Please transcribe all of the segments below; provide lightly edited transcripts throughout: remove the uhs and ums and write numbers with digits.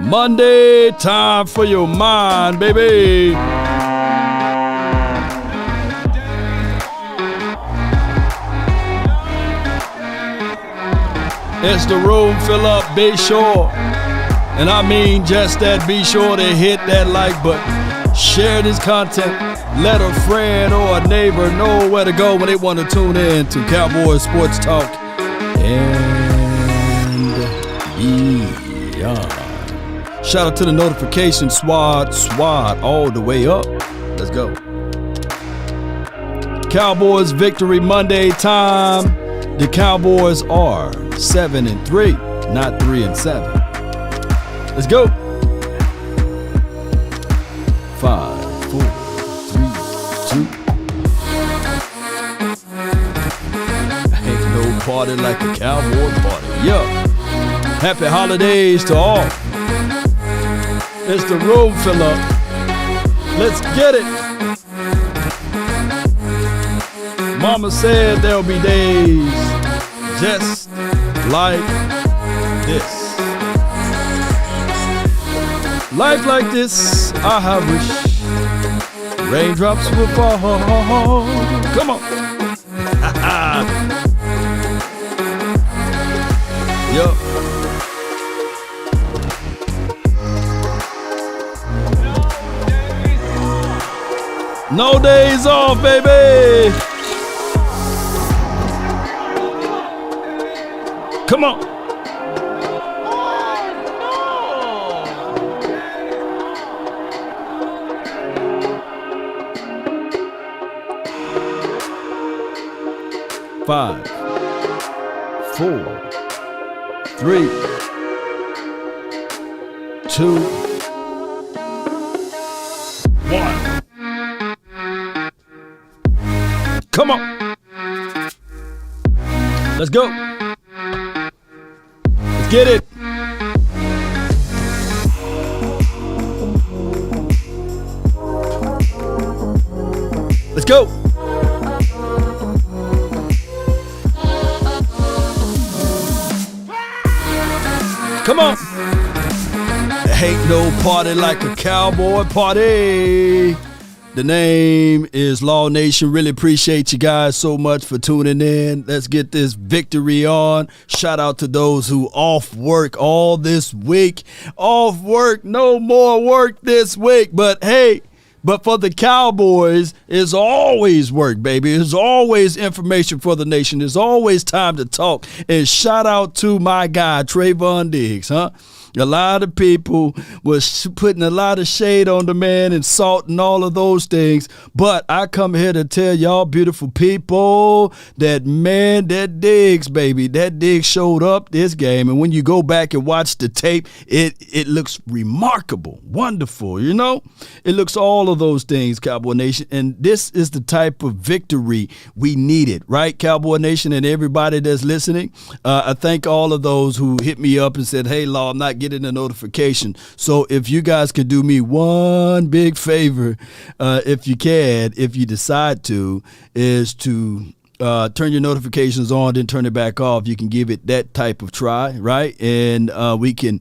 Monday, time for your mind, baby. It's the room fill up, be sure. And I mean just that, be sure to hit that like button. Share this content. Let a friend or a neighbor know where to go when they want to tune in to Cowboys Sports Talk. And yeah. Shout out to the notification squad all the way up. Let's go. Cowboys victory Monday time. The Cowboys are 7-3, not 3-7. Let's go. 5, 4, 3, 2. Ain't no party like a Cowboy party. Yeah. Happy holidays to all. It's the room fill up. Let's get it. Mama said there'll be days just like this. Life like this, I wish raindrops will fall. Come on. Yo. No days off, baby. Come on. 5, 4, 3, 2, 1. Come on. Let's go. Let's get it. Let's go. Come on. Ain't no party like a Cowboy party. The name is Law Nation. Really appreciate you guys so much for tuning in. Let's get this victory on. Shout out to those who off work all this week. Off work, no more work this week. But hey, but for the Cowboys, it's always work, baby. There's always information for the nation. There's always time to talk. And shout out to my guy, Trayvon Diggs, huh? A lot of people was putting a lot of shade on the man and salt and all of those things. But I come here to tell y'all beautiful people that, man, that Diggs, baby, that Diggs showed up this game. And when you go back and watch the tape, it looks remarkable, wonderful, you know? It looks all of those things, Cowboy Nation. And this is the type of victory we needed, right, Cowboy Nation, and everybody that's listening. I thank all of those who hit me up and said, hey, Law, I'm not getting a notification. So if you guys could do me one big favor, if you can, if you decide to, is to turn your notifications on, then turn it back off. You can give it that type of try, right? And we can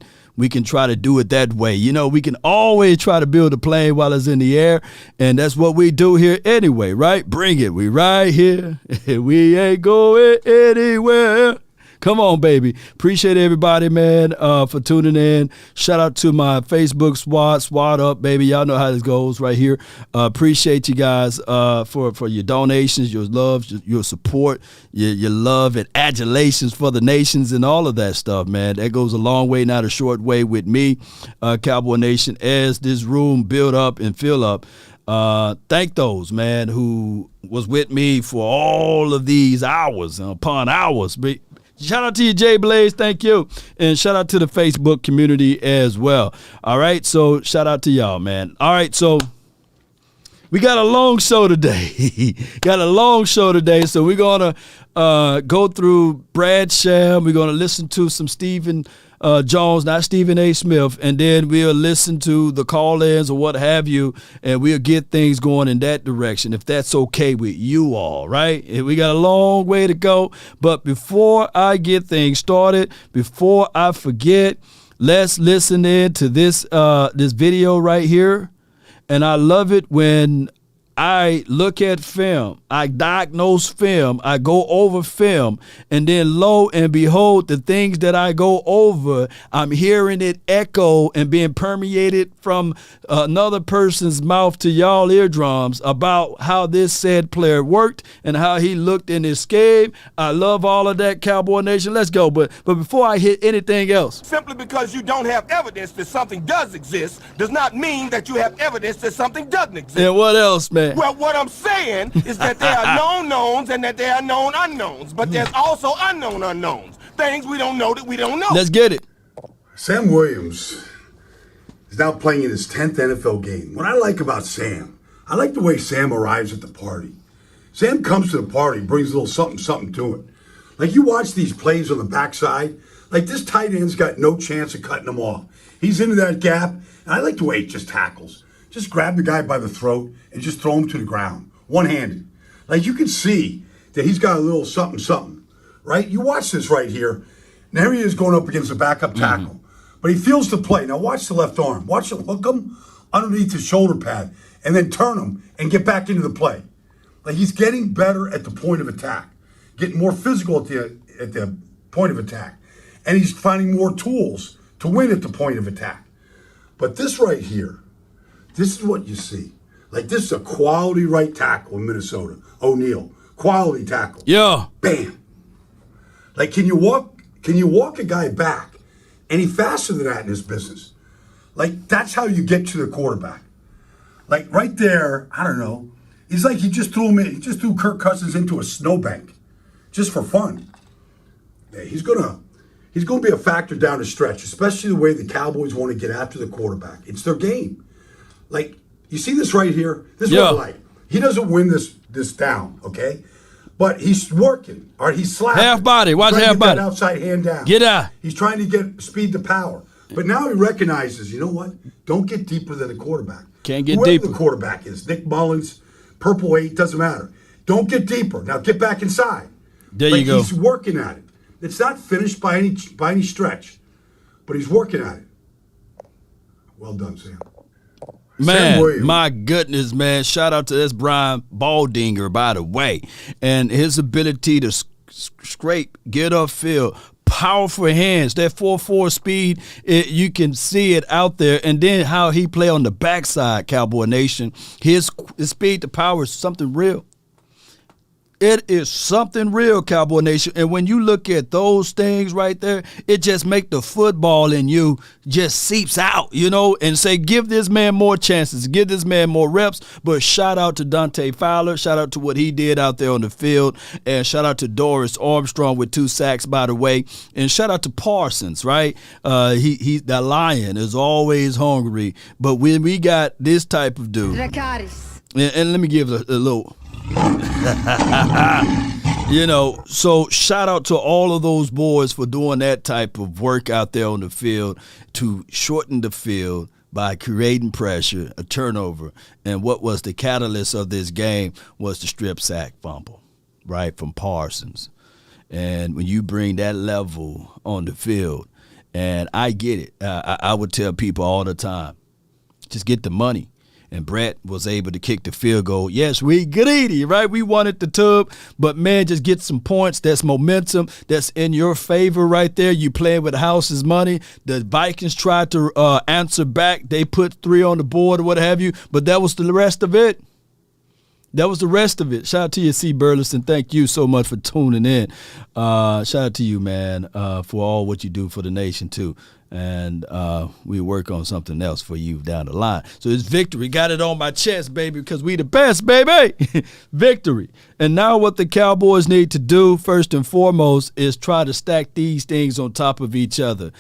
try to do it that way. You know, we can always try to build a plane while it's in the air, and that's what we do here anyway, right? Bring it. We right here. We ain't going anywhere. Come on, baby. Appreciate everybody, man, for tuning in. Shout out to my Facebook SWAT up, baby. Y'all know how this goes right here. Appreciate you guys for your donations, your love, your support, your love and adulations for the nations and all of that stuff, man. That goes a long way, not a short way with me, Cowboy Nation, as this room build up and fill up. Thank those, man, who was with me for all of these hours upon hours. Shout out to you, Jay Blaze. Thank you. And shout out to the Facebook community as well. All right. So shout out to y'all, man. All right. So we got a long show today. So we're going to go through Brad Sham. We're going to listen to some Stephen Jones, not Stephen A. Smith, and then we'll listen to the call-ins or what have you, and we'll get things going in that direction, if that's okay with you all, right? We got a long way to go, but before I get things started, before I forget, let's listen in to this this video right here. And I love it when I look at film, I diagnose film, I go over film, and then lo and behold, the things that I go over, I'm hearing it echo and being permeated from another person's mouth to y'all eardrums about how this said player worked and how he looked in his game. I love all of that, Cowboy Nation. Let's go. But before I hit anything else. Simply because you don't have evidence that something does exist does not mean that you have evidence that something doesn't exist. And what else, man? Well, what I'm saying is that there are known knowns and that there are known unknowns, but there's also unknown unknowns, things we don't know that we don't know. Let's get it. Sam Williams is now playing in his 10th NFL game. What I like about Sam, I like the way Sam arrives at the party. Sam comes to the party, brings a little something to it. Like you watch these plays on the backside, like this tight end's got no chance of cutting them off. He's into that gap, and I like the way he just tackles. Just grab the guy by the throat and just throw him to the ground, one-handed. Like you can see that he's got a little something, right? You watch this right here. And here he is going up against a backup tackle. But he feels the play. Now watch the left arm. Watch it hook him underneath his shoulder pad and then turn him and get back into the play. Like he's getting better at the point of attack, getting more physical at the point of attack. And he's finding more tools to win at the point of attack. But this right here, this is what you see. Like this is a quality right tackle in Minnesota. O'Neal, quality tackle. Yeah. Bam. Like can you walk a guy back any faster than that in this business? Like that's how you get to the quarterback. Like right there, I don't know. He's like he just threw Kirk Cousins into a snowbank, just for fun. Yeah, he's gonna be a factor down the stretch, especially the way the Cowboys want to get after the quarterback. It's their game. Like, you see this right here? This is what I like. He doesn't win this down, okay? But he's working. All right, he's slapping. Half body. Watch half body. That outside hand down. Get out. He's trying to get speed to power. But now he recognizes, you know what? Don't get deeper than the quarterback. Can't get Whoever deeper. the quarterback is, Nick Mullins, Purple 8, doesn't matter. Don't get deeper. Now get back inside. There you go. He's working at it. It's not finished by any stretch, but he's working at it. Well done, Sam. Man, my goodness, man. Shout out to this Brian Baldinger, by the way. And his ability to scrape, get upfield, powerful hands, that 4.4 speed, you can see it out there. And then how he play on the backside, Cowboy Nation. His speed to power is something real. It is something real, Cowboy Nation. And when you look at those things right there, it just make the football in you just seeps out, you know, and say, give this man more chances, give this man more reps. But shout out to Dante Fowler. Shout out to what he did out there on the field. And shout out to Doris Armstrong with 2 sacks, by the way. And shout out to Parsons, right? He the lion is always hungry. But when we got this type of dude, and let me give a little... You know, so shout out to all of those boys for doing that type of work out there on the field to shorten the field by creating pressure, a turnover. And what was the catalyst of this game was the strip sack fumble, right, from Parsons. And when you bring that level on the field, and I get it, I would tell people all the time, just get the money. And Brett was able to kick the field goal. Yes, we greedy, right? We wanted the tub, but man, just get some points. That's momentum. That's in your favor right there. You playing with the house's money. The Vikings tried to answer back. They put 3 on the board or what have you, but that was the rest of it. That was the rest of it. Shout out to you, C. Burleson. Thank you so much for tuning in. Shout out to you, man, for all what you do for the nation, too. And we work on something else for you down the line. So it's victory. Got it on my chest, baby, because we the best, baby. Victory. And now what the Cowboys need to do, first and foremost, is try to stack these things on top of each other.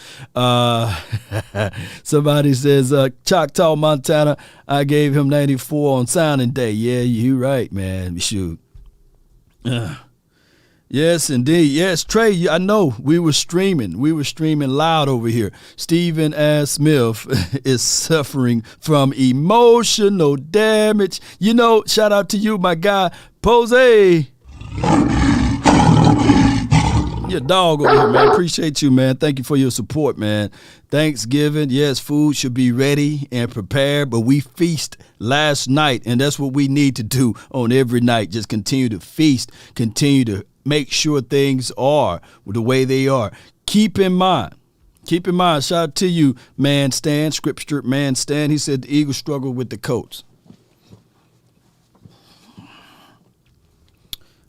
Somebody says, Choctaw, Montana, I gave him 94 on signing day. Yeah, you right, man. Shoot. Yes, indeed. Yes, Trey, I know we were streaming. We were streaming loud over here. Stephen S. Smith is suffering from emotional damage. You know, shout out to you, my guy, Pose. Your dog over here, man. Appreciate you, man. Thank you for your support, man. Thanksgiving, yes, food should be ready and prepared, but we feast last night, and that's what we need to do on every night. Just continue to feast, continue to make sure things are the way they are. Keep in mind, shout out to you, man Stan, Scripture man Stan. He said the Eagles struggle with the Colts.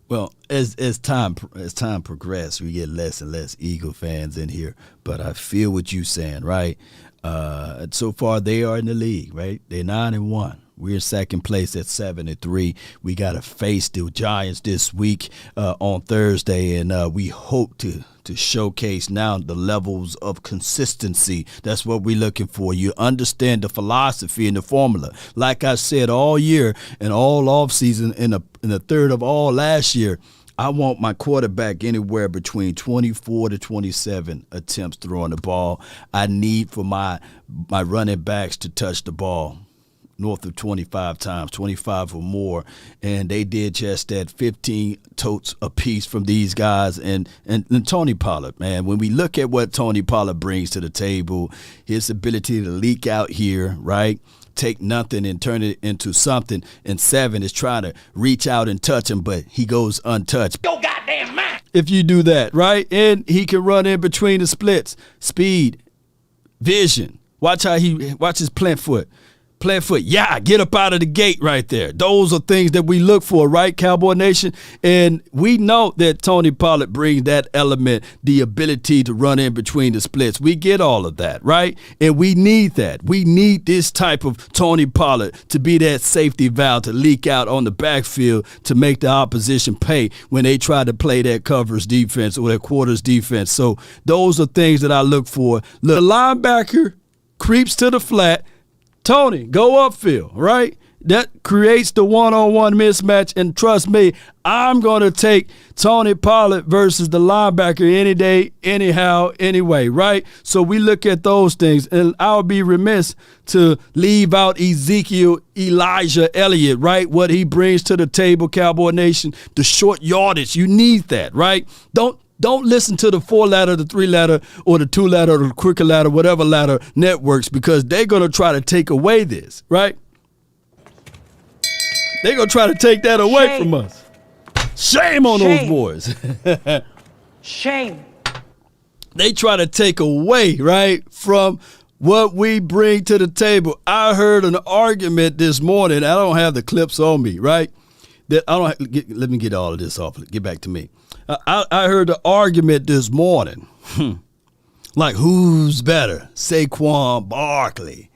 Well, as time progresses, we get less and less Eagle fans in here. But I feel what you're saying, right? So far, they are in the league, right? They're 9-1. We're in second place at 7-3. We got to face the Giants this week on Thursday, and we hope to showcase now the levels of consistency. That's what we're looking for. You understand the philosophy and the formula. Like I said all year and all offseason in the third of all last year, I want my quarterback anywhere between 24 to 27 attempts throwing the ball. I need for my running backs to touch the ball north of 25 times, 25 or more, and they did just that, 15 totes apiece from these guys. And Tony Pollard, man, when we look at what Tony Pollard brings to the table, his ability to leak out here, right, take nothing and turn it into something, and 7 is trying to reach out and touch him, but he goes untouched. Go goddamn man! If you do that, right, and he can run in between the splits, speed, vision. Watch his plant foot. Yeah, get up out of the gate right there. Those are things that we look for, right, Cowboy Nation? And we know that Tony Pollard brings that element, the ability to run in between the splits. We get all of that, right? And we need that. We need this type of Tony Pollard to be that safety valve, to leak out on the backfield, to make the opposition pay when they try to play that covers defense or that quarters defense. So those are things that I look for. The linebacker creeps to the flat. Tony, go upfield, right? That creates the one-on-one mismatch, and trust me, I'm going to take Tony Pollard versus the linebacker any day, anyhow, anyway, right? So we look at those things, and I would be remiss to leave out Elijah Elliott, right? What he brings to the table, Cowboy Nation, the short yardage, you need that, right? Don't listen to the 4-ladder, the 3-ladder, or the 2-ladder, or the quicker ladder, whatever ladder networks, because they're going to try to take away this, right? They're going to try to take that away from us. Shame on those boys. Shame. They try to take away, right, from what we bring to the table. I heard an argument this morning. I don't have the clips on me, right? Let me get all of this off. Get back to me. I heard the argument this morning. Like, who's better, Saquon Barkley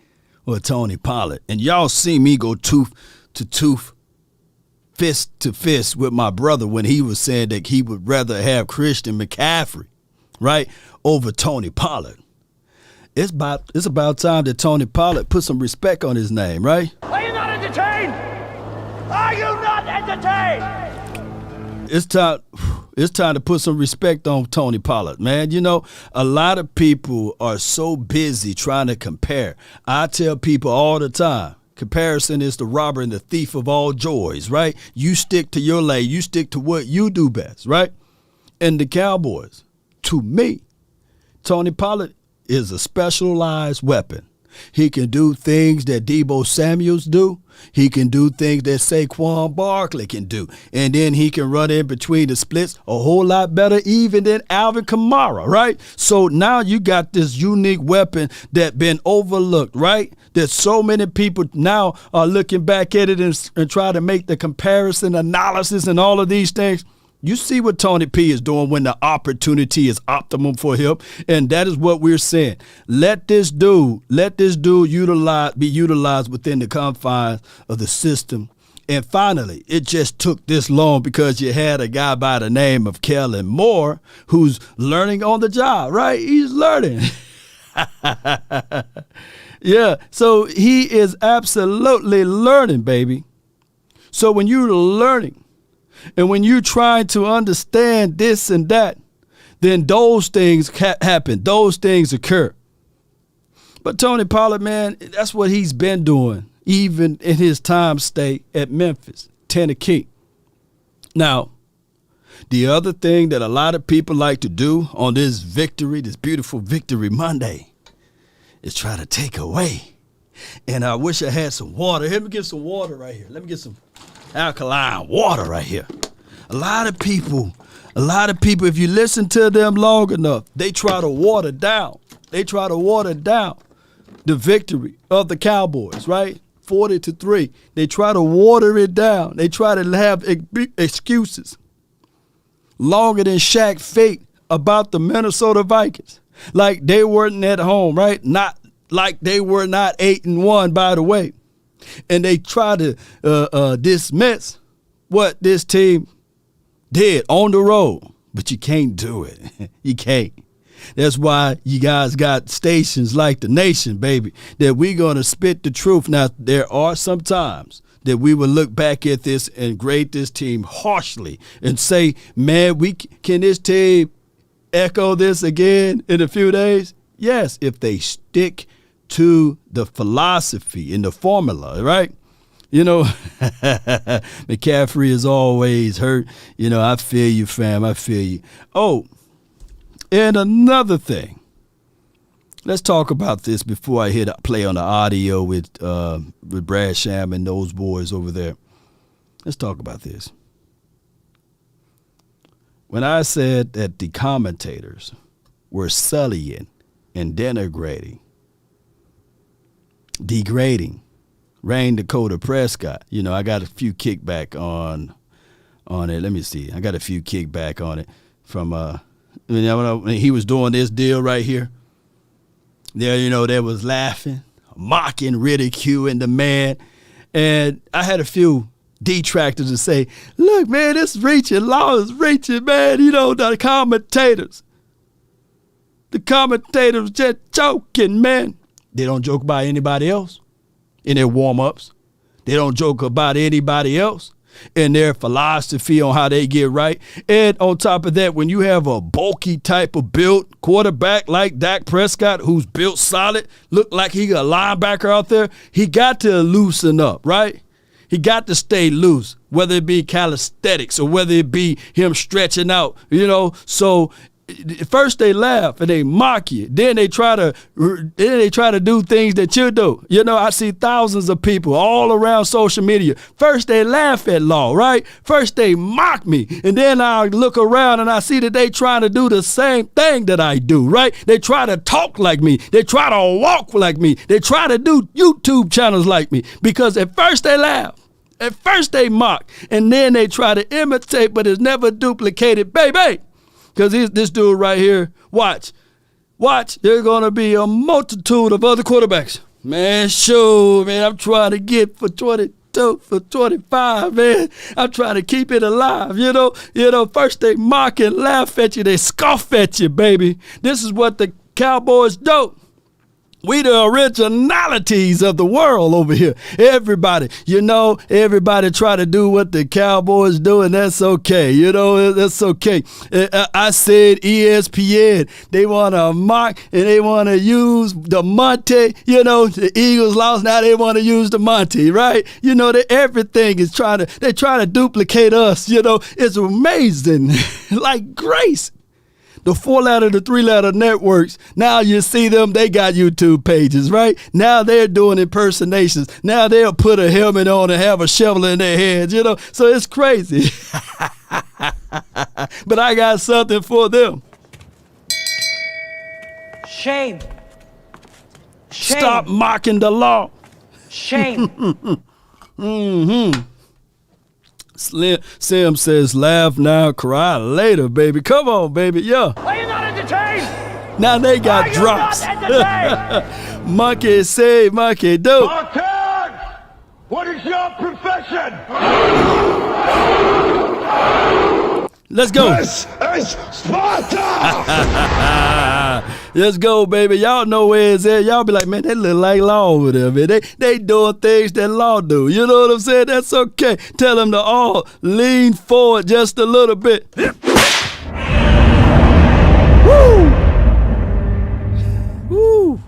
or Tony Pollard? And y'all see me go tooth to tooth, fist to fist with my brother when he was saying that he would rather have Christian McCaffrey, right, over Tony Pollard. It's about time that Tony Pollard put some respect on his name, right? Are you not entertained? Are you not entertained? It's time to put some respect on Tony Pollard, man. You know, a lot of people are so busy trying to compare. I tell people all the time, comparison is the robber and the thief of all joys, right? You stick to your lane. You stick to what you do best, right? And the Cowboys, to me, Tony Pollard is a specialized weapon. He can do things that Deebo Samuels do. He can do things that Saquon Barkley can do. And then he can run in between the splits a whole lot better even than Alvin Kamara, right? So now you got this unique weapon that been overlooked, right? That so many people now are looking back at it and try to make the comparison analysis and all of these things. You see what Tony P is doing when the opportunity is optimum for him, and that is what we're saying. Let this dude be utilized within the confines of the system. And finally, it just took this long because you had a guy by the name of Kellen Moore who's learning on the job, right? He's learning. Yeah, so he is absolutely learning, baby. So when you're learning, and when you're trying to understand this and that, then those things happen. Those things occur. But Tony Pollard, man, that's what he's been doing, even in his time stay at Memphis, Tennessee. Now, The other thing that a lot of people like to do on this beautiful Victory Monday, is try to take away. And I wish I had some water. Let me get some water right here. Let me get some alkaline water right here. A lot of people, if you listen to them long enough, they try to water down. They try to water down the victory of the Cowboys, right? 40-3. They try to water it down. They try to have excuses longer than Shaq fake about the Minnesota Vikings. Like they weren't at home, right? Not like they were not 8-1, by the way. And they try to dismiss what this team did on the road. But you can't do it. You can't. That's why you guys got stations like The Nation, baby, that we're going to spit the truth. Now, there are some times that we will look back at this and grade this team harshly and say, man, can this team echo this again in a few days? Yes, if they stick to the philosophy and the formula, right? You know, McCaffrey is always hurt. You know, I feel you, fam. I feel you. Oh, and another thing. Let's talk about this before I hit play on the audio with Brad Sham and those boys over there. Let's talk about this. When I said that the commentators were sullying and degrading Dak Prescott, you know, I got a few kickback on it. Let me see. I got a few kickback on it from when he was doing this deal right here. There, you know, they was laughing, mocking, ridiculing the man. And I had a few detractors to say, look, man, this reaching, law is reaching, man. You know, the commentators just joking, man. They don't joke about anybody else in their warm-ups. They don't joke about anybody else in their philosophy on how they get right. And on top of that, when you have a bulky type of built quarterback like Dak Prescott, who's built solid, look like he got a linebacker out there, he got to loosen up, right? He got to stay loose, whether it be calisthenics or whether it be him stretching out, you know. So first they laugh and they mock you. Then they try to do things that you do. You know, I see thousands of people all around social media. First they laugh at Law, right? First they mock me. And then I look around and I see that they trying to do the same thing that I do, right? They try to talk like me. They try to walk like me. They try to do YouTube channels like me. Because at first they laugh. At first they mock. And then they try to imitate, but it's never duplicated, baby. Because this dude right here, watch, there's going to be a multitude of other quarterbacks. Man, sure, man, I'm trying to get for 22, for 25, man. I'm trying to keep it alive, you know. First they mock and laugh at you, they scoff at you, baby. This is what the Cowboys do. We the originalities of the world over here. Everybody try to do what the Cowboys do, and that's okay. You know, that's okay. I said ESPN, they want to mock and they want to use the Monte. You know, the Eagles lost, now they want to use the Monte, right? You know, everything is trying to duplicate us. You know, it's amazing. Like Grace. The 4-letter, the 3-letter networks, now you see them, they got YouTube pages, right? Now they're doing impersonations. Now they'll put a helmet on and have a shovel in their hands, you know? So it's crazy. But I got something for them. Shame. Stop mocking the law. Shame. Mm-hmm. Sam says, laugh now, cry later, baby. Come on, baby. Yeah. Are you not entertained? Now they got Are drops. you not entertained? Monkey say, monkey do. Marquez, what is your profession? Let's go. This is Sparta! Let's go, baby. Y'all know where it's at. Y'all be like, man, they look like Law over there, man. They doing things that Law do. You know what I'm saying? That's okay. Tell them to all lean forward just a little bit. Woo! Woo!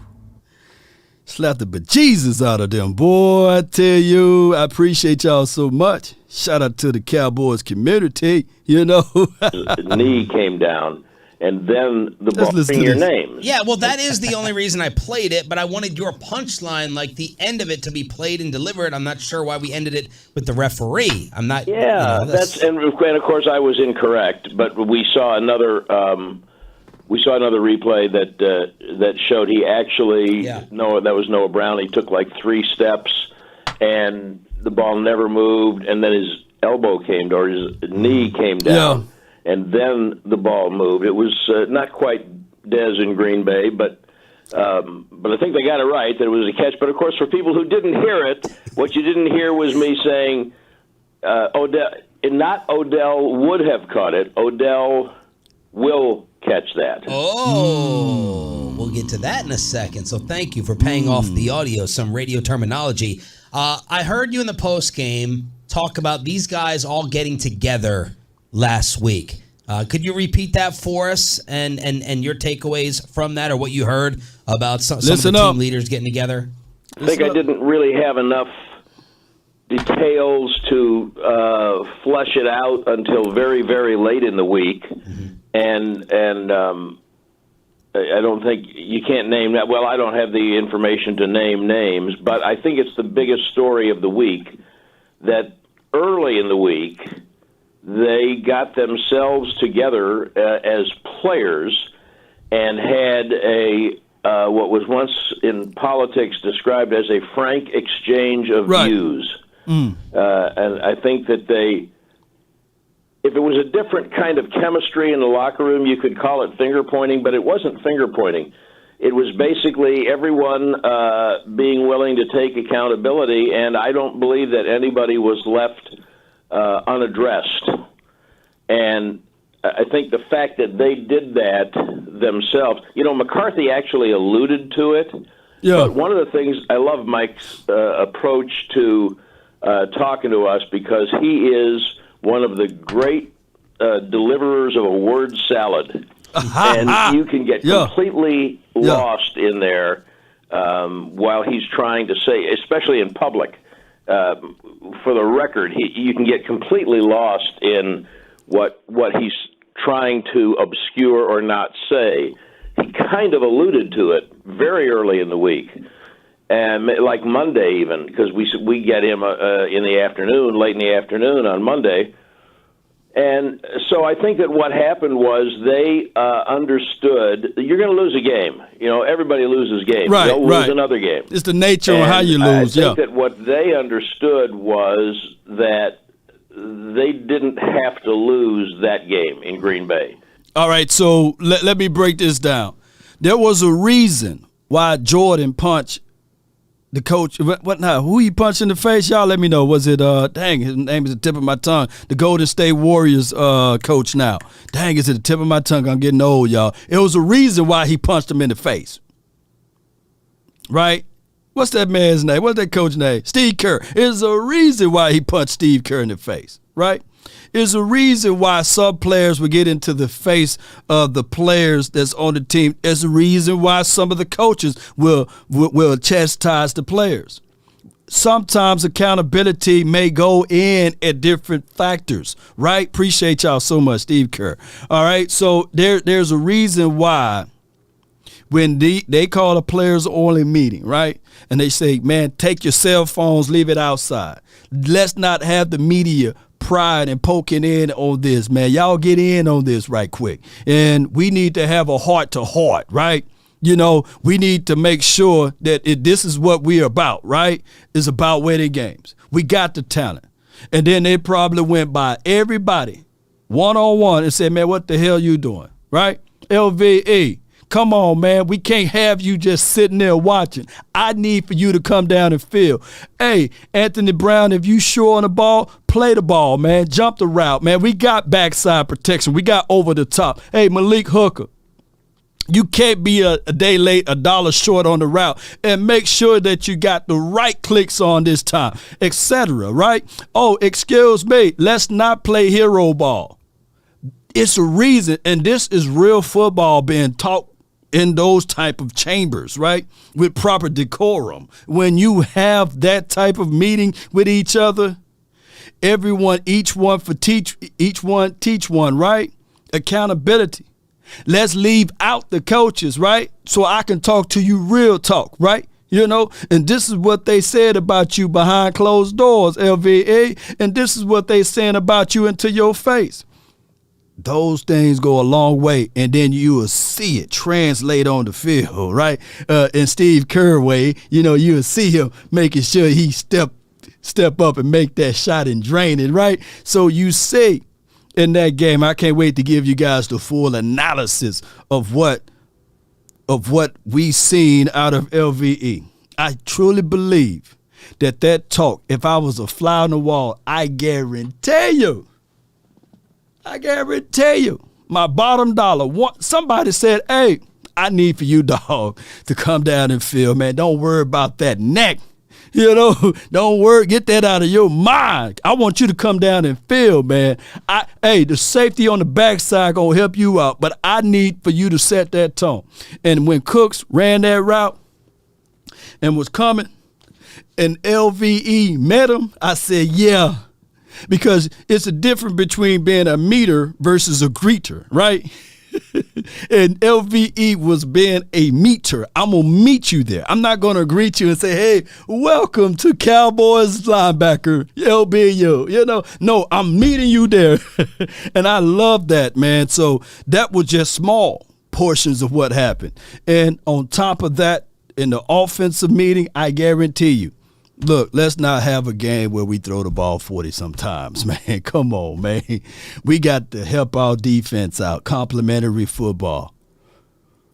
Slap the bejesus out of them, boy. I tell you, I appreciate y'all so much. Shout out to the Cowboys community, you know. The knee came down, and then the ball in your name. Yeah, well, that is the only reason I played it, but I wanted your punchline, like the end of it, to be played and delivered. I'm not sure why we ended it with the referee. I'm not. Yeah, and of course I was incorrect, but we saw another. We saw another replay that showed he actually that was Noah Brown. He took like 3 steps, and the ball never moved, and then his elbow came down, or his knee came down, and then the ball moved. It was not quite Dez in Green Bay, but I think they got it right that it was a catch. But of course, for people who didn't hear it, what you didn't hear was me saying Odell would have caught it. Odell will catch that. Oh, we'll get to that in a second. So thank you for paying off the audio, some radio terminology. I heard you in the post game talk about these guys all getting together last week. Could you repeat that for us and your takeaways from that, or what you heard about some of the team leaders getting together? I think I didn't really have enough details to flesh it out until very, very late in the week. And I don't think you can't name that. Well, I don't have the information to name names, but I think it's the biggest story of the week that early in the week they got themselves together as players and had a what was once in politics described as a frank exchange of views. And I think that if it was a different kind of chemistry in the locker room, you could call it finger pointing, but it wasn't finger pointing. It was basically everyone being willing to take accountability, and I don't believe that anybody was left unaddressed. And I think the fact that they did that themselves, McCarthy actually alluded to it. Yeah. But one of the things, I love Mike's approach to talking to us, because he is one of the great deliverers of a word salad. And you can get completely lost in there while he's trying to say, especially in public. For the record, you can get completely lost in what he's trying to obscure or not say. He kind of alluded to it very early in the week. And like Monday even, because we get him in the afternoon, late in the afternoon on Monday. And so I think that what happened was they understood you're going to lose a game. Everybody loses games. Right, they'll lose another game. It's the nature of how you lose. I think that what they understood was that they didn't have to lose that game in Green Bay. All right, so let me break this down. There was a reason why Jordan punched the coach. What now? Who he punched in the face? Y'all let me know. Was it, his name is the tip of my tongue. The Golden State Warriors coach now. Dang, it's at the tip of my tongue. I'm getting old, y'all. It was a reason why he punched him in the face. Right? What's that man's name? What's that coach's name? Steve Kerr. There's a reason why he punched Steve Kerr in the face. Right? There's a reason why some players will get into the face of the players that's on the team. There's a reason why some of the coaches will chastise the players. Sometimes accountability may go in at different factors, right? Appreciate y'all so much, Steve Kerr. All right, so there's a reason why when they call a players only meeting, right? And they say, man, take your cell phones, leave it outside. Let's not have the media pride and poking in on this, man. Y'all get in on this right quick. And we need to have a heart to heart, right? We need to make sure that this is what we're about, right? It's about winning games. We got the talent. And then they probably went by everybody one-on-one and said, man, what the hell you doing, right? LVE. Come on, man. We can't have you just sitting there watching. I need for you to come down and field. Hey, Anthony Brown, if you sure on the ball, play the ball, man. Jump the route, man. We got backside protection. We got over the top. Hey, Malik Hooker, you can't be a day late, $1 short on the route, and make sure that you got the right clicks on this time, etc., right? Oh, excuse me. Let's not play hero ball. It's a reason, and this is real football being taught in those type of chambers, right? With proper decorum. When you have that type of meeting with each other, each one teach one, right? Accountability. Let's leave out the coaches, right? So I can talk to you real talk, right? You know, and this is what they said about you behind closed doors, LVA, and this is what they saying about you into your face. Those things go a long way, and then you will see it translate on the field, right? In Steve Kerr way, you know, you will see him making sure he step up and make that shot and drain it, right? So you see in that game, I can't wait to give you guys the full analysis of what we seen out of LVE. I truly believe that talk, if I was a fly on the wall, I guarantee you, my bottom dollar, somebody said, hey, I need for you, dog, to come down and field, man. Don't worry about that neck. You know, don't worry, get that out of your mind. I want you to come down and field, man. The safety on the backside gonna help you out, but I need for you to set that tone. And when Cooks ran that route and was coming, and LVE met him, I said, yeah. Because it's a difference between being a meter versus a greeter, right? And LVE was being a meter. I'm going to meet you there. I'm not going to greet you and say, hey, welcome to Cowboys linebacker, LBU. You know, no, I'm meeting you there. And I love that, man. So that was just small portions of what happened. And on top of that, in the offensive meeting, I guarantee you, look, let's not have a game where we throw the ball 40 sometimes, man. Come on, man. We got to help our defense out. Complimentary football.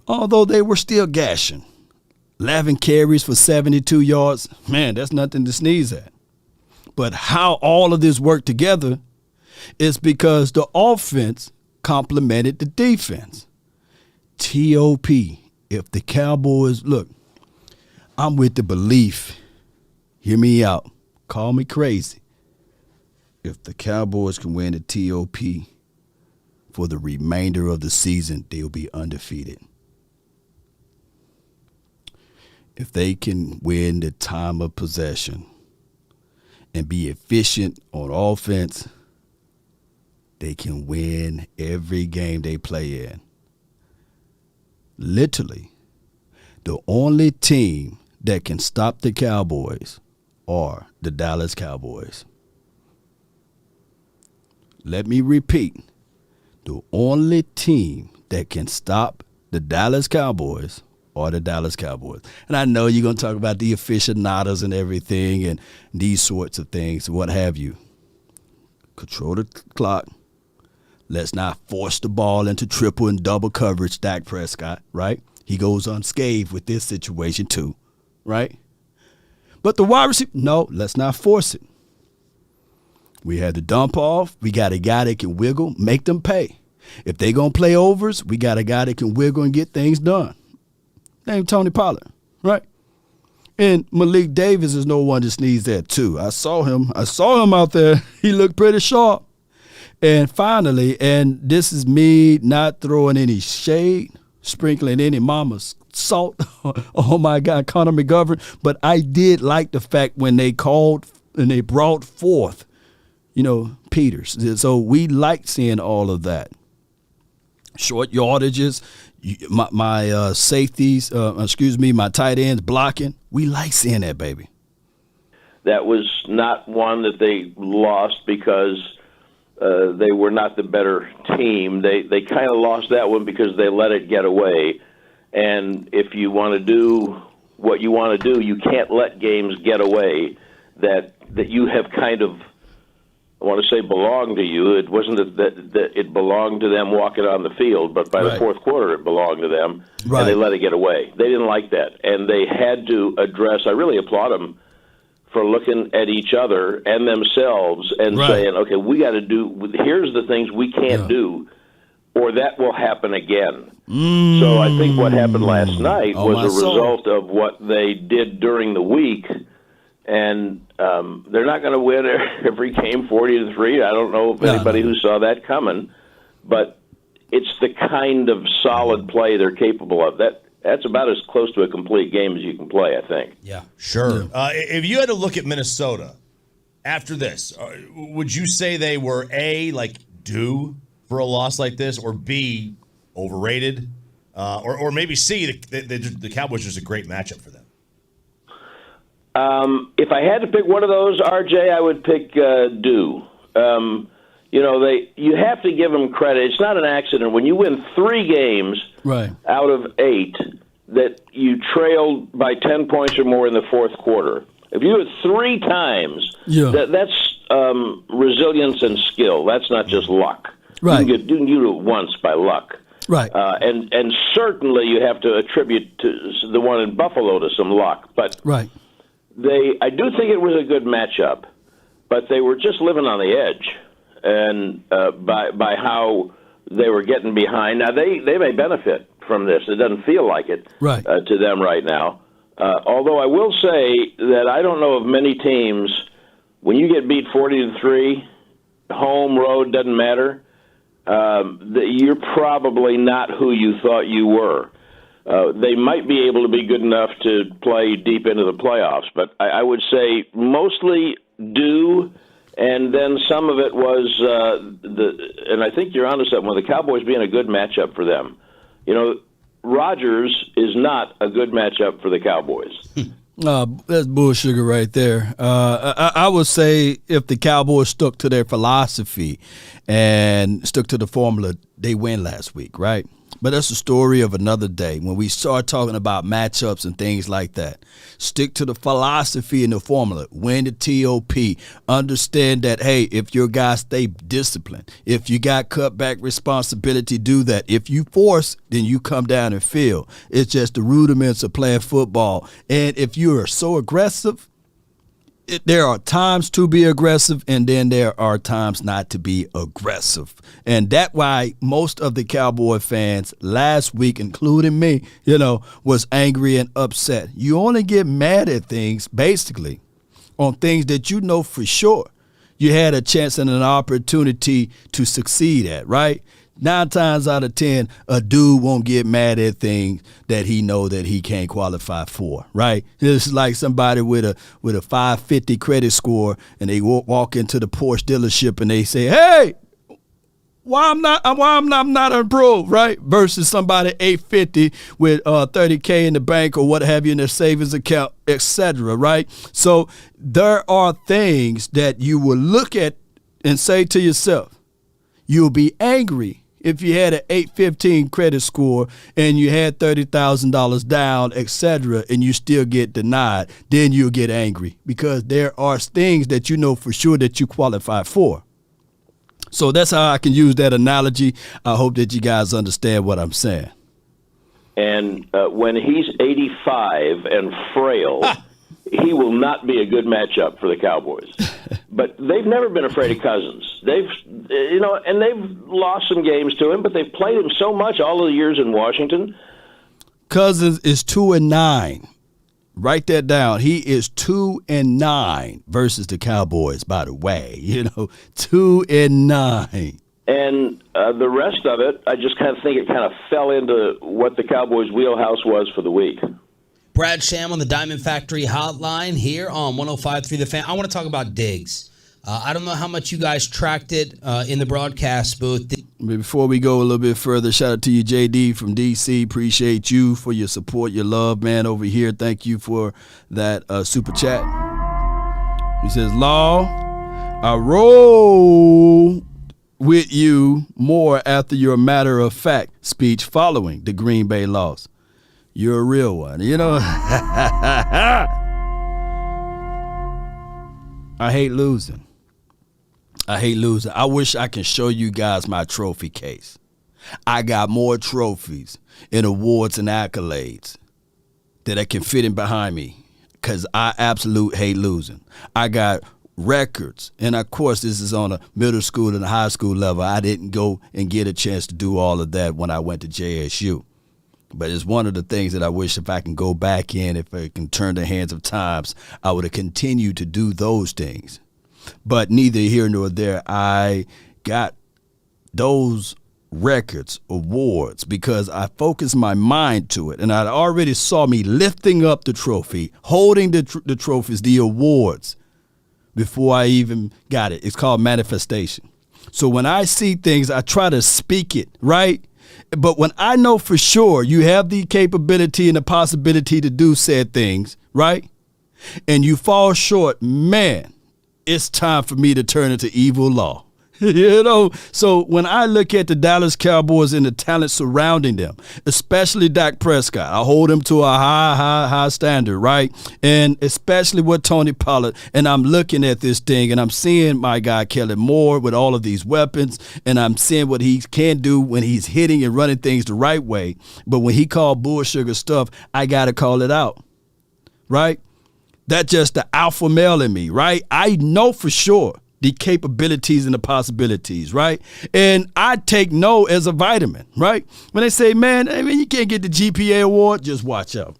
Although they were still gashing. 11 carries for 72 yards. Man, that's nothing to sneeze at. But how all of this worked together is because the offense complemented the defense. TOP. If the Cowboys, look, I'm with the belief. Hear me out. Call me crazy. If the Cowboys can win the TOP for the remainder of the season, they'll be undefeated. If they can win the time of possession and be efficient on offense, they can win every game they play in. Literally, the only team that can stop the Cowboys are the Dallas Cowboys. Let me repeat. The only team that can stop the Dallas Cowboys are the Dallas Cowboys. And I know you're going to talk about the aficionados and everything and these sorts of things, what have you. Control the clock. Let's not force the ball into triple and double coverage, Dak Prescott, right? He goes unscathed with this situation too, right? But the wide receiver, no, let's not force it. We had the dump off. We got a guy that can wiggle, make them pay. If they going to play overs, we got a guy that can wiggle and get things done. Named Tony Pollard, right? And Malik Davis is no one to sneeze at too. I saw him out there. He looked pretty sharp. And finally, and this is me not throwing any shade, sprinkling any mama's salt on my guy, Connor McGovern, but I did like the fact when they called and they brought forth, Peters. So we liked seeing all of that. Short yardages, my safeties, my tight ends blocking. We like seeing that, baby. That was not one that they lost because they were not the better team. They kind of lost that one because they let it get away. And if you want to do what you want to do, you can't let games get away that you have kind of, I want to say, belonged to you. It wasn't that it belonged to them walking on the field, but by the fourth quarter it belonged to them, and they let it get away. They didn't like that, and they had to address. I really applaud them for looking at each other and themselves and saying, okay, we got to do, here's the things we can't do, or that will happen again. So I think what happened last night was a result of what they did during the week, and they're not going to win every game 40-3. I don't know if anybody who saw that coming, but it's the kind of solid play they're capable of. That's about as close to a complete game as you can play, I think. Yeah. Sure. If you had to look at Minnesota after this, would you say they were A, like, due for a loss like this, or B, overrated, or maybe C, the Cowboys are just a great matchup for them? If I had to pick one of those, RJ, I would pick due. You have to give them credit. It's not an accident when you win 3 games out of 8 that you trailed by 10 points or more in the fourth quarter. If you do it 3 times, that's resilience and skill. That's not just luck. Right. You can do it once by luck. Right. And certainly you have to attribute to the one in Buffalo to some luck. But I do think it was a good matchup, but they were just living on the edge, and by how they were getting behind. Now they may benefit from this. It doesn't feel like it to them right now. Although I will say that I don't know of many teams when you get beat 40-3, home, road, doesn't matter. You're probably not who you thought you were. They might be able to be good enough to play deep into the playoffs, but I would say mostly due, and then some of it was and I think you're onto something with the Cowboys being a good matchup for them. Rodgers is not a good matchup for the Cowboys. That's bullshit right there. I would say if the Cowboys stuck to their philosophy and stuck to the formula, they win last week, right? But that's the story of another day. When we start talking about matchups and things like that, stick to the philosophy and the formula. Win the TOP. Understand that, hey, if your guys stay disciplined, if you got cutback responsibility, do that. If you force, then you come down and field. It's just the rudiments of playing football. And if you are so aggressive, there are times to be aggressive, and then there are times not to be aggressive. And that's why most of the Cowboy fans last week, including me, was angry and upset. You only get mad at things, basically, on things that you know for sure you had a chance and an opportunity to succeed at, right? 9 times out of 10, a dude won't get mad at things that he know that he can't qualify for, right? It's like somebody with a 550 credit score, and they walk into the Porsche dealership and they say, "Hey, why I'm not approved," right? Versus somebody 850 with 30K in the bank or what have you in their savings account, etc., right? So there are things that you will look at and say to yourself, you'll be angry if you had an 815 credit score and you had $30,000 down, etc., and you still get denied, then you'll get angry because there are things that you know for sure that you qualify for. So that's how I can use that analogy. I hope that you guys understand what I'm saying. And when he's 85 and frail, he will not be a good matchup for the Cowboys. But they've never been afraid of Cousins. They've lost some games to him, but they've played him so much all of the years in Washington. Cousins is 2-9. Write that down. He is 2-9 versus the Cowboys, by the way. 2-9. And the rest of it, I just kind of think it kind of fell into what the Cowboys' wheelhouse was for the week. Brad Sham on the Diamond Factory hotline here on 105.3 The Fan. I want to talk about Diggs. I don't know how much you guys tracked it in the broadcast booth. Before we go a little bit further, shout out to you, JD from D.C. Appreciate you for your support, your love, man, over here. Thank you for that super chat. He says, Law, I roll with you more after your matter-of-fact speech following the Green Bay loss. You're a real one. I hate losing. I wish I could show you guys my trophy case. I got more trophies and awards and accolades that I can fit in behind me because I absolutely hate losing. I got records. And, of course, this is on a middle school and a high school level. I didn't go and get a chance to do all of that when I went to JSU. But it's one of the things that I wish if I can go back in, if I can turn the hands of times, I would have continued to do those things. But neither here nor there. I got those records, awards, because I focused my mind to it. And I already saw me lifting up the trophy, holding the trophies, the awards, before I even got it. It's called manifestation. So when I see things, I try to speak it, right? But when I know for sure you have the capability and the possibility to do said things, right? And you fall short, man, it's time for me to turn into evil law. You know, so when I look at the Dallas Cowboys and the talent surrounding them, especially Dak Prescott, I hold him to a high standard, right? And especially with Tony Pollard, and I'm looking at this thing and I'm seeing my guy Kellen Moore with all of these weapons, and I'm seeing what he can do when he's hitting and running things the right way. But when he called bull sugar stuff, I got to call it out, right? That's just the alpha male in me, right? I know for sure the capabilities and the possibilities, right? And I take no as a vitamin, right? When they say, man, you can't get the GPA award, just watch out.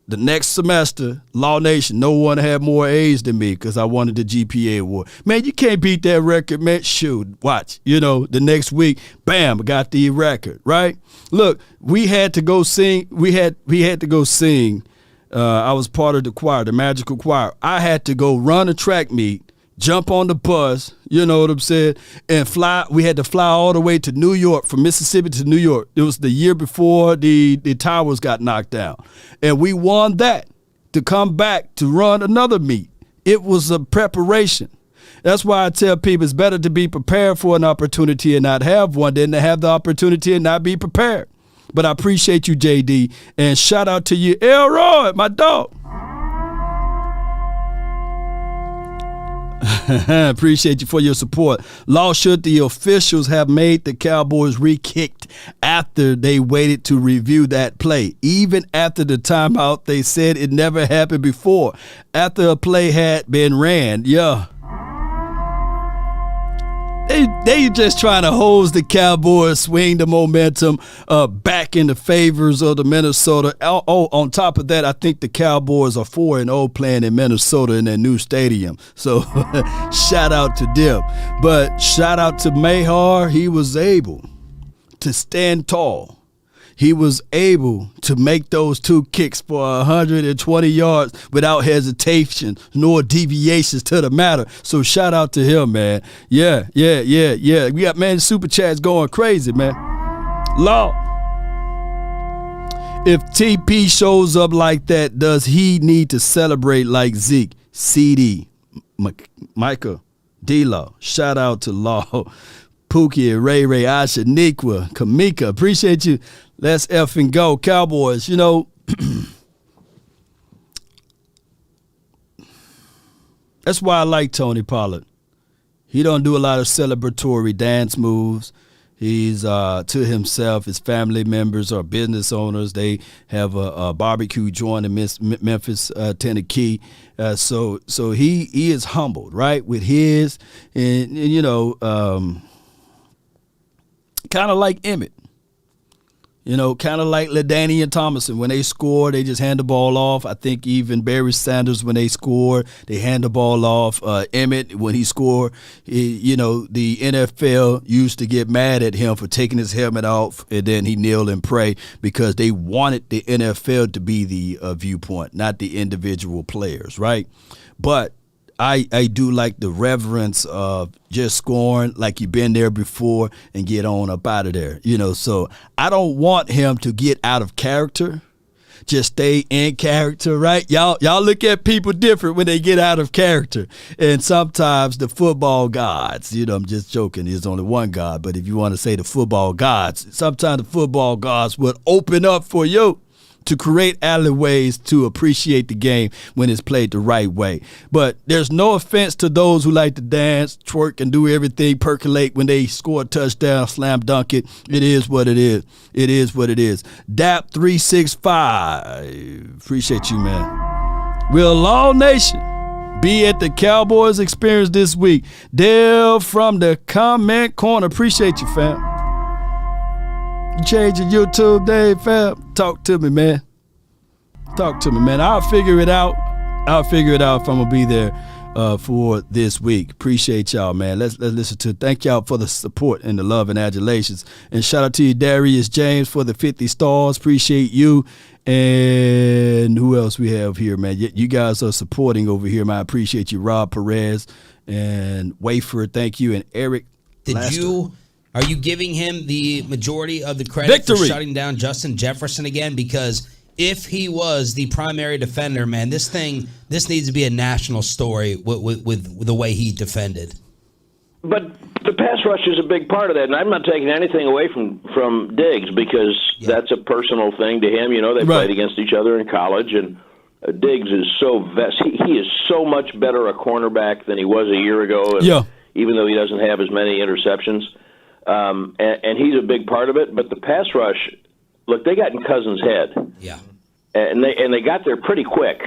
The next semester, Law Nation, no one had more A's than me because I wanted the GPA award. Man, you can't beat that record, man. Shoot, watch. You know, the next week, bam, I got the record, right? Look, we had to go sing. We had to go sing. I was part of the choir, the magical choir. I had to go run a track meet, jump on the bus, you know what I'm saying, and fly. We had to fly all the way to New York, from Mississippi to New York. It was the year before the towers got knocked down. And we won that to come back to run another meet. It was a preparation. That's why I tell people it's better to be prepared for an opportunity and not have one than to have the opportunity and not be prepared. But I appreciate you, JD, and shout out to you, Elroy, my dog. Appreciate you for your support. Law, should the officials have made the Cowboys re-kicked after they waited to review that play? Even after the timeout, they said it never happened before. After a play had been ran, yeah. They just trying to hose the Cowboys, swing the momentum back in the favors of the Minnesota. Oh, on top of that, I think the Cowboys are 4-0 playing in Minnesota in their new stadium. So shout out to them. But shout out to Maher. He was able to stand tall. He was able to make those two kicks for 120 yards without hesitation nor deviations to the matter. So shout out to him, man. Yeah. We got, man, super chats going crazy, man. Law. If TP shows up like that, does he need to celebrate like Zeke, CD, Micah, D-Law? Shout out to Law. Pookie, Ray, Asha, Nikwa, Kamika. Appreciate you. Let's effing go. Cowboys, you know, that's why I like Tony Pollard. He don't do a lot of celebratory dance moves. He's to himself. His family members are business owners. They have a barbecue joint in Memphis, Tennessee. So he is humbled, right, with his, and you know, kind of like Emmett. You know, kind of like LaDainian and Thomason. When they score, they just hand the ball off. I think even Barry Sanders, when they score, they hand the ball off. Emmett, when he scored, you know, the NFL used to get mad at him for taking his helmet off, and then he kneel and pray because they wanted the NFL to be the viewpoint, not the individual players, right? But I do like the reverence of just scoring like you've been there before and get on up out of there. You know, so I don't want him to get out of character. Just stay in character, right? Y'all look at people different when they get out of character. And sometimes the football gods, you know, I'm just joking, there's only one God, but if you want to say the football gods, sometimes the football gods would open up for you to create alleyways to appreciate the game when it's played the right way. But there's no offense to those who like to dance, twerk, and do everything, percolate when they score a touchdown, slam dunk it. It is what it is. It is what it is. DAP365. Appreciate you, man. Will all nation be at the Cowboys experience this week? Dale from the comment corner. Appreciate you, fam. You change your YouTube day, fam? Talk to me, man. Talk to me, man. I'll figure it out. I'll figure it out if I'm going to be there. for this week. Appreciate y'all, man. Let's listen to. Thank y'all for the support and the love and adulations. And shout out to you, Darius James, for the 50 stars. Appreciate you. And who else we have here, man? You guys are supporting over here, man. I appreciate you, Rob Perez and Wafer. Thank you, and Eric. Are you giving him the majority of the credit for shutting down Justin Jefferson again? Because if he was the primary defender, man, this needs to be a national story with the way he defended. But the pass rush is a big part of that, and I'm not taking anything away from Diggs because that's a personal thing to him. You know, they played against each other in college, and Diggs is he is so much better a cornerback than he was a year ago. And even though he doesn't have as many interceptions, and he's a big part of it. But the pass rush, look, they got in Cousins' head. Yeah. And they got there pretty quick.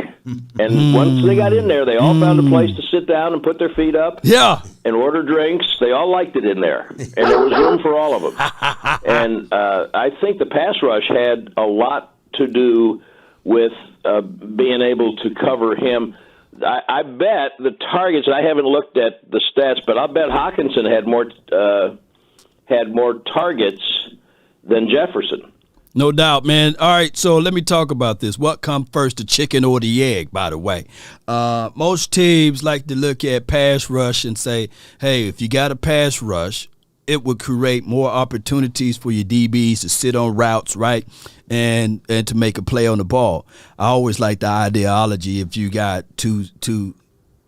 And once they got in there, they all found a place to sit down and put their feet up and order drinks. They all liked it in there. And there was room for all of them. And I think the pass rush had a lot to do with being able to cover him. I bet the targets, I haven't looked at the stats, but I'll bet Hawkinson had more targets than Jefferson. No doubt, man. All right, so let me talk about this. What comes first, the chicken or the egg, by the way? Most teams like to look at pass rush and say, hey, if you got a pass rush, it would create more opportunities for your DBs to sit on routes, right, and to make a play on the ball. I always like the ideology if you got two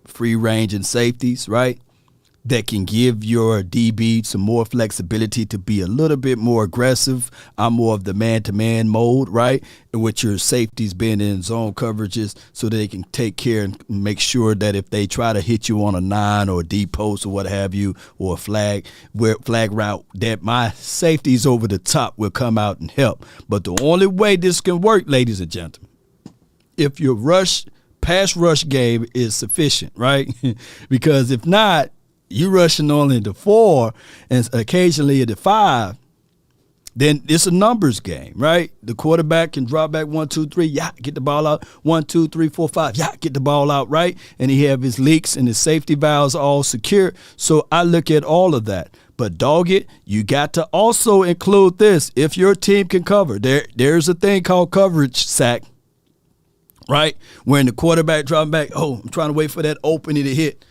free-ranging safeties, right, that can give your DB some more flexibility to be a little bit more aggressive. I'm more of the man-to-man mode, right, with your safeties being in zone coverages so they can take care and make sure that if they try to hit you on a 9 or a deep post or what have you, or a flag route, that my safeties over the top will come out and help. But the only way this can work, ladies and gentlemen, if your pass rush game is sufficient, right? Because if not, you rushing only into 4 and occasionally into 5, then it's a numbers game, right? The quarterback can drop back 1, 2, 3, get the ball out. 1, 2, 3, 4, 5, get the ball out, right? And he have his leaks and his safety valves all secure. So I look at all of that. But dog it, you got to also include this. If your team can cover, there's a thing called coverage sack, right? When the quarterback dropping back, I'm trying to wait for that opening to hit.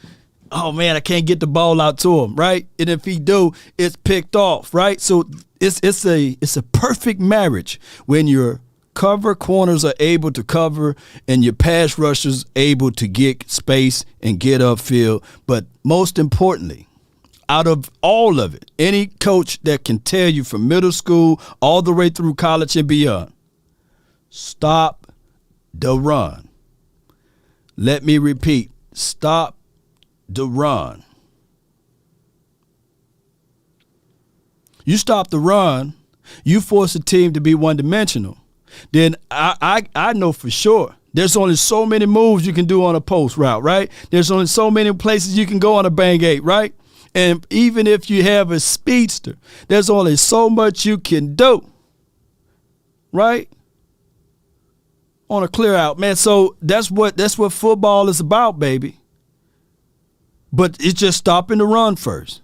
Oh, man, I can't get the ball out to him, right? And if he do, it's picked off, right? So it's a perfect marriage when your cover corners are able to cover and your pass rushers able to get space and get upfield. But most importantly, out of all of it, any coach that can tell you from middle school all the way through college and beyond, stop the run. Let me repeat, stop the run. You stop the run, you force a team to be one-dimensional. Then I know for sure there's only so many moves you can do on a post route, right? There's only so many places you can go on a bang eight, right? And even if you have a speedster, there's only so much you can do, right? On a clear out, man. So that's what football is about, baby. But it's just stopping the run first.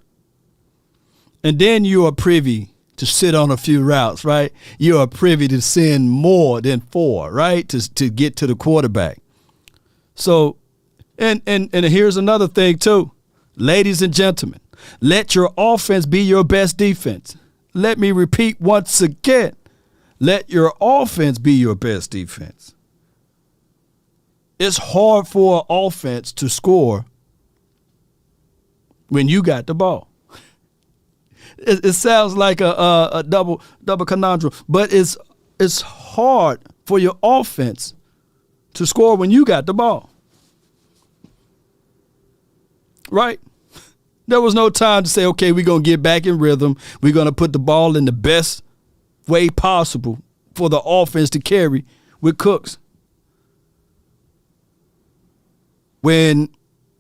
And then you are privy to sit on a few routes, right? You are privy to send more than 4, right? To get to the quarterback. So, and here's another thing too. Ladies and gentlemen, let your offense be your best defense. Let me repeat once again. Let your offense be your best defense. It's hard for an offense to score when you got the ball. It sounds like a double conundrum, but it's hard for your offense to score when you got the ball. Right? There was no time to say, okay, we're going to get back in rhythm. We're going to put the ball in the best way possible for the offense to carry with Cooks. When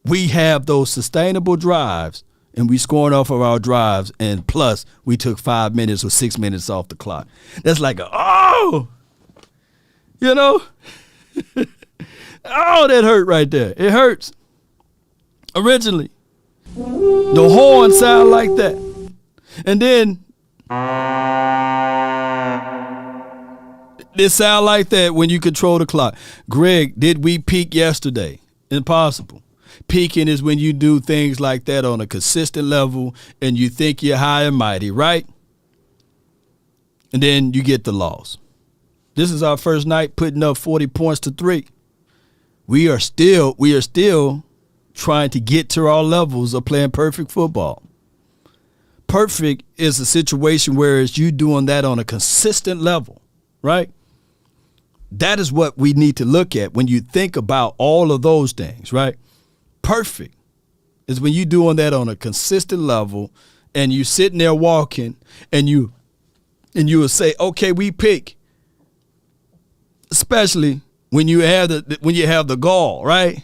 we have those sustainable drives and we scoring off of our drives, and plus we took 5 minutes or 6 minutes off the clock. That's like oh, that hurt right there. It hurts. Originally. The horn sound like that. And then it sound like that when you control the clock. Greg, did we peak yesterday? Impossible. Peaking is when you do things like that on a consistent level and you think you're high and mighty, right? And then you get the loss. This is our first night putting up 40 points to 3. We are still trying to get to our levels of playing perfect football. Perfect is a situation where it's you doing that on a consistent level, right? That is what we need to look at when you think about all of those things, right? Perfect is when you're doing that on a consistent level and you sitting there walking and you will say, okay, we pick. Especially when you have the gall, right?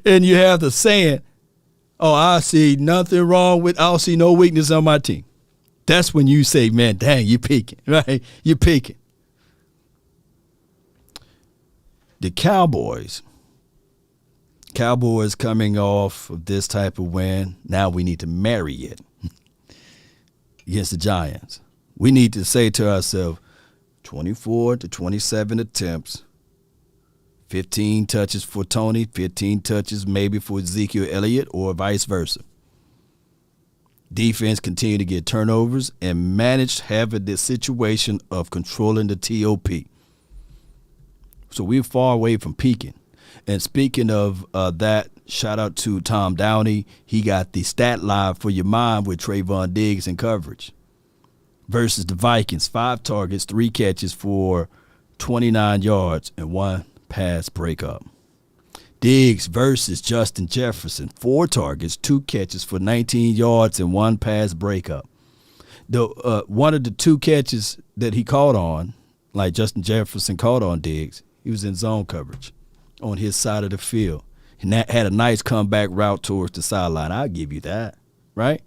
And you have the saying, oh, I see nothing wrong with, I don't see no weakness on my team. That's when you say, man, dang, you're picking, right? You're picking. The Cowboys coming off of this type of win, now we need to marry it against the Giants. We need to say to ourselves, 24 to 27 attempts, 15 touches for Tony, 15 touches maybe for Ezekiel Elliott or vice versa. Defense continue to get turnovers and manage having this situation of controlling the TOP. So we're far away from peaking. And speaking of that, shout out to Tom Downey. He got the stat line for your mind with Trayvon Diggs in coverage. Versus the Vikings, 5 targets, 3 catches for 29 yards and 1 pass breakup. Diggs versus Justin Jefferson, 4 targets, 2 catches for 19 yards and 1 pass breakup. One of the 2 catches that he caught on, like Justin Jefferson caught on Diggs, he was in zone coverage on his side of the field. And that had a nice comeback route towards the sideline. I'll give you that, right?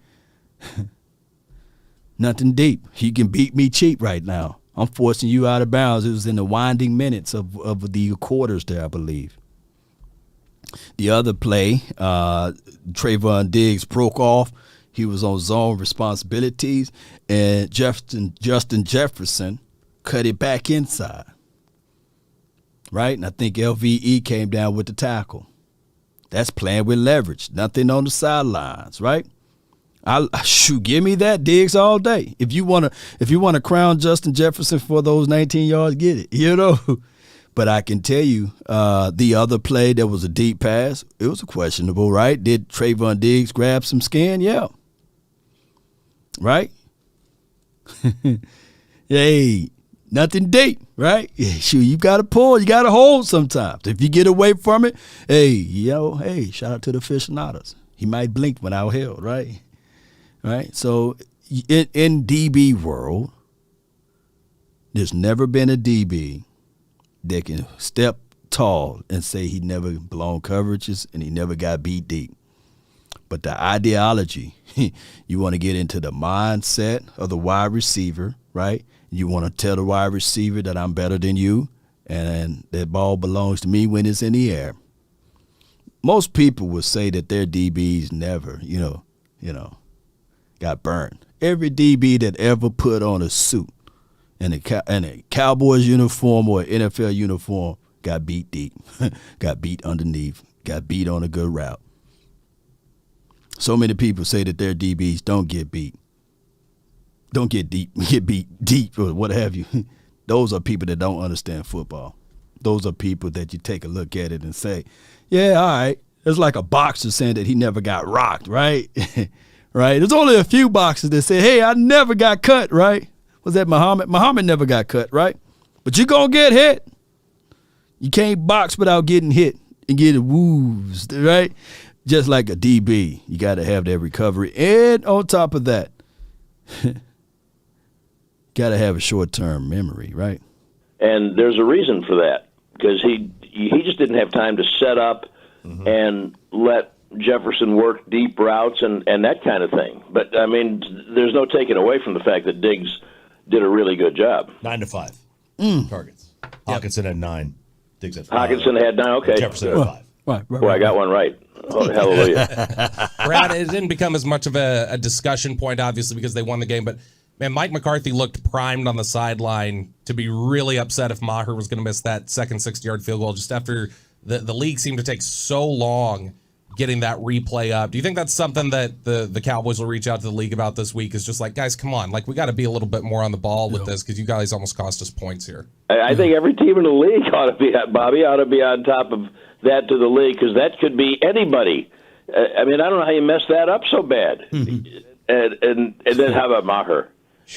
Nothing deep. He can beat me cheap right now. I'm forcing you out of bounds. It was in the winding minutes of the quarters there, I believe. The other play, Trayvon Diggs broke off. He was on zone responsibilities, and Justin Jefferson cut it back inside. Right? And I think LVE came down with the tackle. That's playing with leverage. Nothing on the sidelines, right? Give me that, Diggs, all day. If you want to crown Justin Jefferson for those 19 yards, get it. You know. But I can tell you, the other play that was a deep pass, it was questionable, right? Did Trayvon Diggs grab some skin? Yeah. Right? Hey, nothing deep, right? Shoot, you got to pull, you got to hold sometimes. If you get away from it, hey, shout out to the aficionados. He might blink when I was held, right? Right? So in DB world, there's never been a DB that can step tall and say he never blown coverages and he never got beat deep. But the ideology, you want to get into the mindset of the wide receiver, right? You want to tell the wide receiver that I'm better than you and that ball belongs to me when it's in the air. Most people would say that their DBs never, got burned. Every DB that ever put on a suit and a Cowboys uniform or NFL uniform got beat deep, got beat underneath, got beat on a good route. So many people say that their DBs don't get beat. Don't get beat deep or what have you. Those are people that don't understand football. Those are people that you take a look at it and say, yeah, all right. It's like a boxer saying that he never got rocked, right? Right? There's only a few boxers that say, hey, I never got cut, right? Was that Muhammad? Muhammad never got cut, right? But you're going to get hit. You can't box without getting hit and getting woos, right? Just like a DB, you got to have that recovery. And on top of that, got to have a short-term memory, right? And there's a reason for that, because he just didn't have time to set up and let Jefferson work deep routes and that kind of thing. But, I mean, there's no taking away from the fact that Diggs did a really good job. 9 to 5 targets. Hawkinson had 9. Diggs had 5. Hawkinson had 9, okay. Jefferson had 5. Right. Well, I got one right. Oh, hallelujah. Brad, it didn't become as much of a discussion point, obviously, because they won the game. But, man, Mike McCarthy looked primed on the sideline to be really upset if Maher was going to miss that second 60-yard field goal just after the league seemed to take so long getting that replay up. Do you think that's something that the Cowboys will reach out to the league about this week? Is just like, guys, come on. Like, we got to be a little bit more on the ball with this because you guys almost cost us points here. I think every team in the league ought to be on top of that to the league because that could be anybody. I mean, I don't know how you messed that up so bad. And then how about Maher?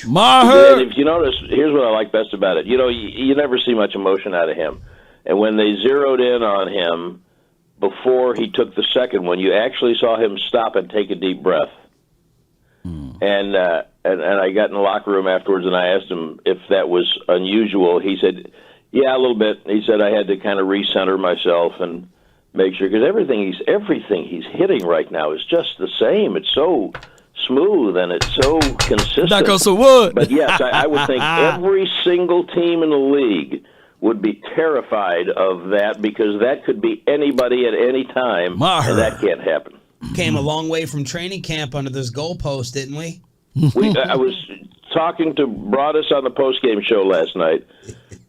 Maher! And if you notice, here's what I like best about it. You know, you never see much emotion out of him. And when they zeroed in on him before he took the second one, you actually saw him stop and take a deep breath. And I got in the locker room afterwards, and I asked him if that was unusual. He said, yeah, a little bit. He said I had to kind of recenter myself and make sure, because everything he's hitting right now is just the same. It's so smooth and it's so consistent. Knock on some wood. But yes, I would think every single team in the league would be terrified of that because that could be anybody at any time, and that can't happen. Came a long way from training camp under this goalpost, didn't we? I was talking to Broadus on the postgame show last night,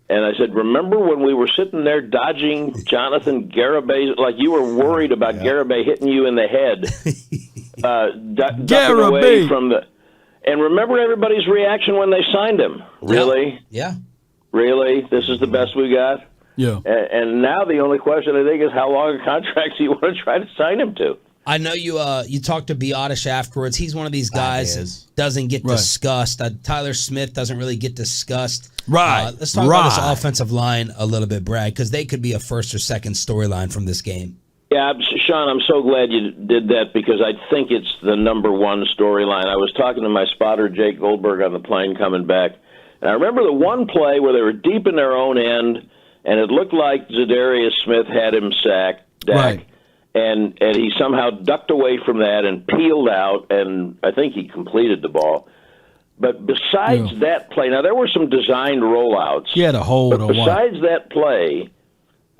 and I said, remember when we were sitting there dodging Jonathan Garibay, like you were worried about Garibay hitting you in the head, ducking away from the... And remember everybody's reaction when they signed him? Really? Yeah. Really? This is the best we got? Yeah. And now the only question, I think, is how long a contract do you want to try to sign him to? I know you talked to Biotish afterwards. He's one of these guys that doesn't get discussed. Tyler Smith doesn't really get discussed. Right. Let's talk about this offensive line a little bit, Brad, because they could be a first or second storyline from this game. Yeah, Sean, I'm so glad you did that because I think it's the number one storyline. I was talking to my spotter, Jake Goldberg, on the plane coming back, and I remember the one play where they were deep in their own end, and it looked like Zadarius Smith had him sacked, Dak, right. and he somehow ducked away from that and peeled out, and I think he completed the ball. But besides that play, now there were some designed rollouts. He had a hold on one. Besides that play,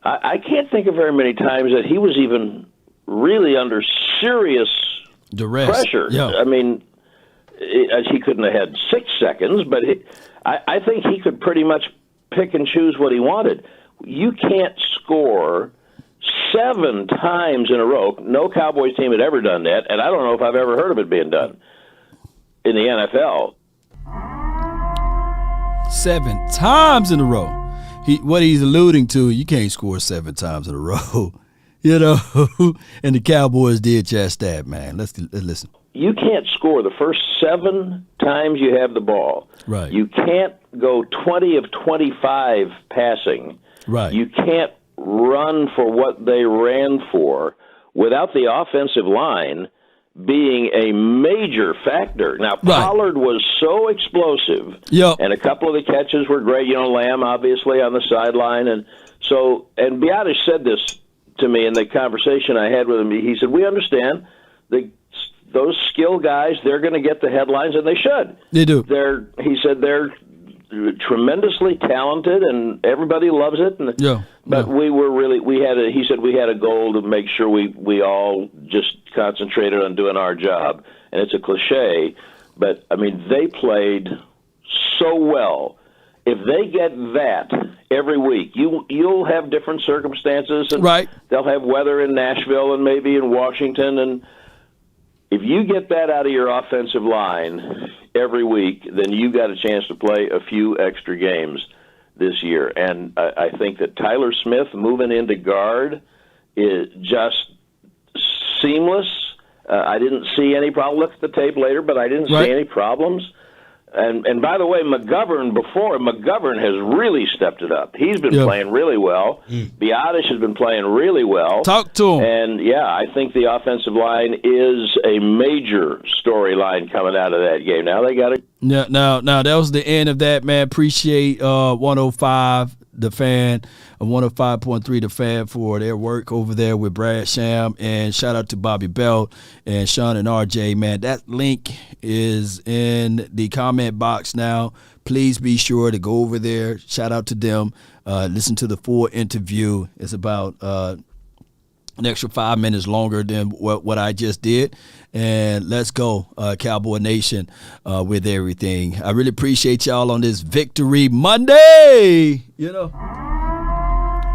I can't think of very many times that he was even really under serious duress. Pressure. Yeah. I mean, he couldn't have had 6 seconds, but I think he could pretty much pick and choose what he wanted. You can't score 7 times in a row. No Cowboys team had ever done that, and I don't know if I've ever heard of it being done in the NFL. 7 times in a row. What he's alluding to, you can't score 7 times in a row, you know. And the Cowboys did just that, man. Let's listen. You can't score the first 7 times you have the ball. Right. You can't go 20 of 25 passing. Right. You can't run for what they ran for without the offensive line being a major factor. Now, Pollard was so explosive, and a couple of the catches were great. You know, Lamb, obviously, on the sideline. And Biotish said this to me in the conversation I had with him. He said, we understand those skill guys, they're going to get the headlines, and they should. They do. He said they're tremendously talented, and everybody loves it. But he said we had a goal to make sure we all just concentrated on doing our job. And it's a cliche, but I mean, they played so well. If they get that every week, you'll have different circumstances, and they'll have weather in Nashville and maybe in Washington, and if you get that out of your offensive line every week, then you got a chance to play a few extra games this year. And I think that Tyler Smith moving into guard is just seamless. I didn't see any problem. Look at the tape later, but I didn't see any problems. And by the way, McGovern has really stepped it up. He's been playing really well. Biotish has been playing really well. Talk to him. And, I think the offensive line is a major storyline coming out of that game. Now they got to... Now, that was the end of that, man. Appreciate 105, the fan, 105.3, the fan, for their work over there with Brad Sham. And shout out to Bobby Bell and Sean and RJ, man. That link is in the comment box now. Please be sure to go over there. Shout out to them. Listen to the full interview. It's about an extra 5 minutes longer than what I just did. And let's go, Cowboy Nation, with everything. I really appreciate y'all on this Victory Monday. You know,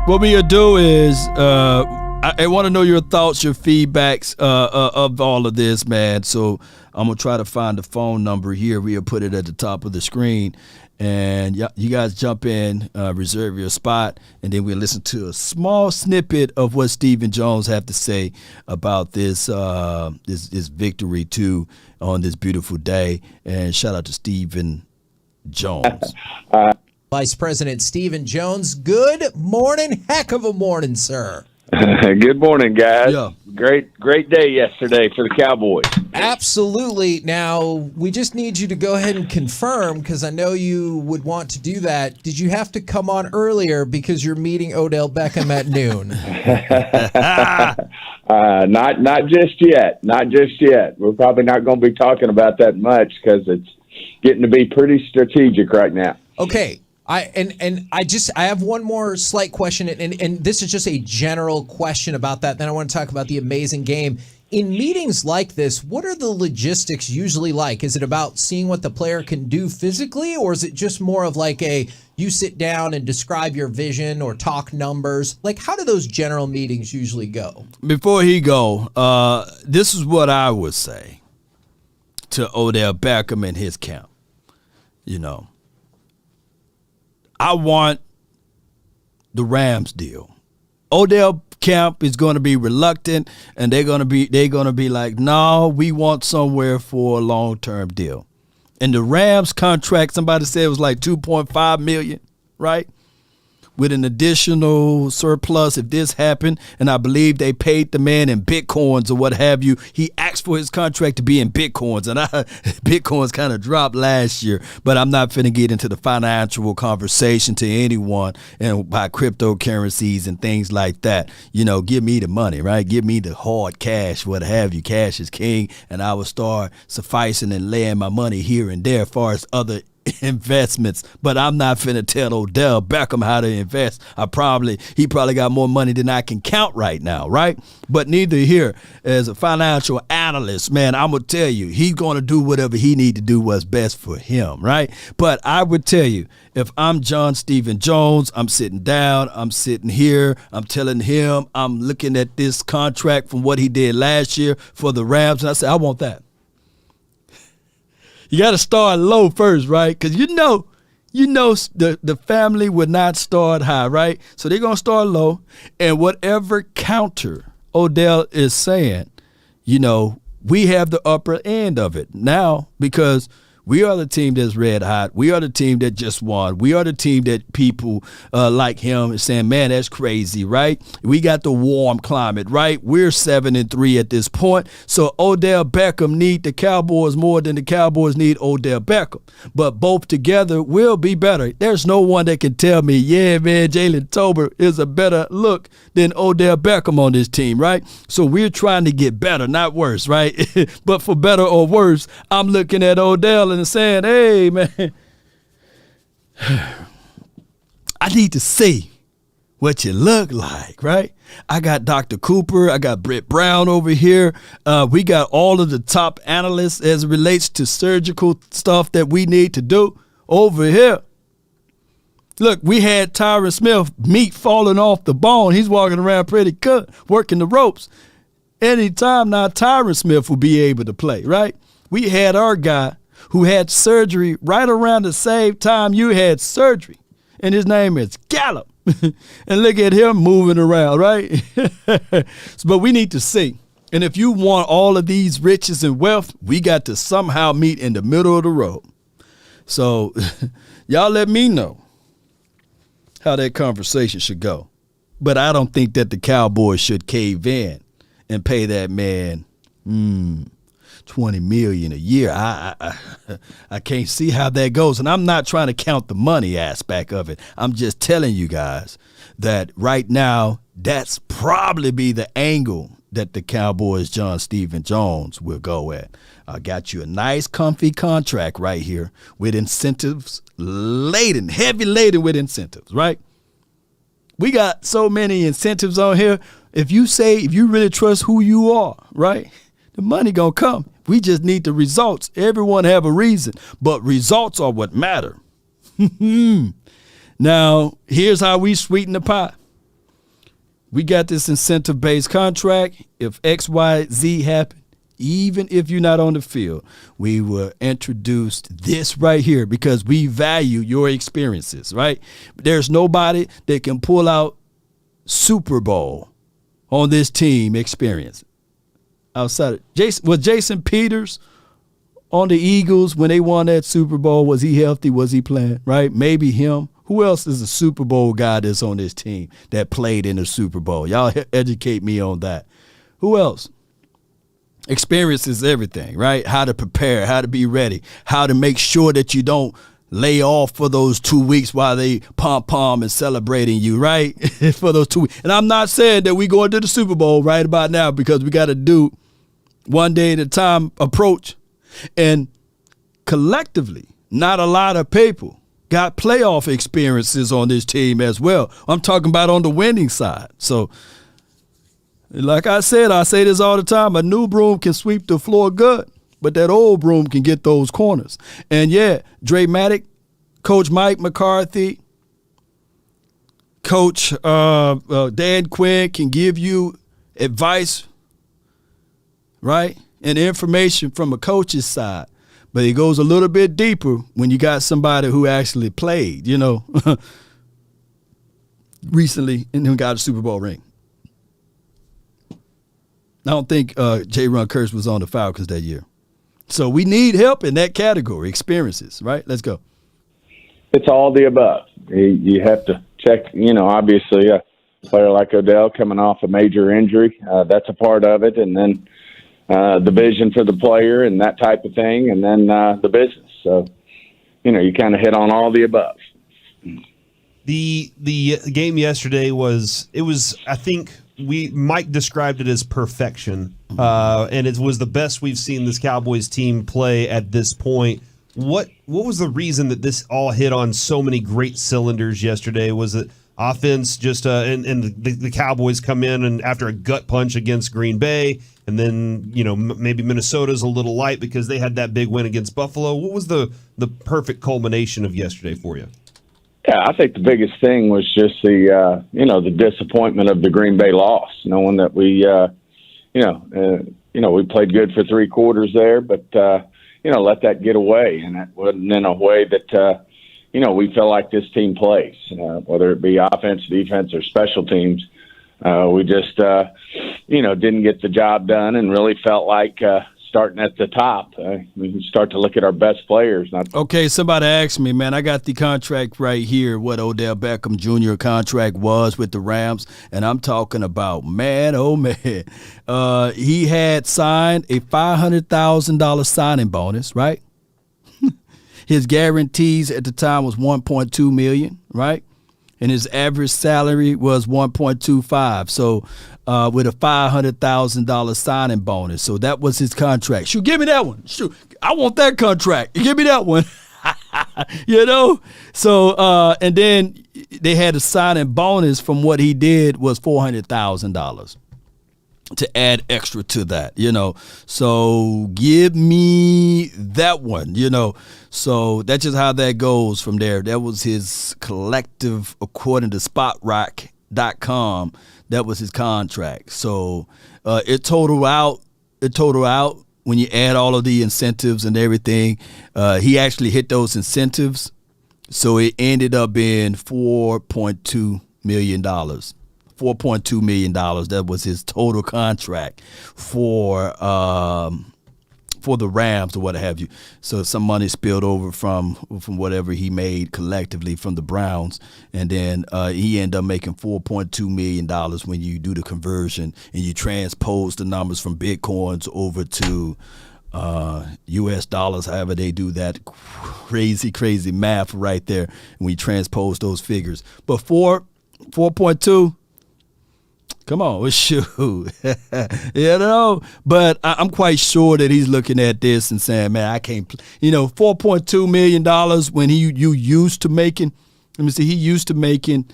what we'll do is I want to know your thoughts, your feedbacks of all of this, man. So I'm going to try to find the phone number here. We'll put it at the top of the screen. And you guys jump in, reserve your spot, and then we'll listen to a small snippet of what Stephen Jones have to say about this this victory too on this beautiful day. And shout out to Stephen Jones. Vice President Stephen Jones, good morning. Heck of a morning, sir. Good morning, guys. Yeah. Great day yesterday for the Cowboys. Absolutely. Now, we just need you to go ahead and confirm, because I know you would want to do that. Did you have to come on earlier because you're meeting Odell Beckham at noon? Not just yet. Not just yet. We're probably not going to be talking about that much because it's getting to be pretty strategic right now. Okay. I have one more slight question, and this is just a general question about that. Then I want to talk about the amazing game. In meetings like this, what are the logistics usually like? Is it about seeing what the player can do physically, or is it just more of like you sit down and describe your vision or talk numbers? Like, how do those general meetings usually go? Before he go, this is what I would say to Odell Beckham and his camp. You know, I want the Rams deal. Odell camp is going to be reluctant, and they're going to be like, no, we want somewhere for a long-term deal. And the Rams contract, somebody said it was like $2.5 million, right? With an additional surplus if this happened, and I believe they paid the man in Bitcoins or what have you. He asked for his contract to be in Bitcoins, and Bitcoins kind of dropped last year, but I'm not finna get into the financial conversation to anyone and buy cryptocurrencies and things like that. You know, give me the money, right? Give me the hard cash, what have you. Cash is king, and I will start sufficing and laying my money here and there as far as other investments, but I'm not finna tell Odell Beckham how to invest. He probably got more money than I can count right now, right? But neither here. As a financial analyst, man, I'm gonna tell you, he's gonna do whatever he need to do what's best for him, right? But I would tell you, if I'm John Stephen Jones, I'm sitting down, I'm sitting here, I'm telling him, I'm looking at this contract from what he did last year for the Rams, and I say, I want that. You got to start low first, right? Because you know the family would not start high, right? So they're going to start low. And whatever counter Odell is saying, you know, we have the upper end of it now because we are the team that's red hot. We are the team that just won. We are the team that people like him is saying, man, that's crazy, right? We got the warm climate, right? We're 7-3 at this point. So Odell Beckham need the Cowboys more than the Cowboys need Odell Beckham. But both together will be better. There's no one that can tell me, yeah, man, Jalen Tolbert is a better look than Odell Beckham on this team, right? So we're trying to get better, not worse, right? But for better or worse, I'm looking at Odell and saying, hey, man, I need to see what you look like, right? I got Dr. Cooper. I got Brett Brown over here. We got all of the top analysts as it relates to surgical stuff that we need to do over here. Look, we had Tyron Smith, meat falling off the bone. He's walking around pretty good, working the ropes. Anytime now, Tyron Smith will be able to play, right? We had our guy who had surgery right around the same time you had surgery, and his name is Gallup. And look at him moving around, right? But we need to see. And if you want all of these riches and wealth, we got to somehow meet in the middle of the road. So y'all let me know how that conversation should go. But I don't think that the Cowboys should cave in and pay that man $20 million a year. I can't see how that goes. And I'm not trying to count the money aspect of it. I'm just telling you guys that right now, that's probably be the angle that the Cowboys, John Stephen Jones, will go at. I got you a nice, comfy contract right here with incentives heavy laden with incentives, right? We got so many incentives on here. if you really trust who you are, right, the money gonna come. We just need the results. Everyone have a reason, but results are what matter. Now, here's how we sweeten the pie. We got this incentive-based contract. If X, Y, Z happen, even if you're not on the field, we will introduce this right here because we value your experiences, right? There's nobody that can pull out Super Bowl on this team experience. Outside of Jason Peters on the Eagles when they won that Super Bowl, was he healthy? Was he playing? Right? Maybe him. Who else is a Super Bowl guy that's on this team that played in the Super Bowl? Y'all educate me on that. Who else? Experience is everything, right? How to prepare, how to be ready, how to make sure that you don't lay off for those 2 weeks while they pom-pom and celebrating you, right? For those 2 weeks. And I'm not saying that we going to the Super Bowl right about now because we got to do one day at a time approach. And collectively, not a lot of people got playoff experiences on this team as well. I'm talking about on the winning side. So, like I said, I say this all the time, a new broom can sweep the floor good, but that old broom can get those corners. And yeah, Dramatic, Coach Mike McCarthy, Coach Dan Quinn can give you advice, right, and information from a coach's side. But it goes a little bit deeper when you got somebody who actually played, recently and who got a Super Bowl ring. I don't think J. Ron Kurtz was on the Falcons that year. So we need help in that category, experiences, right? Let's go. It's all the above. You have to check, obviously a player like Odell coming off a major injury, that's a part of it. And then the vision for the player and that type of thing, and then the business. So, you kind of hit on all the above. The game yesterday was I think Mike described it as perfection, and it was the best we've seen this Cowboys team play at this point. What was the reason that this all hit on so many great cylinders yesterday? Was it offense just and the Cowboys come in and after a gut punch against Green Bay, and then maybe Minnesota's a little light because they had that big win against Buffalo? What was the perfect culmination of yesterday for you? Yeah, I think the biggest thing was just the the disappointment of the Green Bay loss, knowing that we we played good for 3 quarters there, but let that get away, and that wasn't in a way that we feel like this team plays, whether it be offense, defense, or special teams. We just didn't get the job done, and really felt like starting at the top, we can start to look at our best players. Okay, somebody asked me, man, I got the contract right here, what Odell Beckham Jr. contract was with the Rams, and I'm talking about, man, oh, man. He had signed a $500,000 signing bonus, right? His guarantees at the time was $1.2 million, right? And his average salary was $1.25. So with a $500,000 signing bonus. So that was his contract. Shoot, give me that one. Shoot, I want that contract. Give me that one. So and then they had a signing bonus from what he did was $400,000 to add extra to that, So give me that one, So that's just how that goes from there. That was his collective, according to SpotRock.com. That was his contract. So it totaled out when you add all of the incentives and everything. He actually hit those incentives. So it ended up being $4.2 million. $4.2 million. That was his total contract for the Rams or what have you. So some money spilled over from whatever he made collectively from the Browns, and then he ended up making $4.2 million when you do the conversion and you transpose the numbers from Bitcoins over to U.S. dollars, however they do that crazy math right there, and we transpose those figures. But 4.2. Come on, shoot. But I'm quite sure that he's looking at this and saying, man, I can't, $4.2 million when you used to making, let me see, he used to making,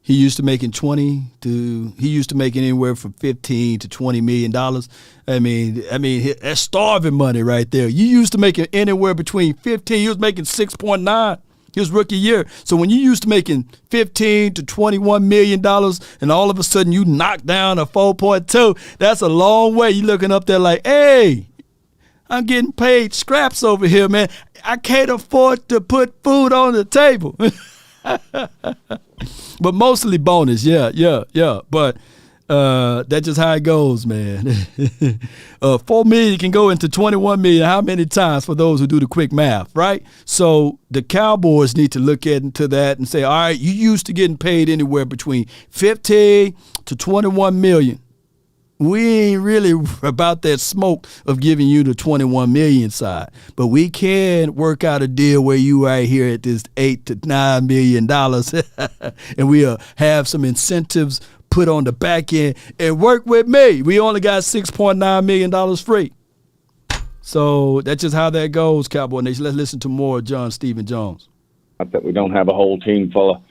He used to making anywhere from $15 to $20 million. I mean, that's starving money right there. You used to making anywhere between 15. He was making 6.9 his rookie year. So when you used to making $15 to $21 million, and all of a sudden you knock down a 4.2, that's a long way. You looking up there like, hey, I'm getting paid scraps over here, man. I can't afford to put food on the table. But mostly bonus, yeah. But that's just how it goes, man. $4 million can go into $21 million. How many times for those who do the quick math, right? So the Cowboys need to look into that and say, all right, you used to getting paid anywhere between $15 to $21 million. We ain't really about that smoke of giving you the $21 million side, but we can work out a deal where you right here at this $8 to $9 million, and we'll have some incentives put on the back end and work with me. We only got $6.9 million free. So that's just how that goes, Cowboy Nation. Let's listen to more of John Stephen Jones. Not that we don't have a whole team full of,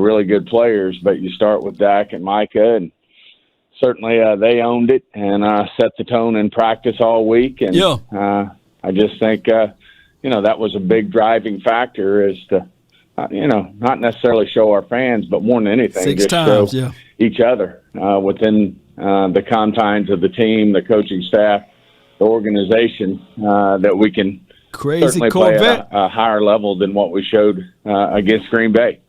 really good players, but you start with Dak and Micah, and certainly they owned it and set the tone in practice all week. And I just think, that was a big driving factor is to, not necessarily show our fans, but more than anything, show each other within the confines of the team, the coaching staff, the organization, that we can certainly play at a higher level than what we showed against Green Bay.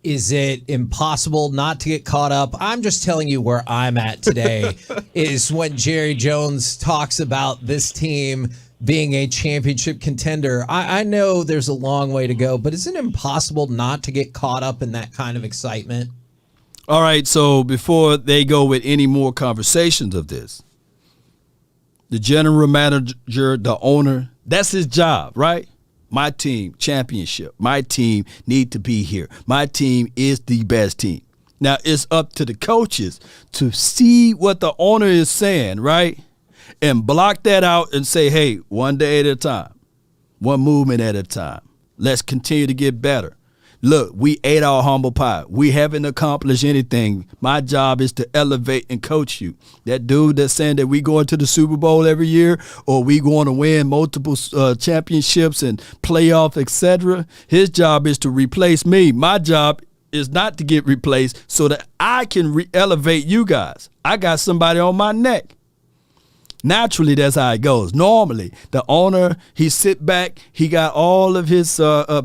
Is it impossible not to get caught up? I'm just telling you where I'm at today is when Jerry Jones talks about this team being a championship contender. I know there's a long way to go, but is it impossible not to get caught up in that kind of excitement? All right, so before they go with any more conversations of this, the general manager, the owner, that's his job, right? My team, championship. My team need to be here. My team is the best team. Now, it's up to the coaches to see what the owner is saying, right? And block that out and say, hey, one day at a time, one movement at a time. Let's continue to get better. Look, we ate our humble pie. We haven't accomplished anything. My job is to elevate and coach you. That dude that's saying that we going to the Super Bowl every year or we going to win multiple championships and playoffs, etc., his job is to replace me. My job is not to get replaced so that I can elevate you guys. I got somebody on my neck. Naturally, that's how it goes. Normally, the owner, he sit back, he got all of his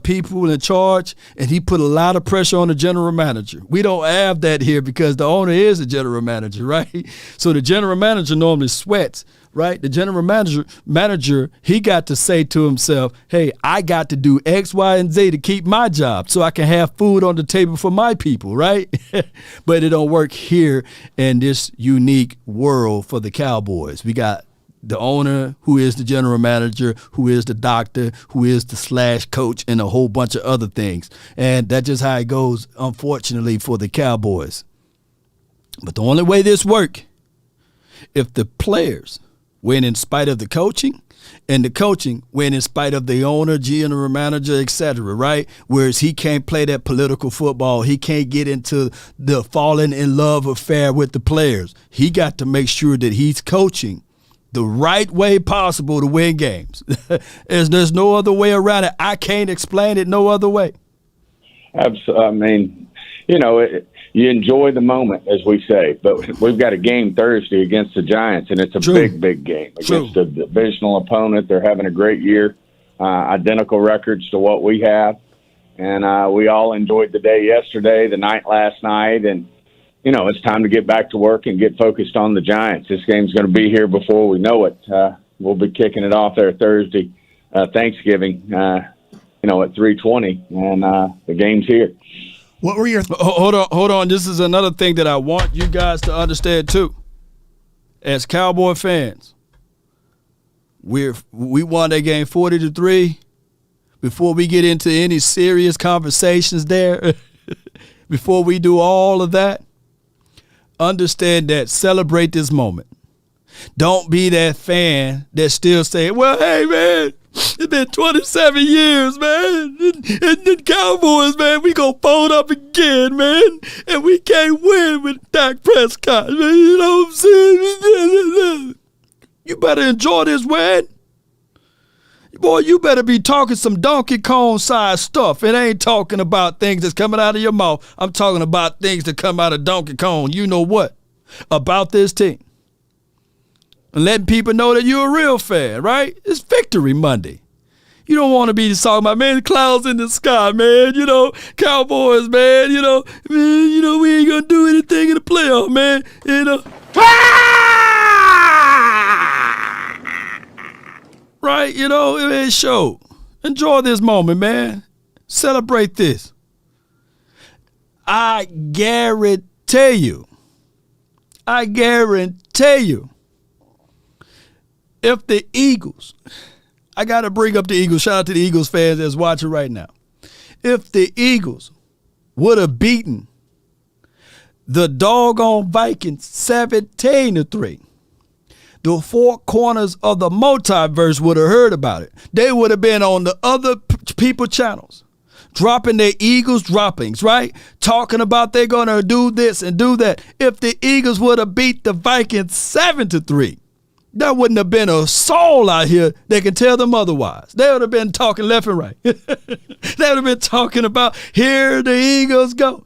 people in charge, and he put a lot of pressure on the general manager. We don't have that here because the owner is the general manager, right? So the general manager normally sweats, right? The general manager, he got to say to himself, hey, I got to do X, Y, and Z to keep my job so I can have food on the table for my people, right? But it don't work here in this unique world for the Cowboys. We got the owner, who is the general manager, who is the doctor, who is the / coach, and a whole bunch of other things. And that's just how it goes, unfortunately, for the Cowboys. But the only way this works, if the players win in spite of the coaching, and the coaching win in spite of the owner, general manager, etc., right? Whereas he can't play that political football. He can't get into the falling in love affair with the players. He got to make sure that he's coaching the right way possible to win games. There's no other way around it. I can't explain it no other way. Absolutely. I mean, you enjoy the moment, as we say, but we've got a game Thursday against the Giants, and it's a big game against a divisional opponent. They're having a great year, identical records to what we have, and we all enjoyed the day yesterday, the night last night, and it's time to get back to work and get focused on the Giants. This game's going to be here before we know it. We'll be kicking it off there Thursday, Thanksgiving, at 3:20, and the game's here. What were your hold on. This is another thing that I want you guys to understand too. As Cowboy fans, we won that game 40-3. Before we get into any serious conversations there, before we do all of that, understand that, celebrate this moment. Don't be that fan that still say, well, hey, man, It's been 27 years, man. And the Cowboys, man, we gonna fold up again, man. And we can't win with Dak Prescott, man. You know what I'm saying? You better enjoy this, man. Boy, you better be talking some Donkey Kong-sized stuff. It ain't talking about things that's coming out of your mouth. I'm talking about things that come out of Donkey Kong. You know what? About this team. And letting people know that you're a real fan, right? It's Victory Monday. You don't want to be just talking about, man, the clouds in the sky, man. You know, Cowboys, man. You know, we ain't going to do anything in the playoff, man. You know. Right? You know, it show. Enjoy this moment, man. Celebrate this. I guarantee you, if the Eagles, I got to bring up the Eagles. Shout out to the Eagles fans that's watching right now. If the Eagles would have beaten the doggone Vikings 17-3, the four corners of the multiverse would have heard about it. They would have been on the other people channels, dropping their Eagles droppings, right? Talking about they're going to do this and do that. If the Eagles would have beat the Vikings 7-3, there wouldn't have been a soul out here that can tell them otherwise. They would have been talking left and right. They would have been talking about, here the Eagles go.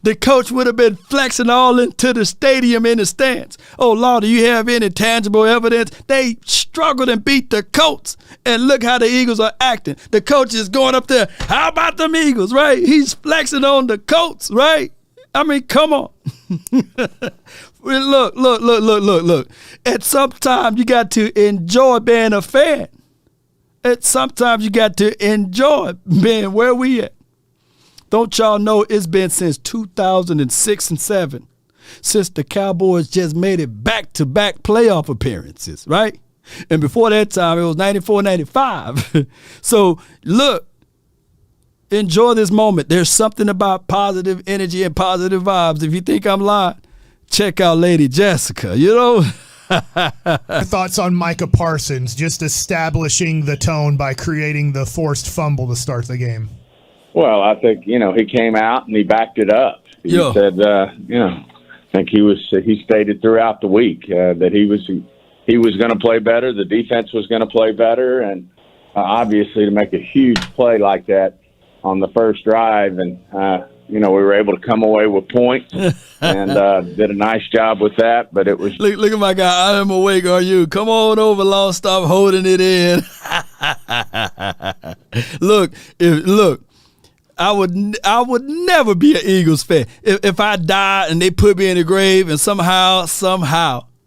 The coach would have been flexing all into the stadium in the stands. Oh, Lord, do you have any tangible evidence? They struggled and beat the Colts. And look how the Eagles are acting. The coach is going up there. How about them Eagles, right? He's flexing on the Colts, right? I mean, come on. Look. At some time, you got to enjoy being a fan. At sometimes you got to enjoy being where we at. Don't y'all know it's been since 2006 and 7 since the Cowboys just made it back-to-back playoff appearances, right? And before that time, it was 94, 95. So, look, enjoy this moment. There's something about positive energy and positive vibes. If you think I'm lying, check out Lady Jessica, you know? Your thoughts on Micah Parsons just establishing the tone by creating the forced fumble to start the game? Well, I think, he came out and he backed it up. He said, I think he stated throughout the week that he was going to play better. The defense was going to play better. And obviously to make a huge play like that on the first drive. And, we were able to come away with points and did a nice job with that. But it was. Look at my guy. I am awake. Are you? Come on over, Law. Stop holding it in. Look. I would never be an Eagles fan. If I died and they put me in the grave and somehow,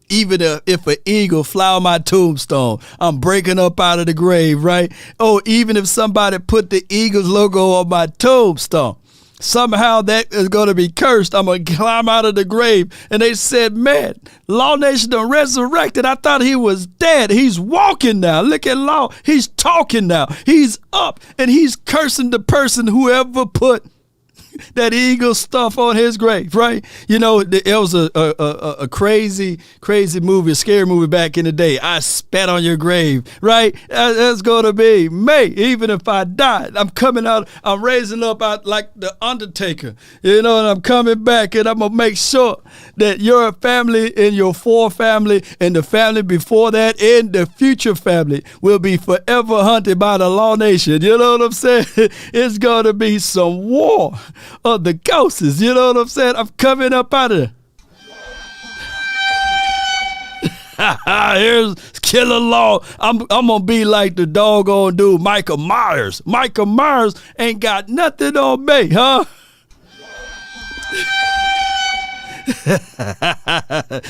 even if an eagle fly on my tombstone, I'm breaking up out of the grave, right? Oh, even if somebody put the Eagles logo on my tombstone, somehow that is going to be cursed. I'm going to climb out of the grave. And they said, man, Law Nation done resurrected. I thought he was dead. He's walking now. Look at Law. He's talking now. He's up and he's cursing the person whoever put that eagle stuff on his grave, right? It was a crazy movie, a scary movie back in the day. I spat on your grave, right? That's going to be me. Even if I died, I'm coming out, I'm raising up out like the Undertaker, and I'm coming back, and I'm going to make sure that your family and your family and the family before that and the future family will be forever hunted by the Law Nation. You know what I'm saying? It's going to be some war of the ghosts, you know what I'm saying? I'm coming up out of there. Here's Killer Law. I'm gonna be like the doggone dude, Micah Myers. Micah Myers ain't got nothing on me, huh?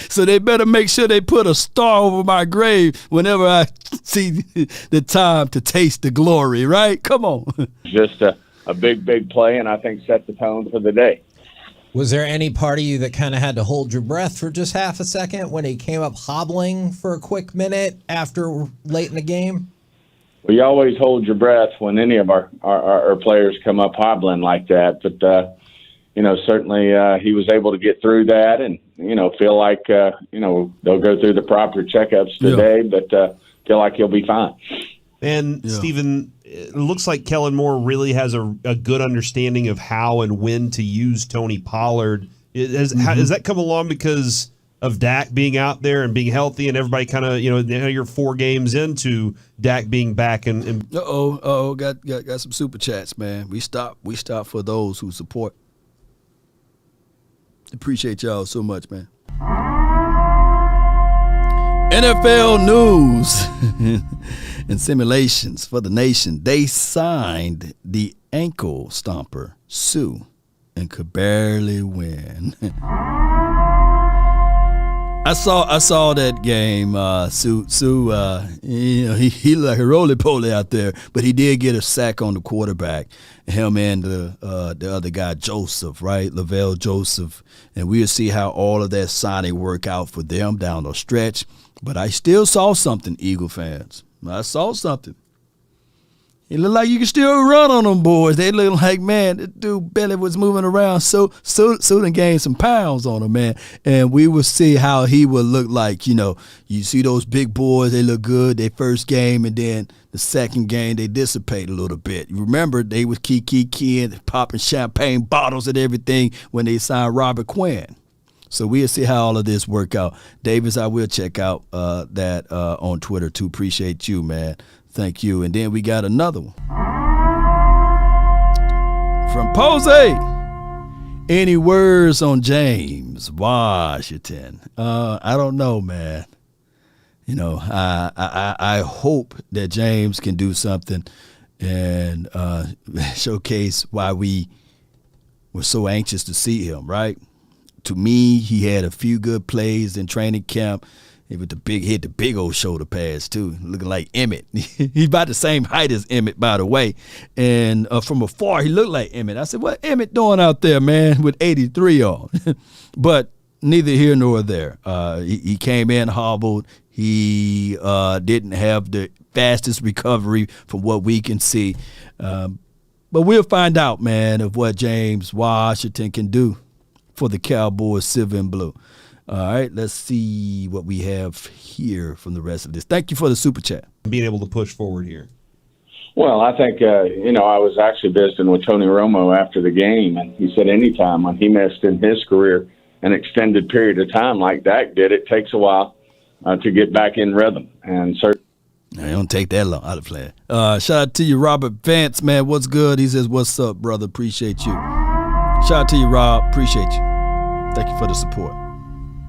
So they better make sure they put a star over my grave whenever I see the time to taste the glory, right? Come on. Just a big play, and I think set the tone for the day. Was there any part of you that kind of had to hold your breath for just half a second when he came up hobbling for a quick minute after late in the game? Well, you always hold your breath when any of our players come up hobbling like that. But, certainly he was able to get through that and, feel like, they'll go through the proper checkups today, but feel like he'll be fine. And Stephen, it looks like Kellen Moore really has a good understanding of how and when to use Tony Pollard. Has that come along because of Dak being out there and being healthy, and everybody kind of, now you're 4 games into Dak being back and got some super chats, man. We stop for those who support. Appreciate y'all so much, man. NFL news and simulations for the nation. They signed the ankle stomper Sue and could barely win. I saw that game. Sue, he looked like a roly-poly out there, but he did get a sack on the quarterback. Him and the other guy, Joseph, right? Lavelle Joseph. And we'll see how all of that signing work out for them down the stretch. But I still saw something, Eagle fans. I saw something. It looked like you can still run on them boys. They look like, man, the dude belly was moving around. So done gained some pounds on him, man. And we will see how he will look like. You see those big boys, they look good their first game, and then the second game they dissipate a little bit. You remember they was key popping champagne bottles and everything when they signed Robert Quinn. So we'll see how all of this work out. Davis, I will check out that on Twitter too. Appreciate you, man. Thank you. And then we got another one from Pose. Any words on James Washington? I don't know, man. I hope that James can do something and showcase why we were so anxious to see him, right? To me, he had a few good plays in training camp. He hit the big old shoulder pads too, looking like Emmett. He's about the same height as Emmett, by the way. And from afar, he looked like Emmett. I said, what Emmett doing out there, man, with 83 on? But neither here nor there. He came in hobbled. He didn't have the fastest recovery from what we can see. But we'll find out, man, of what James Washington can do for the Cowboys, silver and blue. All right, let's see what we have here from the rest of this. Thank you for the super chat. Being able to push forward here. Well, I think, I was actually visiting with Tony Romo after the game, and he said anytime when he missed in his career an extended period of time like Dak did, it takes a while to get back in rhythm. And certainly, it don't take that long out of playing. Shout out to you, Robert Vance, man. What's good? He says, what's up, brother? Appreciate you. Shout out to you, Rob. Appreciate you. Thank you for the support.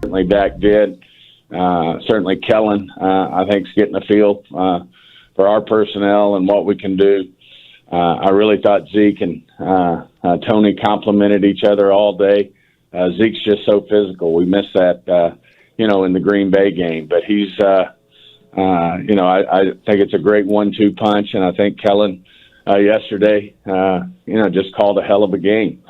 Certainly Dak did. Certainly Kellen, I think, is getting a feel for our personnel and what we can do. I really thought Zeke and Tony complimented each other all day. Zeke's just so physical. We missed that, in the Green Bay game. But he's, I think it's a great 1-2 punch, and I think Kellen yesterday, just called a hell of a game.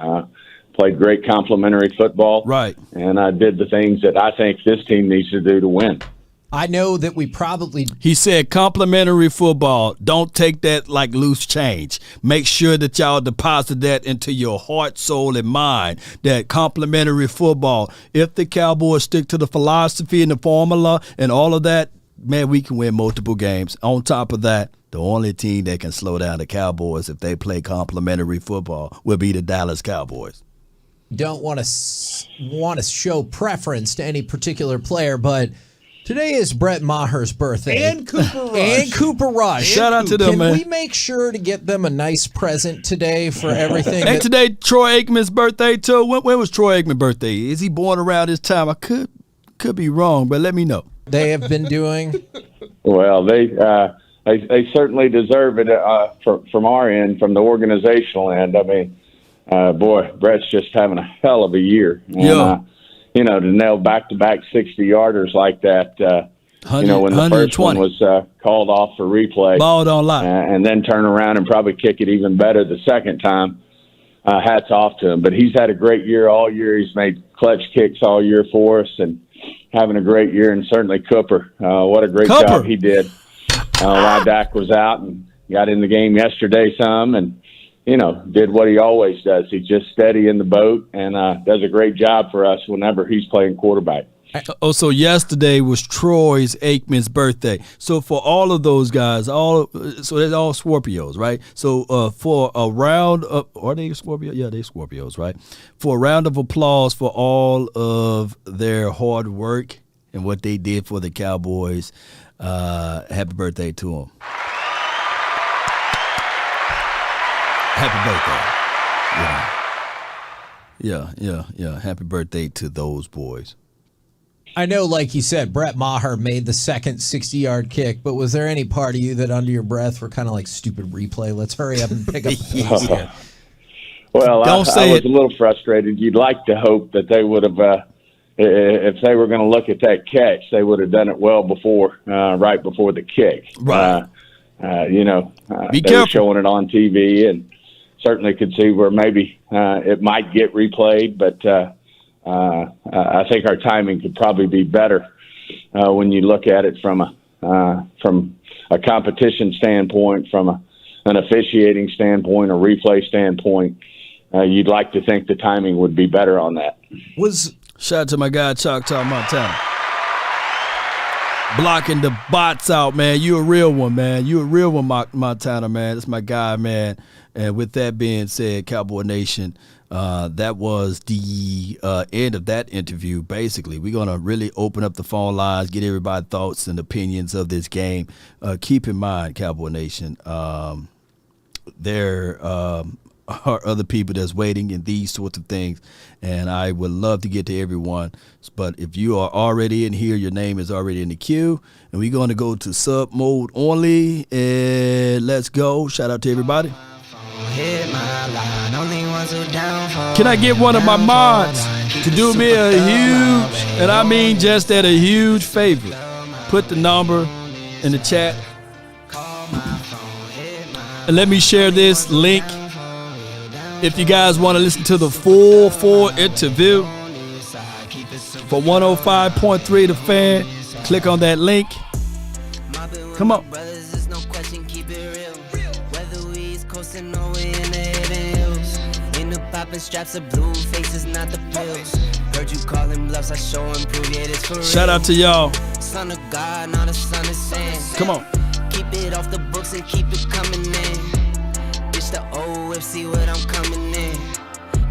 Played great complimentary football. Right. And did the things that I think this team needs to do to win. I know that we probably... He said complimentary football. Don't take that like loose change. Make sure that y'all deposit that into your heart, soul, and mind. That complimentary football. If the Cowboys stick to the philosophy and the formula and all of that, man, we can win multiple games. On top of that, the only team that can slow down the Cowboys if they play complimentary football will be the Dallas Cowboys. Don't want to show preference to any particular player, but today is Brett Maher's birthday. And Cooper Rush. Shout out to them, man. Can we make sure to get them a nice present today for everything? And today, Troy Aikman's birthday, too. When was Troy Aikman's birthday? Is he born around this time? I could be wrong, but let me know. They have been doing? Well, they certainly deserve it from our end, from the organizational end. I mean, Brett's just having a hell of a year. And, to nail back-to-back 60-yarders like that, when the first one was called off for replay. Ball don't lie. And then turn around and probably kick it even better the second time. Hats off to him. But he's had a great year all year. He's made clutch kicks all year for us and having a great year. And certainly Cooper, what a great job he did while Dak was out and got in the game yesterday some and, did what he always does. He's just steady in the boat and does a great job for us whenever he's playing quarterback. So yesterday was Troy's Aikman's birthday. So for all of those guys, so they're all Scorpios, right? So for a round of, are they Scorpios? Yeah, they're Scorpios, right? For a round of applause for all of their hard work and what they did for the Cowboys. Happy birthday to them. Happy birthday. Yeah. Happy birthday to those boys. I know, like you said, Brett Maher made the second 60-yard kick, but was there any part of you that under your breath were kind of like, stupid replay? Let's hurry up and pick up the pace here. Well, I was a little frustrated. You'd like to hope that they would have, if they were going to look at that catch, they would have done it well before, right before the kick. Right. They careful. were showing it on TV, and certainly could see where maybe it might get replayed, but I think our timing could probably be better when you look at it from a competition standpoint, from an officiating standpoint, a replay standpoint. You'd like to think the timing would be better on that. Shout out to my guy Choctaw Montana. Blocking the bots out, man. You a real one, man. You a real one, Montana, man. That's my guy, man. And with that being said, Cowboy Nation, that was the end of that interview, basically. We're going to really open up the phone lines, get everybody's thoughts and opinions of this game. Keep in mind, Cowboy Nation, there are other people that's waiting in these sorts of things, and I would love to get to everyone. But if you are already in here, your name is already in the queue, and we're going to go to sub mode only, and let's go. Shout out to everybody. Can I get one of my mods to do me a huge, and I mean just that, a huge favor? Put the number in the chat, and let me share this link. If you guys want to listen to the full interview for 105.3 The Fan, click on that link. Come on. Straps of blue faces, not the pills. Heard you calling bluffs, I show and prove it is for real. Shout out to y'all. Son of God, not a son of sand. Come on. Keep it off the books and keep it coming in. It's the OFC, what I'm coming in.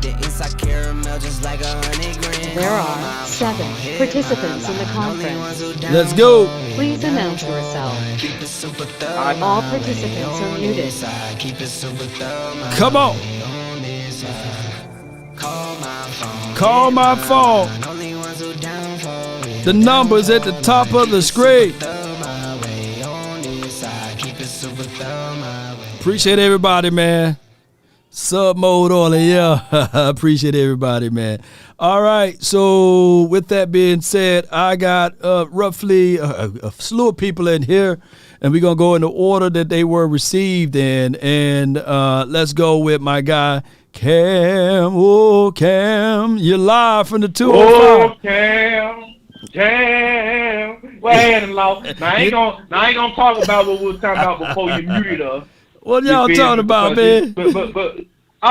The inside caramel just like 100 grand. There are 7 participants in the conference. Let's go. Please announce yourself. All participants are muted. Come on. Call my phone. The number's at the top of the screen. Appreciate everybody, man. Sub mode only, yeah. Appreciate everybody, man. All right, so with that being said, I got roughly a slew of people in here, and we're going to go in the order that they were received in. And let's go with my guy, Cam. Oh, Cam, you're live from the 205. Oh, Cam. Well, now I ain't gonna talk about what we were talking about before you muted us. What y'all talking about, man? But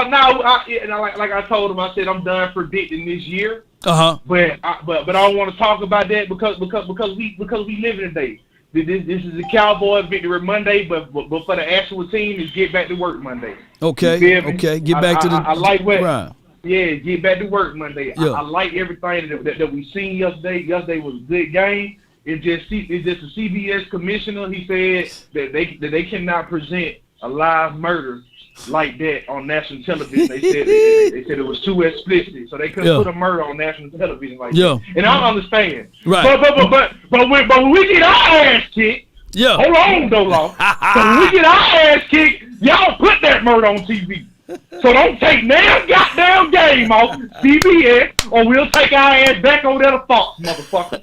now, like I told him, I said I'm done predicting this year. But I don't want to talk about that because we live in a day. This is a Cowboy victory Monday, but for the actual team is get back to work Monday. Okay. Get back to the. I like what. Right. Yeah, get back to work Monday. Yeah. I like everything that we seen yesterday. Yesterday was a good game. It's just a CBS commissioner. He said that they cannot present a live murder like that on national television. They said it was too explicit, so they couldn't put a murder on national television like that. And I understand. Right. But when we get our ass kicked, hold on, Dolo. So when we get our ass kicked, y'all put that murder on TV. So don't take now goddamn game off CBS, or we'll take our ass back over there to Fox, motherfucker.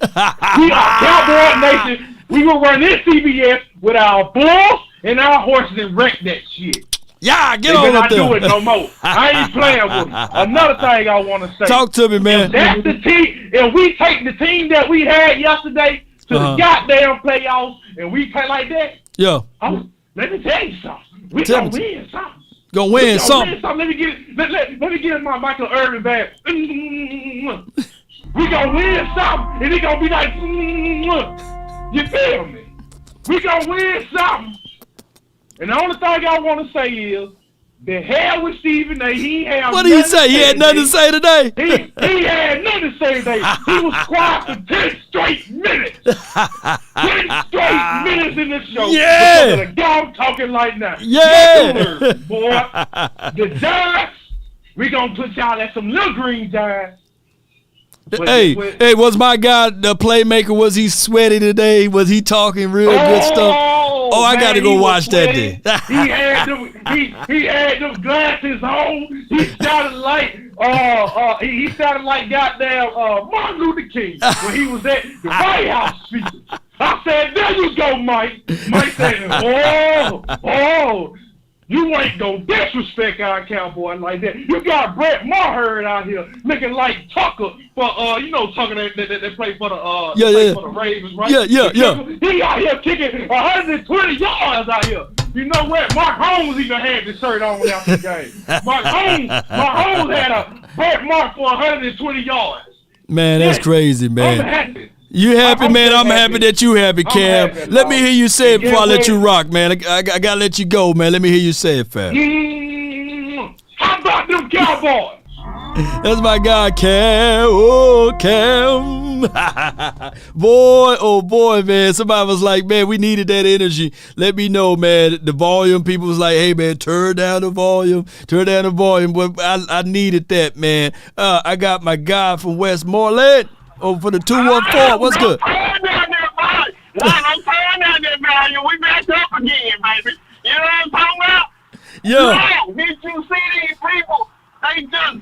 We are Cowboy Nation. We will run this CBS with our bulls and our horses and wreck that shit. Yeah, get on up there. I do it no more. I ain't playing with them. Another thing I want to say. Talk to me, man. If that's the team. If we take the team that we had yesterday to the goddamn playoffs and we play like that, let me tell you something. We gonna win something. Gonna win something. Let me get my Michael Irvin back. We gonna win something, and he gonna be like, you feel me? We gonna win something. And the only thing I want to say is, the hell with Stephen A. He had what did he say? He had nothing to say today. He had nothing to say today. He was quiet for 10 straight minutes. 10 straight minutes in this show. Yeah. Because of the dog talking like that. Yeah. Boy. The Giants, we gonna put y'all at some little green Giants. Hey, was my guy the playmaker? Was he sweaty today? Was he talking real good stuff? Oh, I got to go watch that then. He had them glasses on. He sounded like goddamn Martin Luther King when he was at the White House speaking. I said, there you go, Mike. Mike said, oh. You ain't gonna disrespect our Cowboy like that. You got Brett Maher out here looking like Tucker for Tucker that played for the for the Ravens, right? Yeah. He out here kicking 120 yards out here. You know what? Mark Holmes even had the shirt on after the game. Mark Holmes had a Brett Mark for 120 yards. Man, that's crazy, man. I'm happy. You happy, man? I'm happy that you happy, Cam. Let me hear you say it before I let you rock, man. I gotta let you go, man. Let me hear you say it, fam. How about them Cowboys? That's my guy, Cam. Oh, Cam. Boy, oh boy, man. Somebody was like, man, we needed that energy. Let me know, man. The volume. People was like, hey, man, turn down the volume. But I needed that, man. I got my guy from Westmoreland. Oh, for the 214. What's good? I'm down there, man. We back up again, baby. You know what I'm talking about? Yeah. No, did you see these people? They just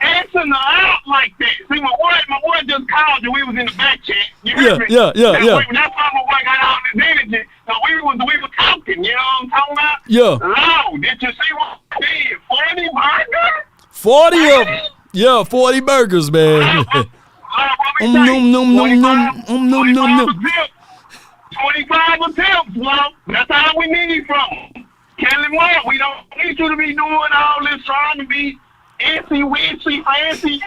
answering the out like that. See, my boy just called you. We was in the back chat. You heard me? Yeah. That's why my boy got all this energy. So we were talking. You know what I'm talking about? Yeah. No, did you see what I did? 40 burgers? 40 of them. Yeah, 40 burgers, man. 25 attempts, love. That's all we need from them. Kelly Moore, we don't need you to be doing all this trying to be fancy, fancy.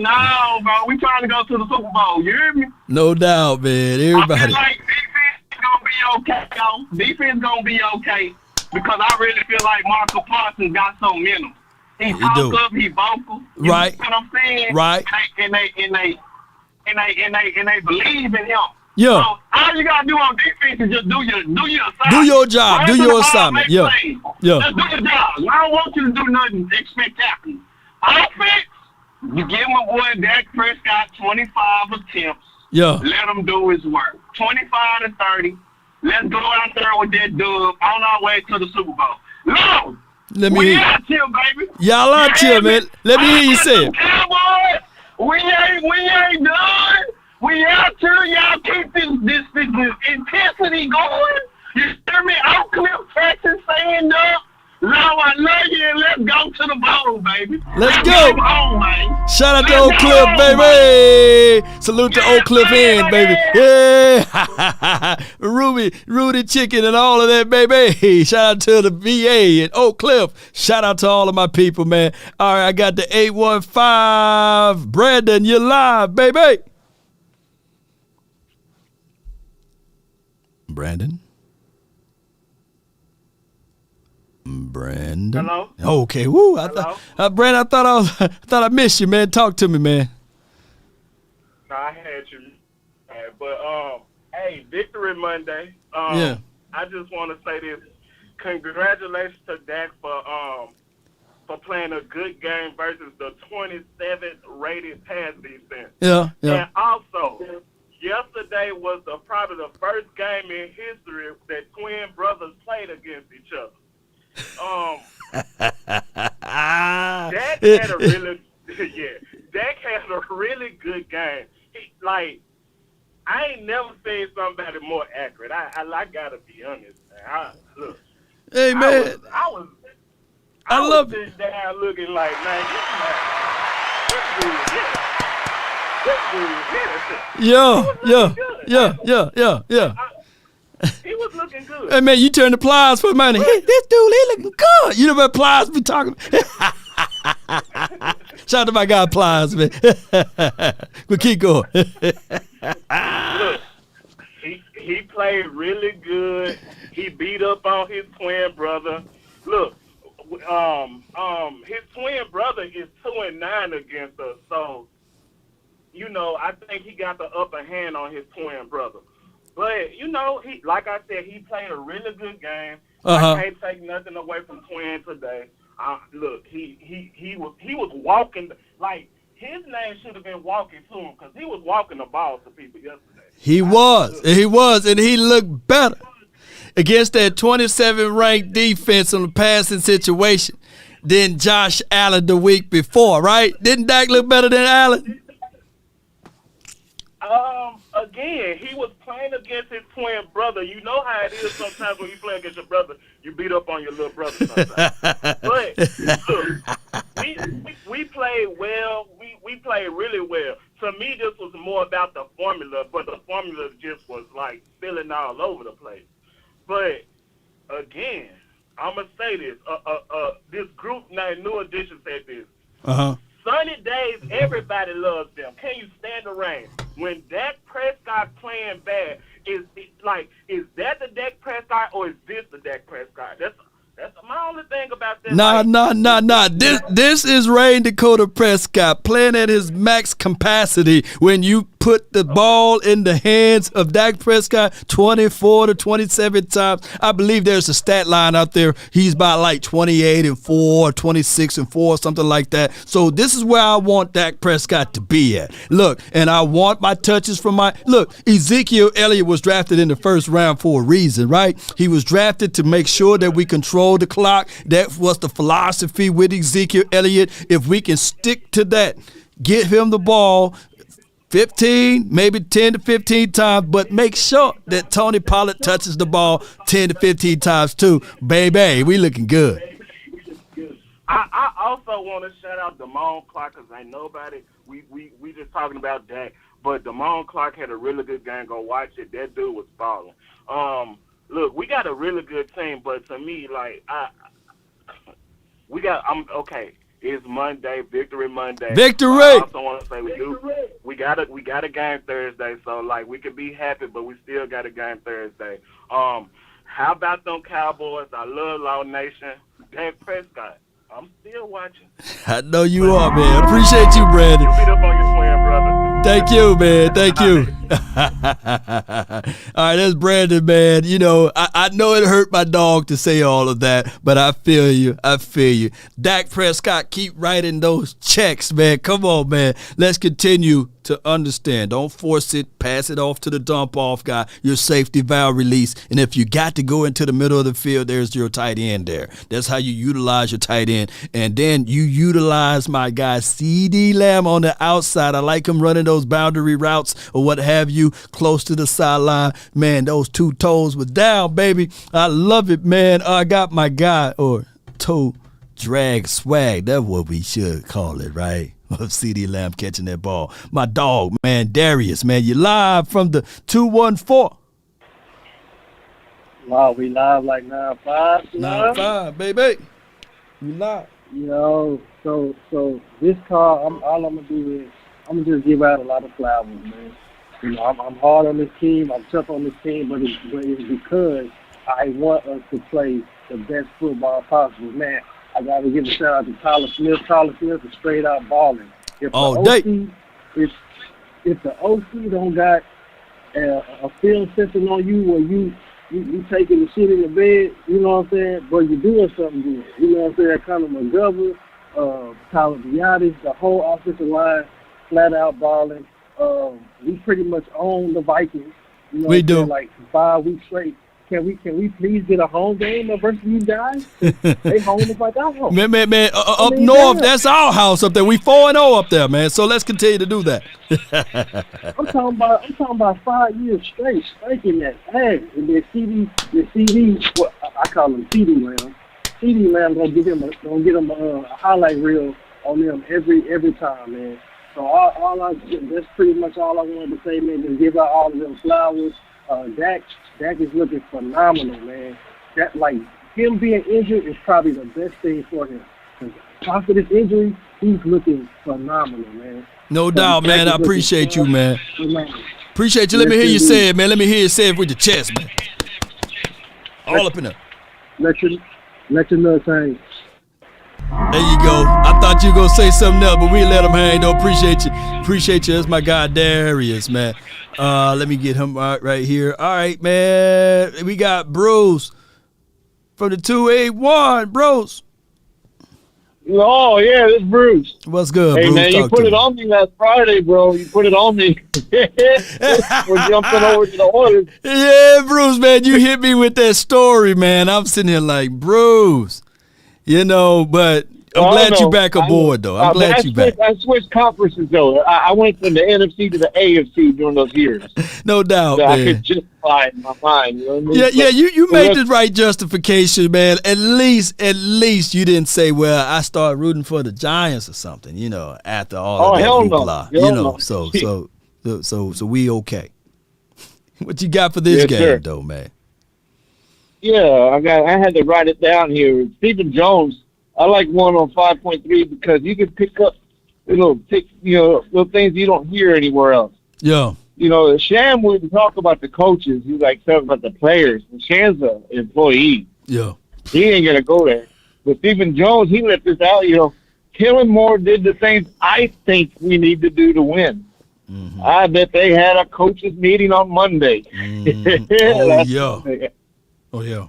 No, bro, we trying to go to the Super Bowl. You hear me? No doubt, man. Everybody. I feel like defense gonna be okay, yo. Defense gonna be okay because I really feel like Micah Parsons got some mental. He talk up, he vocal. Right. You know what I'm saying? Right. And they believe in him. Yeah. So all you gotta do on defense is just do your assignment. Do your job. Do your assignment. Yeah. Yeah. Just do your job. I don't want you to do nothing spectacular. Offense, you give my boy Dak Prescott 25 attempts. Yeah. Let him do his work. 25 to 30. Let's go out there with that dub on our way to the Super Bowl. No. We out here, baby. Y'all out here, man. Let me hear you say it. Cowboys, we ain't done. We out here. Y'all keep this intensity going. You hear me? Oak Cliff, Texas, stand up. Now I love you, and let's go to the bowl, baby. Let's go. Home, man. Shout out to Oak Cliff, baby. Salute to Oak Cliff Inn, baby. Yeah. Rudy Chicken and all of that, baby. Shout out to the VA and Oak Cliff. Shout out to all of my people, man. All right, I got the 815. Brandon, you're live, baby. Brandon? Hello? Okay. Woo. Brandon, I thought I missed you, man. Talk to me, man. No, I had you. But hey, Victory Monday. Yeah. I just want to say this. Congratulations to Dak for playing a good game versus the 27th rated pass defense. Yeah. And also, yesterday was probably the first game in history that twin brothers played against each other. Dak had a really Dak had a really good game. I ain't never seen somebody more accurate. I gotta be honest, man. Look. Hey, man. I love sitting down looking like, man, Yeah. He was looking good. Hey, man, you turn the pliers for money. Hey, this dude, he looking good. You know what pliers be talking? Shout out to my guy Plies, man. But keep going. Look, he played really good. He beat up on his twin brother. Look, his twin brother is 2-9 against us. So, I think he got the upper hand on his twin brother. But he, like I said, he played a really good game. I can't take nothing away from Twin today. Look, he was walking like his name should have been walking to him because he was walking the ball to people yesterday. He was, and he looked better against that 27 ranked defense on the passing situation than Josh Allen the week before, right? Didn't Dak look better than Allen? Again, he was playing against his twin brother. You know how it is sometimes when you play against your brother, you beat up on your little brother sometimes. But look, we played well. We played really well. To me, this was more about the formula, but the formula just was like spilling all over the place. But again, I'm gonna say this. This group named New Edition said this. Sunny days, everybody loves them. Can you stand the rain? When Dak Prescott playing bad, is that the Dak Prescott or is this the Dak Prescott? That's my only thing about this. Nah. This is Rain Dakota Prescott playing at his max capacity when you put the ball in the hands of Dak Prescott 24 to 27 times. I believe there's a stat line out there. He's about like 28-4, 26-4, something like that. So this is where I want Dak Prescott to be at. Look, and I want my touches from Ezekiel Elliott was drafted in the first round for a reason, right? He was drafted to make sure that we control the clock. That was the philosophy with Ezekiel Elliott. If we can stick to that, get him the ball 15, maybe 10 to 15 times, but make sure that Tony Pollard touches the ball 10 to 15 times too. Baby, we looking good. I also want to shout out Damone Clark because ain't nobody, we just talking about Dak, but Damone Clark had a really good game. Go watch it. That dude was balling. Look, we got a really good team, but to me, it's Monday, Victory Monday. Victory! I also want to say we got a game Thursday, so we could be happy, but we still got a game Thursday. How about them Cowboys? I love Law Nation. Dak Prescott. I'm still watching. I know you are, man. Appreciate you, Brandon. You beat up on your twin brother. Thank you, man. Thank you. All right, that's Brandon, man. I know it hurt my dog to say all of that, but I feel you. Dak Prescott, keep writing those checks, man. Come on, man. Let's continue to understand. Don't force it. Pass it off to the dump-off guy, your safety valve release. And if you got to go into the middle of the field, there's your tight end there. That's how you utilize your tight end. And then you utilize my guy CeeDee Lamb on the outside. I like him running those boundary routes or what have you, close to the sideline. Man, those two toes were down, baby. I love it, man. I got my guy, or toe drag swag. That's what we should call it, right? Of CeeDee Lamb catching that ball. My dog, man, Darius, man, you live from the 214. Wow, we live like 9-5. 9-5, baby. We live. So this call, all I'm gonna do is I'm gonna just give out a lot of flowers, man. I'm hard on this team. I'm tough on this team, but it's because I want us to play the best football possible, man. I got to give a shout out to Tyler Smith. Tyler Smith is straight out balling. If the OC don't got a film sensing on you where you taking the shit in the bed, you know what I'm saying? But you're doing something good. You know what I'm saying? Conor McGovern, Tyler Biadasz, the whole offensive line, flat out balling. We pretty much own the Vikings. You know we do. Like 5 weeks straight. Can we please get a home game versus these guys? They home is like our home. Man, up north, that's our house up there. We 4-0 up there, man. So let's continue to do that. I'm talking about 5 years straight, spanking that ass. And then CD, well, I call him CD Lamb. CD Lamb gonna get him a highlight reel on them every time, man. So that's pretty much all I wanted to say, man. Just give out all of them flowers. Dak is looking phenomenal, man. That him being injured is probably the best thing for him. after this injury, he's looking phenomenal, man. No doubt, man. I appreciate you, man. Appreciate you. Let me hear you say it, man. Let me hear you say it with your chest, man. All up in there. Let your know thing. There you go. I thought you were going to say something else, but we let him hang. Don't appreciate you. Appreciate you. That's my guy, Darius, man. Let me get him right here. All right, man. We got Bruce from the 281. Bruce. Oh, yeah, this is Bruce. What's good, hey, Bruce? Man, you put it on me last Friday, bro. You put it on me. We're jumping over to the Oilers. Yeah, Bruce, man, you hit me with that story, man. I'm sitting here like, Bruce, but I'm glad you're back aboard, though. I'm glad you're back. I switched conferences, though. I went from the NFC to the AFC during those years. No doubt, so man. I could justify it in my mind. You know what I mean? Yeah, you made the right justification, man. At least you didn't say, well, I started rooting for the Giants or something, after all of that hoopla. So we okay. What you got for this game, though, man? Yeah, I had to write it down here. Stephen Jones, I like one on 5.3 because you can pick up little things you don't hear anywhere else. Yeah. Sham wouldn't talk about the coaches. He like talking about the players. And Sham's an employee. Yeah. He ain't gonna go there. But Stephen Jones, he let this out. Kellen Moore did the things I think we need to do to win. Mm-hmm. I bet they had a coaches meeting on Monday. Mm-hmm. Oh yeah.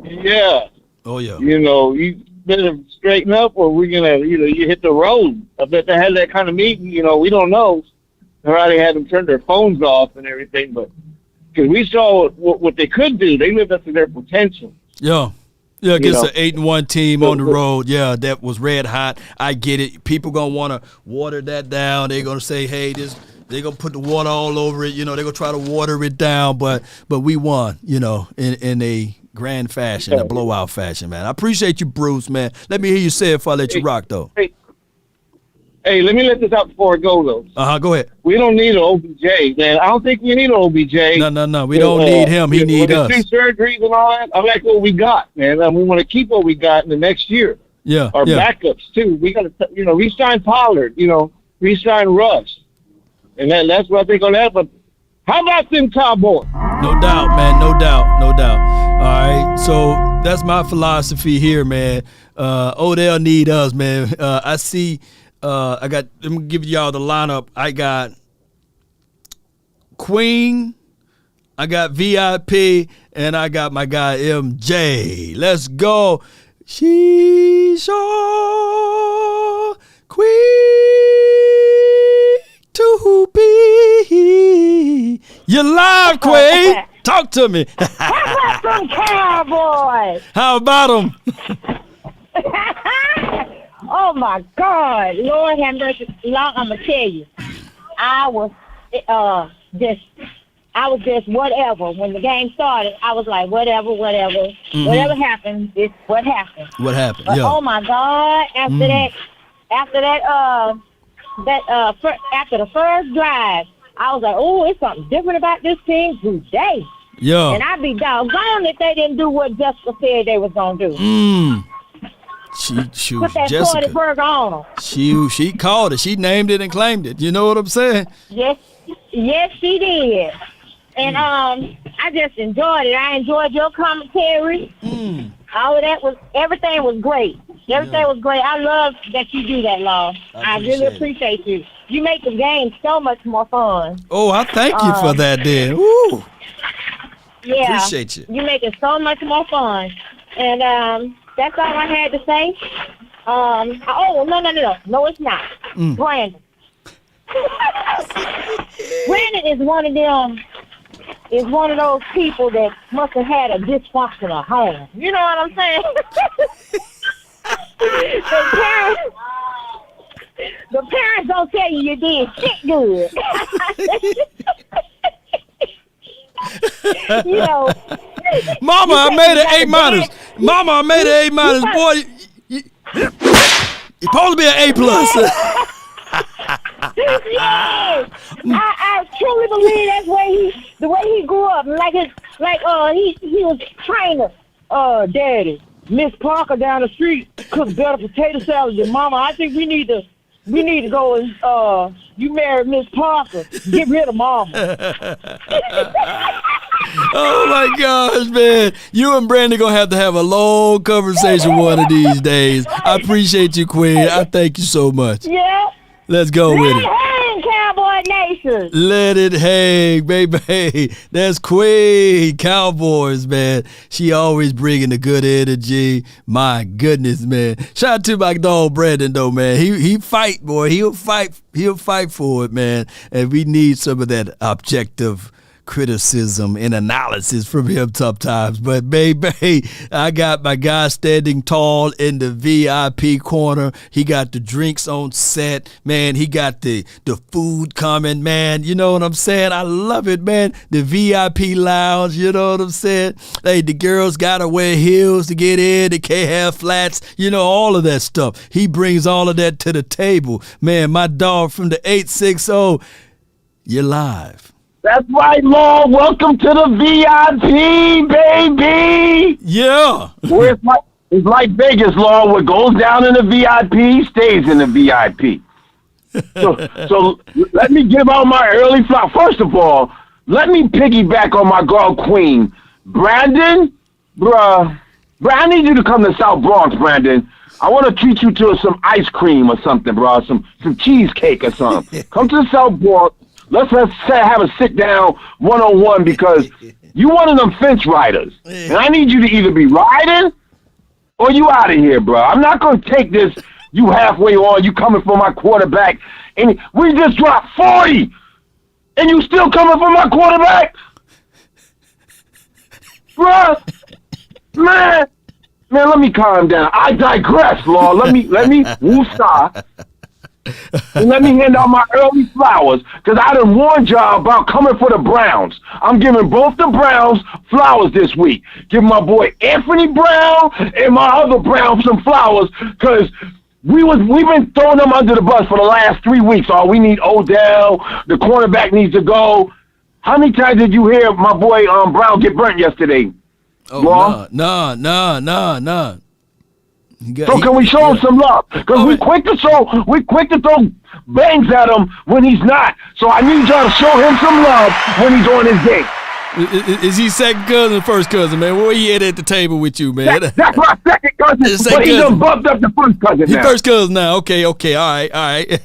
Yeah. Oh yeah. You better straighten up, or we're gonna, you hit the road. I bet they had that kind of meeting. We don't know. They already had them turn their phones off and everything, but because we saw what they could do, they lived up to their potential. Yeah. Yeah, against an 8-1 team on the road. Yeah, that was red hot. I get it. People gonna want to water that down. They're gonna say, "Hey, they're gonna put the water all over it." They're gonna try to water it down. But we won. In a grand fashion, a blowout fashion, man. I appreciate you, Bruce, man. Let me hear you say it before I let you rock, though. Hey, let me let this out before I go, though. Go ahead. We don't need an OBJ, man. I don't think we need an OBJ. No. We don't need him. He need us. With the 2 surgeries and all that, I like what we got, man. We want to keep what we got in the next year. Yeah. Our backups, too. We got to, re-sign Pollard, re-sign Russ. And that's what I think on that. But how about them Cowboys? No doubt, man. No doubt. All right. So that's my philosophy here, man. Odell need us, man. I see. Let me give y'all the lineup. I got Queen, I got VIP, and I got my guy MJ. Let's go. She's your queen to be. You're live, Queen. Talk to me. How about some Cowboys? How about them? Oh my God, Lord have mercy. I'm gonna tell you, I was just whatever. When the game started, I was like, whatever. Mm-hmm. Whatever happens, it's what happened. What happened? But, yeah. Oh my God! After the first drive, I was like, oh, it's something different about this team today. Yeah. And I'd be doggone if they didn't do what Jessica said they was gonna do. She Put that Jessica. burger on them. She called it. She named it and claimed it. You know what I'm saying? Yes, she did. And I just enjoyed it. I enjoyed your commentary. All of that everything was great. Everything was great. I love that you do that, Law. I really appreciate you. You make the game so much more fun. Oh, I thank you for that, then. Woo. Yeah. Appreciate you. You make it so much more fun. And that's all I had to say. No, it's not. Brandon. Brandon is one of them. Is one of those people that must have had a dysfunctional home. You know what I'm saying? The parents don't tell you did shit good. Mama, I made an A-. Mama, I made an A-. Boy, you're supposed to be an A+. Yes, I truly believe that's the way he grew up. He was trainer. Daddy, Miss Parker down the street. cook better potato salad than Mama. I think we need to go and you married Miss Parker. Get rid of Mama. Oh my gosh, man. You and Brandon gonna have to have a long conversation one of these days. I appreciate you, Queen. I thank you so much. Yeah. Let's go with it. Hang, Cowboy Nation. Let it hang, baby. That's Queen. Cowboys, man. She always bringing the good energy. My goodness, man. Shout out to my dog Brandon, though, man. He fight, boy. He'll fight for it, man. And we need some of that objective criticism and analysis from him sometimes. But baby, I got my guy standing tall in the VIP corner. He got the drinks on set, man. He got the food coming, man. You know what I'm saying? I love it, man. The VIP lounge, you know what I'm saying? Hey, the girls gotta wear heels to get in. They can't have flats, you know, all of that stuff. He brings all of that to the table. Man, my dog from the 860, you're live. That's right, Law. Welcome to the VIP, baby. Yeah. Where it's like Vegas, Law. What goes down in the VIP stays in the VIP. So let me give out my early flop. First of all, let me piggyback on my girl Queen. Brandon, bruh, I need you to come to South Bronx, Brandon. I want to treat you to some ice cream or something, bro. Some cheesecake or something. Come to the South Bronx. Let's have a sit-down one-on-one because you one of them fence riders. And I need you to either be riding or you out of here, bro. I'm not going to take this, you halfway on, you coming for my quarterback. And we just dropped 40, and you still coming for my quarterback? Bro, man, let me calm down. I digress, Law. Let me woosah. And let me hand out my early flowers because I done warned y'all about coming for the Browns. I'm giving both the Browns flowers this week. Giving my boy Anthony Brown and my other Brown some flowers because we've been throwing them under the bus for the last 3 weeks. Oh, we need Odell. The cornerback needs to go. How many times did you hear my boy Brown get burnt yesterday? Oh, no. So can we show him some love? Because we quick to throw bangs at him when he's not. So I need y'all to show him some love when he's on his day. Is he second cousin or first cousin, man? Where he at the table with you, man? That's my second cousin, but he done bumped up the first cousin now. He first cousin now. Okay, all right.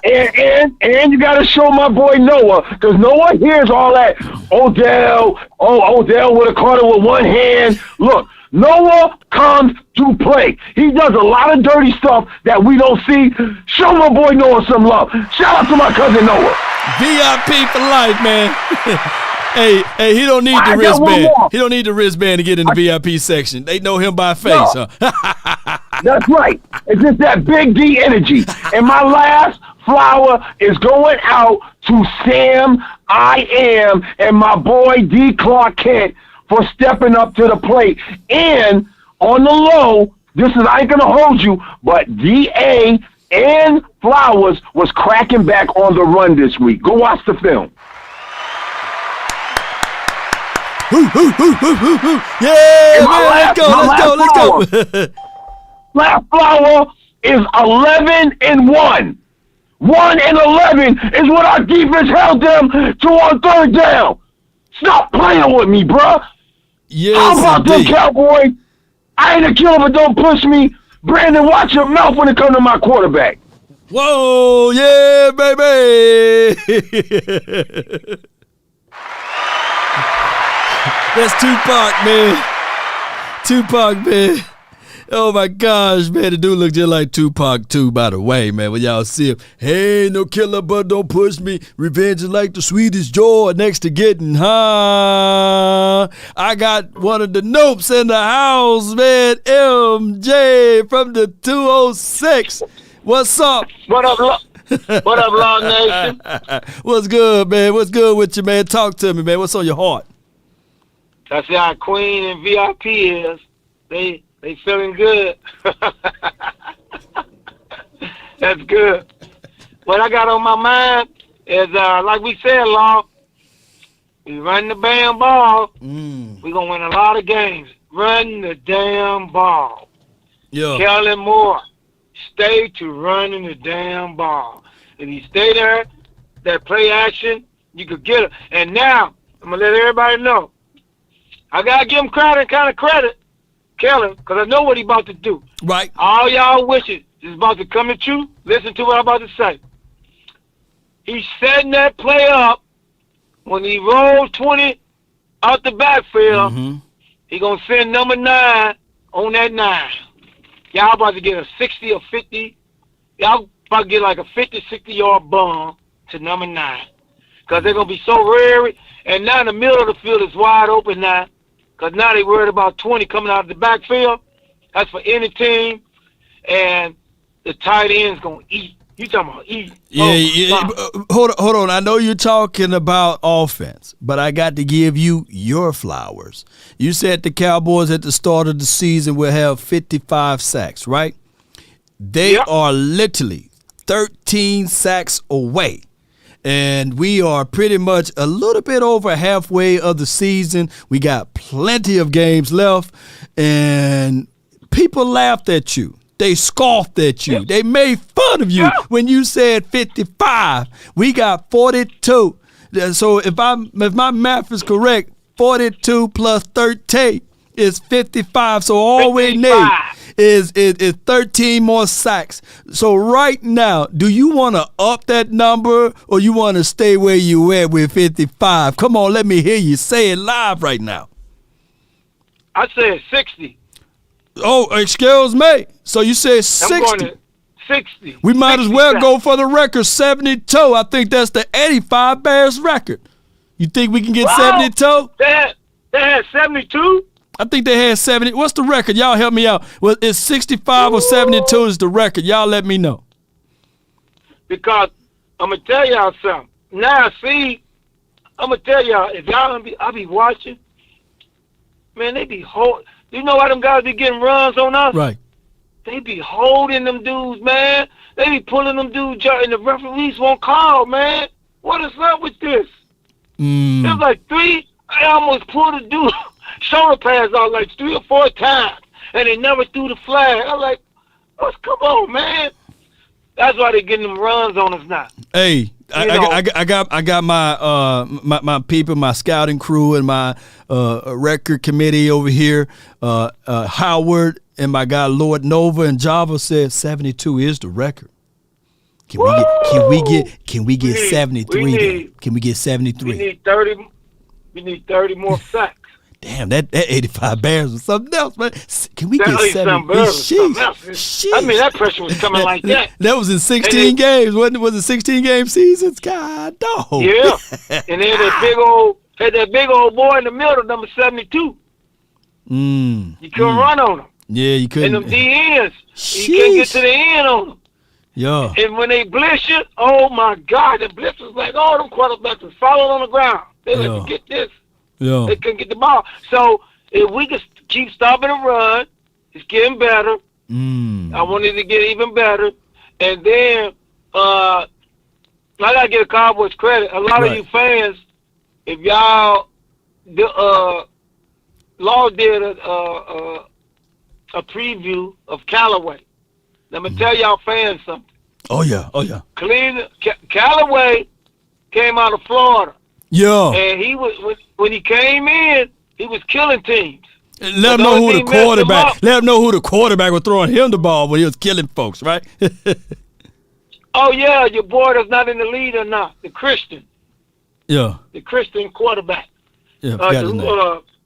and you got to show my boy Noah, because Noah hears all that Odell would have caught it with one hand. Look, Noah comes to play. He does a lot of dirty stuff that we don't see. Show my boy Noah some love. Shout out to my cousin Noah. VIP for life, man. Hey, he don't need the wristband. He don't need the wristband to get in the VIP section. They know him by face, huh? That's right. It's just that big D energy. And my last flower is going out to Sam I Am and my boy D. Clark Kent for stepping up to the plate. And on the low, I ain't going to hold you, but D.A. and Flowers was cracking back on the run this week. Go watch the film. Yeah, man, let's go. Last flower is 11-1. 1-11 is what our defense held them to on third down. Stop playing with me, bruh. Yes, how about them Cowboys? I ain't a killer, but don't push me. Brandon, watch your mouth when it comes to my quarterback. Whoa, yeah, baby. That's Tupac, man. Oh, my gosh, man. The dude look just like Tupac, too, by the way, man. When y'all see him, hey, no killer, but don't push me. Revenge is like the sweetest joy next to getting high. I got one of the Nopes in the house, man. MJ from the 206. What's up? What up, Long Nation? What's good, man? What's good with you, man? Talk to me, man. What's on your heart? That's how Queen and VIP is. They feeling good. That's good. What I got on my mind is, like we said, Long, we run the damn ball. We're going to win a lot of games. Run the damn ball. Yeah. Kellen Moore, stay to running the damn ball. If you stay there, that play action, you could get it. And now, I'm going to let everybody know, I got to give him credit, Kellen, because I know what he about to do. Right. All y'all wishes is about to come to true. Listen to what I'm about to say. He's setting that play up. When he rolls 20 out the backfield, he going to send number 9 on that 9. Y'all about to get a 60 or 50. Y'all about to get like a 50, 60-yard bomb to number 9. Because they're going to be so rare. And now the middle of the field is wide open now. Because now they worried about 20 coming out of the backfield. That's for any team. And the tight end's going to eat. You talking about eat. Hold on. I know you're talking about offense, but I got to give you your flowers. You said the Cowboys at the start of the season will have 55 sacks, right? They are literally 13 sacks away. And we are pretty much a little bit over halfway of the season. We got plenty of games left, and people laughed at you. They scoffed at you. They made fun of you when you said 55. We got 42. So if my math is correct, 42 plus 13 is 55. So all we need is 13 more sacks. So right now, do you want to up that number or you want to stay where you at with 55? Come on, let me hear you say it live right now. I said 60. Oh, excuse me. So you said 60. I'm going to 60. We might as well go for the record 72. I think that's the 85 Bears record. You think we can get 72? They had 72? I think they had 70. What's the record? Y'all help me out. Well, it's 65 or 72 is the record. Y'all let me know. Because I'm going to tell y'all something. Now, see, I'm going to tell y'all, if y'all I be watching, man, they be holding. You know why them guys be getting runs on us? Right. They be holding them dudes, man. They be pulling them dudes, and the referees won't call, man. What is up with this? There's like 3. I almost pulled a dude shoulder pads out like 3 or 4 times, and they never threw the flag. I'm like, come on, man. That's why they getting them runs on us now. Hey, I got my people, my scouting crew, and my record committee over here. Howard and my guy Lord Nova and Java said 72 is the record. Can we get 73? Can we get 73? We need 30. We need 30 more sacks. Damn, that 85 Bears was something else, man. Can we get 70? I mean, that pressure was coming like that. That was in 16 games, wasn't it? Was it 16 game seasons? God, no. Yeah, and then that big old boy in the middle, number 72. You couldn't run on him. Yeah, you couldn't. And them DNs, you can't get to the end on them. Yeah. And when they blitz you, oh my God, the blitz was like, oh, them quarterbacks was falling on the ground. They let me get this. Yeah. They couldn't get the ball. So if we could keep stopping the run, it's getting better. I wanted to get even better. And then I gotta give the Cowboys credit. A lot of you fans, if y'all Law did a preview of Callaway. Let me tell y'all fans something. Oh yeah. Cleveland, Callaway came out of Florida. Yeah. And he was when he came in, he was killing teams. Let him know who the quarterback. Let him know who the quarterback was throwing him the ball when he was killing folks, right? Oh yeah, your boy that's not in the lead or not, the Christian. Yeah. The Christian quarterback. Yeah.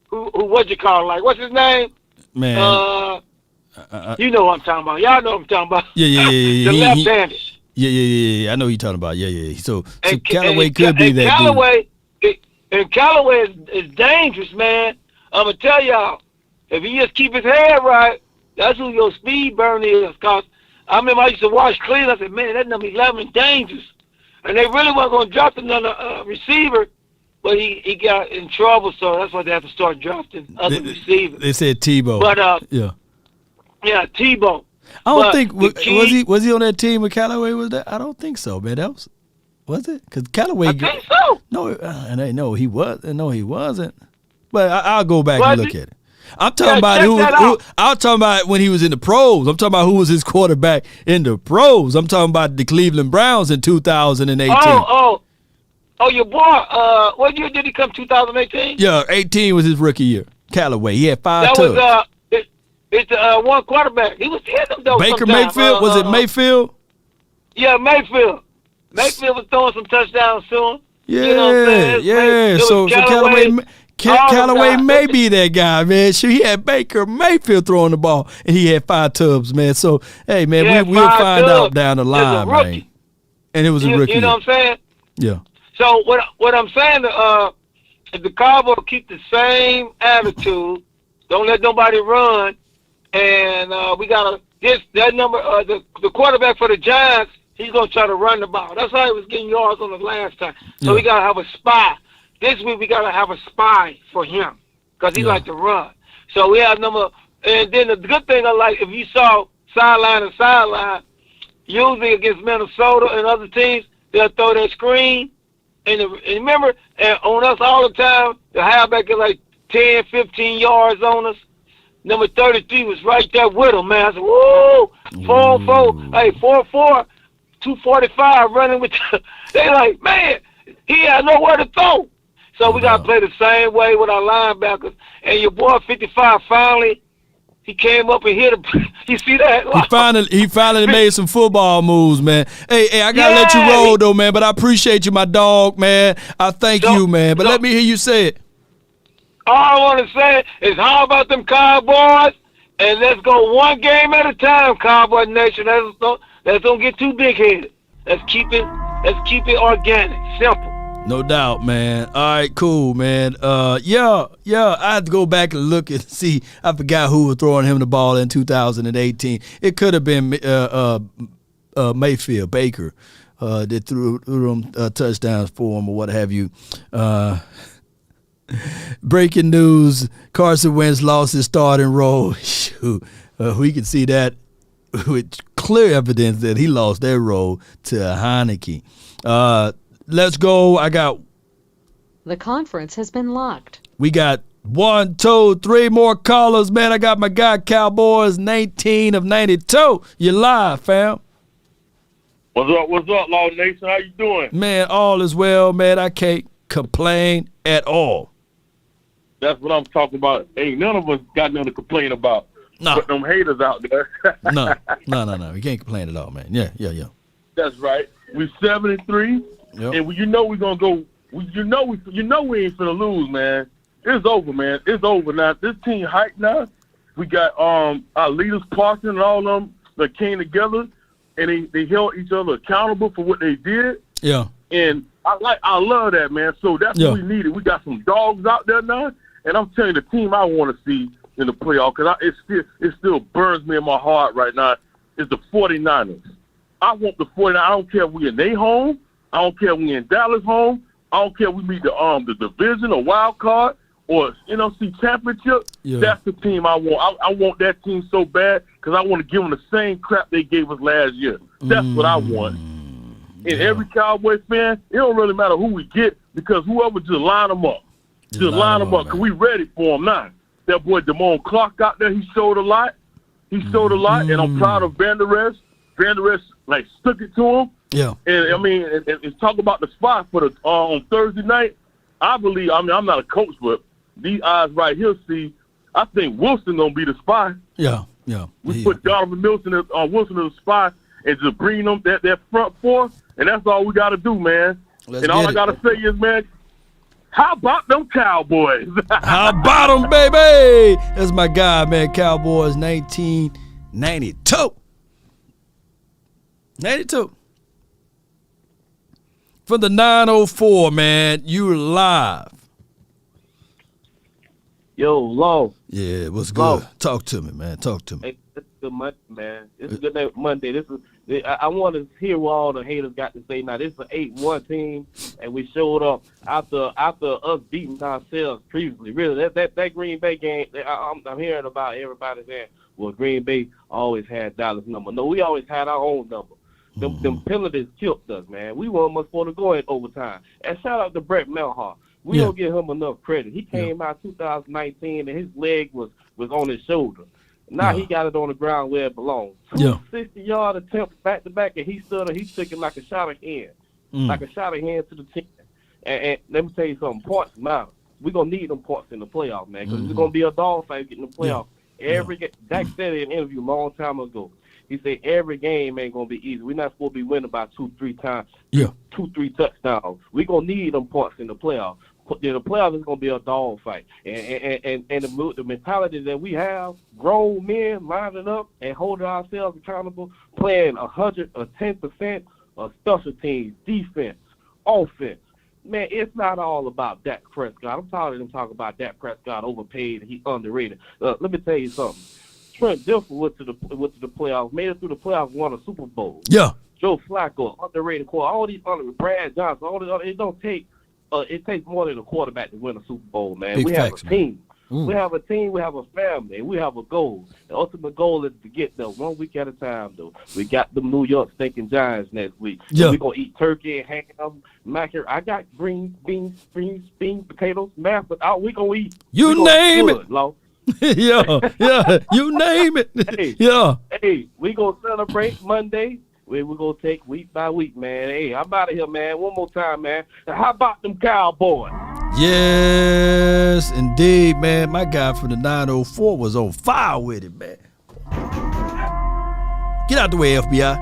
Who what you call like? What's his name? Man. You know what I'm talking about. Y'all know what I'm talking about. Yeah. The left-handed. Yeah. I know who you're talking about. Yeah. So Callaway could be that Callaway, and Callaway is dangerous, man. I'm going to tell y'all, if he just keep his head right, that's who your speed burn is. Because I remember I used to watch Cleveland. I said, man, that number 11 is dangerous. And they really weren't going to draft another receiver, but he got in trouble, so that's why they have to start drafting other receivers. They said Tebow. But, yeah, Tebow. I don't think was he on that team when Callaway was there? I don't think so, man. That was it? Because Callaway. I think so. No, he was. No, he wasn't. But I'll go back and look at it. I'm talking about I'm talking about when he was in the pros. I'm talking about who was his quarterback in the pros. I'm talking about the Cleveland Browns in 2018. Oh, your boy. What year did he come? 2018. Yeah, 18 was his rookie year. Callaway. He had 5 tubs. That was it's one quarterback. He was hitting them though. Baker Mayfield. Was it Mayfield? Yeah, Mayfield. Mayfield was throwing some touchdowns soon. Yeah, you know what I'm saying? yeah. So Callaway may be that guy, man. Sure, he had Baker Mayfield throwing the ball, and he had 5 tubs, man. So, hey, man, we'll find out down the line, man. And it was a rookie. You know what I'm saying? Yeah. So what I'm saying, if the Cowboys keep the same attitude, don't let nobody run, and we gotta the quarterback for the Giants. He's going to try to run the ball. That's how he was getting yards on the last time. So we got to have a spy. This week we got to have a spy for him because he like to run. So we have and then the good thing I like, if you saw sideline to sideline, usually against Minnesota and other teams, they'll throw that screen. And remember, on us all the time, the halfback is like 10, 15 yards on us. Number 33 was right there with him, man. I said, whoa, 4-4, hey, 4-4. 245 running with they like, man, he had nowhere to throw. So we gotta play the same way with our linebackers. And your boy 55 finally he came up and hit him. You see that? He finally made some football moves, man. Hey, I gotta let you roll though, man. But I appreciate you, my dog, man. I thank you, man. But let me hear you say it. All I wanna say is how about them Cowboys? And let's go one game at a time, Cowboy Nation. Let's don't get too big-headed. Let's keep it organic, simple. No doubt, man. All right, cool, man. Yeah. I had to go back and look and see. I forgot who was throwing him the ball in 2018. It could have been Mayfield, Baker, that threw them touchdowns for him or what have you. Breaking news: Carson Wentz lost his starting role. Shoot, we can see that with clear evidence that he lost that role to Heineke. Let's go. The conference has been locked. We got 1, 2, 3 more callers, man. I got my guy Cowboys 19 of 92. You live, fam. What's up, Law Nation? How you doing? Man, all is well, man. I can't complain at all. That's what I'm talking about. Ain't none of us got nothing to complain about. No. But them haters out there. No. We can't complain at all, man. Yeah. That's right. We 7-3, and you know we're gonna go. You know we ain't finna lose, man. It's over, man. It's over now. This team hyped now. We got our leaders, Parsons, and all of them that came together, and they held each other accountable for what they did. Yeah. And I love that, man. So that's what we needed. We got some dogs out there now, and I'm telling you, the team I want to see in the playoff, because it still burns me in my heart right now, is the 49ers. I want the 49ers. I don't care if we in their home. I don't care if we in Dallas home. I don't care if we meet the division or wild card or NFC championship. Yeah. That's the team I want. I want that team so bad because I want to give them the same crap they gave us last year. That's what I want. And every Cowboy fan, it don't really matter who we get because whoever just line them up. Just line them up because we ready for them now. That boy Damone Clark out there, he showed a lot. And I'm proud of Van Der Esch. Van Der Esch, stuck it to him. Yeah. And, I mean, and talk about the spot for the on Thursday night. I believe, I'm not a coach, but these eyes right here see, I think Wilson going to be the spy. Yeah. We put Donovan Wilson in the spy and just bring them that front four, and that's all we got to do, man. All I got to say is, man, how about them Cowboys? How about them, baby? That's my guy, man. Cowboys 1992. 92. For the 904, man, you live. Yo, Law. Yeah, what's good? Talk to me, man. Talk to me. Hey, it's a good Monday, man. It's a good day, Monday. I want to hear what all the haters got to say. Now, this is an 8-1 team, and we showed up after us beating ourselves previously. Really, that Green Bay game, I'm hearing about everybody saying, well, Green Bay always had Dallas' number. No, we always had our own number. Them penalties killed us, man. We weren't much for to go in overtime. And shout out to Brett Melhar. We don't give him enough credit. He came out 2019 and his leg was on his shoulder. Now he got it on the ground where it belongs. 60-yard attempts back to back, and he stood and he took it like a shot of hand, like a shot of hand to the team. And let me tell you something, points matter. We're going to need them points in the playoffs, man, because it's going to be a dogfight getting the playoffs. Dak said in an interview a long time ago, he said every game ain't going to be easy. We're not supposed to be winning by 2-3 times, 2-3 touchdowns. We're going to need them points in the playoffs. The playoffs is going to be a dogfight. And the mentality that we have, grown men lining up and holding ourselves accountable, playing 110% of special teams, defense, offense. Man, it's not all about Dak Prescott. I'm tired of them talking about Dak Prescott overpaid and he underrated. Let me tell you something. Trent Dilfer went to the playoffs, made it through the playoffs, won a Super Bowl. Yeah. Joe Flacco, underrated quarterback. All these Brad Johnson, all the other. It takes more than a quarterback to win a Super Bowl, man. Big we facts, have a team. We have a team, we have a family, and we have a goal. The ultimate goal is to get there 1 week at a time, though. We got the New York stinking Giants next week. So we're going to eat turkey and ham, macaroni. I got beans, potatoes, mashed, but we're going to eat. You name it. You name it. Hey, we going to celebrate Monday. We're going to take week by week, man. Hey, I'm out of here, man. One more time, man. Now, how about them Cowboys? Yes, indeed, man. My guy from the 904 was on fire with it, man. Get out the way, FBI.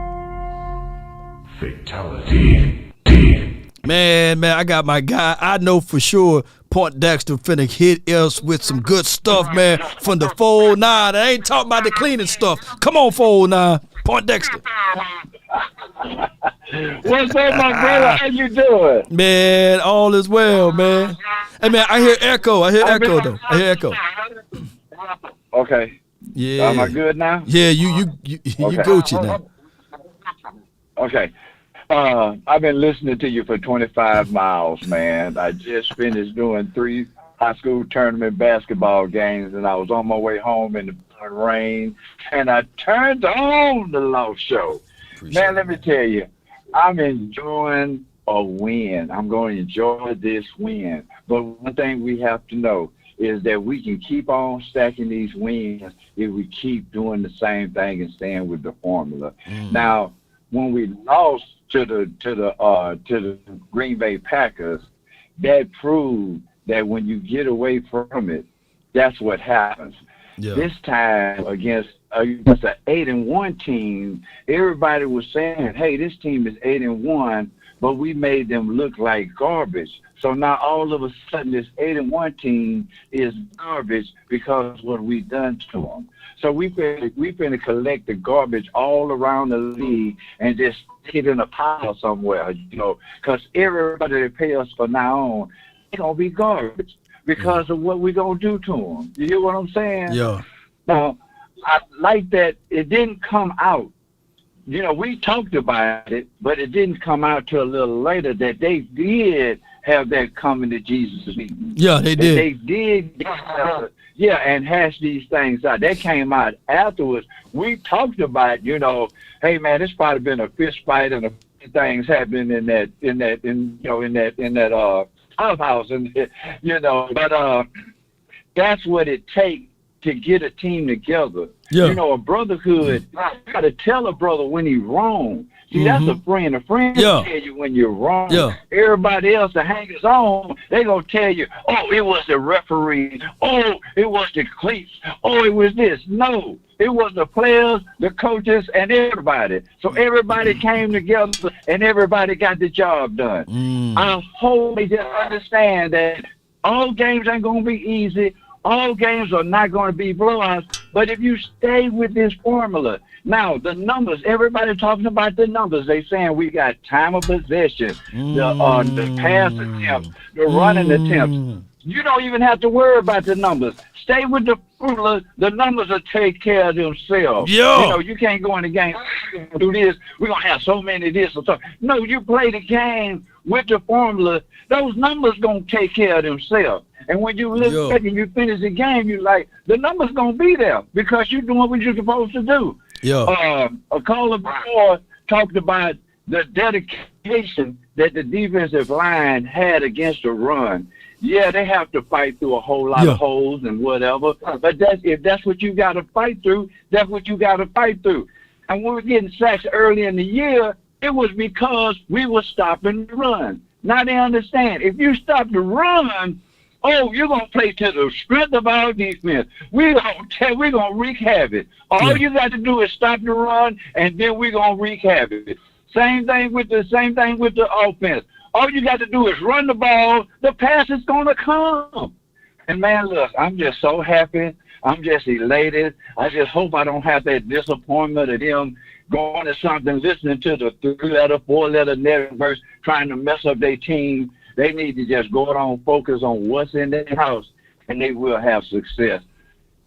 Fatality. Man, I got my guy. I know for sure Point Dexter finna hit us with some good stuff, man, from the 409. I ain't talking about the cleaning stuff. Come on, 409. Point Dexter. What's up, my brother? How you doing? Man, all is well, man. Hey, man, I hear echo. I hear echo. Okay. Yeah. Am I good now? Yeah, you Gucci now. Okay. I've been listening to you for 25 miles, man. I just finished doing 3 high school tournament basketball games, and I was on my way home in the rain, and I turned on the Loft Show. Man, let me tell you, I'm enjoying a win. I'm going to enjoy this win. But one thing we have to know is that we can keep on stacking these wins if we keep doing the same thing and staying with the formula. Now, when we lost to the Green Bay Packers, that proved that when you get away from it, that's what happens. This time against an 8-1 team, everybody was saying, "Hey, this team is 8-1," but we made them look like garbage. So now all of a sudden, this 8-1 team is garbage because of what we've done to them. So we've been to collect the garbage all around the league and just stick it in a pile somewhere, because everybody that pay us from now on, they're gonna be garbage because of what we're gonna do to them. You hear what I'm saying? Yeah. Now, I like that it didn't come out. We talked about it, but it didn't come out till a little later that they did have that coming to Jesus meeting. Yeah, they did. They did, and hash these things out. That came out afterwards. We talked about, hey man, it's probably been a fist fight and a few things happening in that clubhouse, and but that's what it takes to get a team together. A brotherhood, you got to tell a brother when he's wrong. See, that's a friend. A friend will tell you when you're wrong. Everybody else that hangs on, they going to tell you, oh, it was the referee. Oh, it was the cleats. Oh, it was this. No, it was the players, the coaches, and everybody. So everybody came together, and everybody got the job done. I hope they just understand that all games ain't going to be easy. All games are not going to be blowouts, but if you stay with this formula, now the numbers, everybody talking about the numbers. They saying we got time of possession, the pass attempts, the running attempts. You don't even have to worry about the numbers. Stay with the formula. The numbers will take care of themselves. You can't go in the game, do this, we're going to have so many this or so. No, you play the game with the formula. Those numbers going to take care of themselves. And when you look back and you finish the game, you're like, the number's going to be there because you're doing what you're supposed to do. A caller before talked about the dedication expectation that the defensive line had against the run. Yeah, they have to fight through a whole lot of holes and whatever. But if that's what you got to fight through, that's what you got to fight through. And when we were getting sacks early in the year, it was because we were stopping the run. Now they understand. If you stop the run, you're going to play to the strength of our defense. We're going to wreak havoc. All you got to do is stop the run, and then we're going to wreak havoc. Same thing with the offense. All you got to do is run the ball. The pass is going to come. And, man, look, I'm just so happy. I'm just elated. I just hope I don't have that disappointment of them going to something, listening to the 3-letter, 4-letter networks, trying to mess up their team. They need to just go on, focus on what's in their house, and they will have success.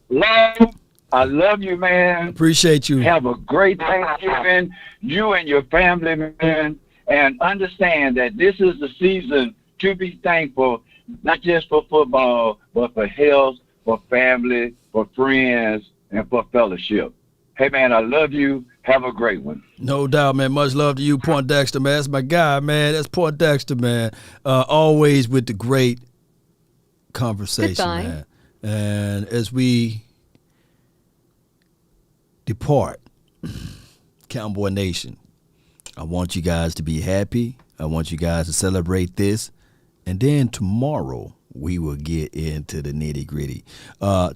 Love, I love you, man. Appreciate you. Have a great Thanksgiving, you and your family, man. And understand that this is the season to be thankful, not just for football, but for health, for family, for friends, and for fellowship. Hey, man, I love you. Have a great one. No doubt, man. Much love to you, Point Dexter, man. That's my guy, man. That's Point Dexter, man. Always with the great conversation, Goodbye. man. And as we depart, Cowboy Nation, I want you guys to be happy. I want you guys to celebrate this. And then tomorrow, we will get into the nitty-gritty.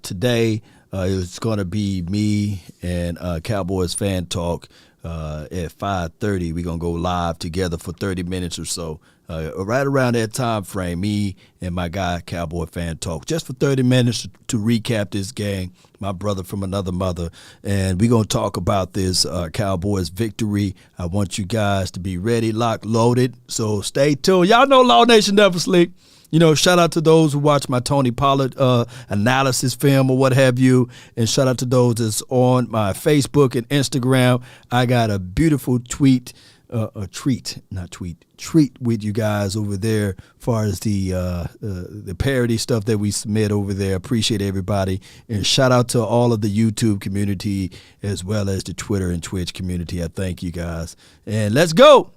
Today, it's going to be me and Cowboys Fan Talk at 5:30. We're going to go live together for 30 minutes or so. Right around that time frame, me and my guy, Cowboy Fan Talk, just for 30 minutes to recap this game, my brother from another mother. And we're going to talk about this Cowboys victory. I want you guys to be ready, locked, loaded. So stay tuned. Y'all know Law Nation never sleep. You know, shout out to those who watch my Tony Pollard analysis film or what have you. And shout out to those that's on my Facebook and Instagram. I got a beautiful treat with you guys over there as far as the parody stuff that we submit over there. Appreciate everybody. And shout out to all of the YouTube community as well as the Twitter and Twitch community. I thank you guys. And let's go.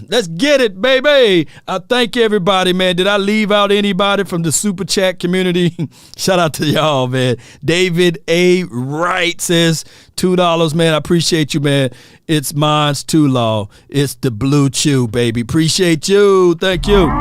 Let's get it, baby. I thank everybody, man. Did I leave out anybody from the Super Chat community? Shout out to y'all, man. David A. Wright says $2, man. I appreciate you, man. It's mine's too, Law. It's the Blue Chew, baby. Appreciate you. Thank you.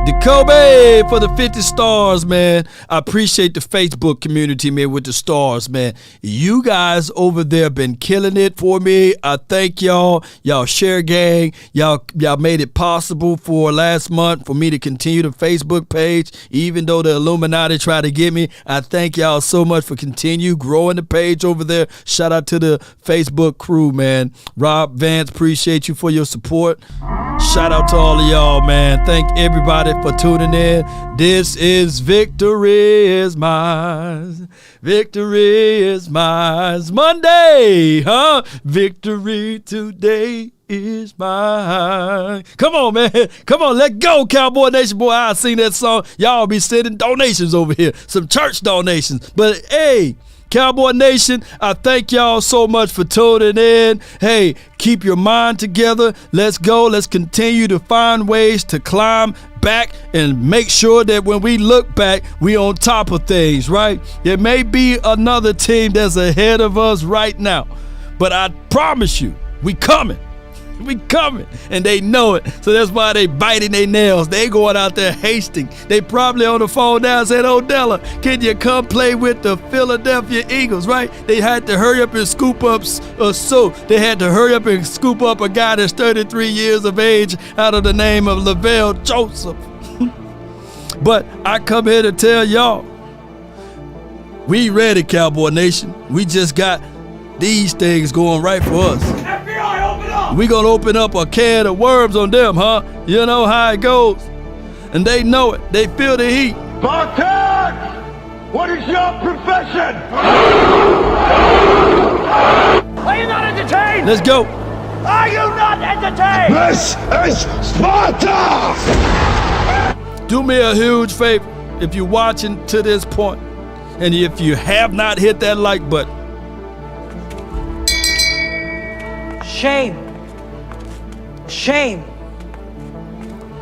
DeKobe for the 50 stars, man. I appreciate the Facebook community, man, with the stars, man. You guys over there been killing it for me. I thank y'all. Y'all share gang. Y'all made it possible for last month for me to continue the Facebook page, even though the Illuminati tried to get me. I thank y'all so much for continue growing the page over there. Shout out to the Facebook crew, man. Rob Vance, appreciate you for your support. Shout out to all of y'all, man. Thank everybody for tuning in. This is Victory is Mine. Victory is mine. Monday, huh? Victory today is mine. Come on, man. Come on, let go, Cowboy Nation. Boy, I sing that song. Y'all be sending donations over here. Some church donations. But, hey, Cowboy Nation, I thank y'all so much for tuning in. Hey, keep your mind together. Let's go. Let's continue to find ways to climb back and make sure that when we look back, we on top of things, right? There may be another team that's ahead of us right now, but I promise you, we coming. We coming, and they know it. So that's why they biting their nails. They going out there hasting. They probably on the phone now saying, Odella, can you come play with the Philadelphia Eagles, right? They had to hurry up and scoop up They had to hurry up and scoop up a guy that's 33 years of age out of the name of Lavelle Joseph. But I come here to tell y'all, we ready, Cowboy Nation. We just got these things going right for us. We gonna open up a can of worms on them, huh? You know how it goes. And they know it. They feel the heat. Spartan! What is your profession? Are you not entertained? Let's go. Are you not entertained? This is Sparta! Do me a huge favor if you're watching to this point, and if you have not hit that like button. Shame. Shame.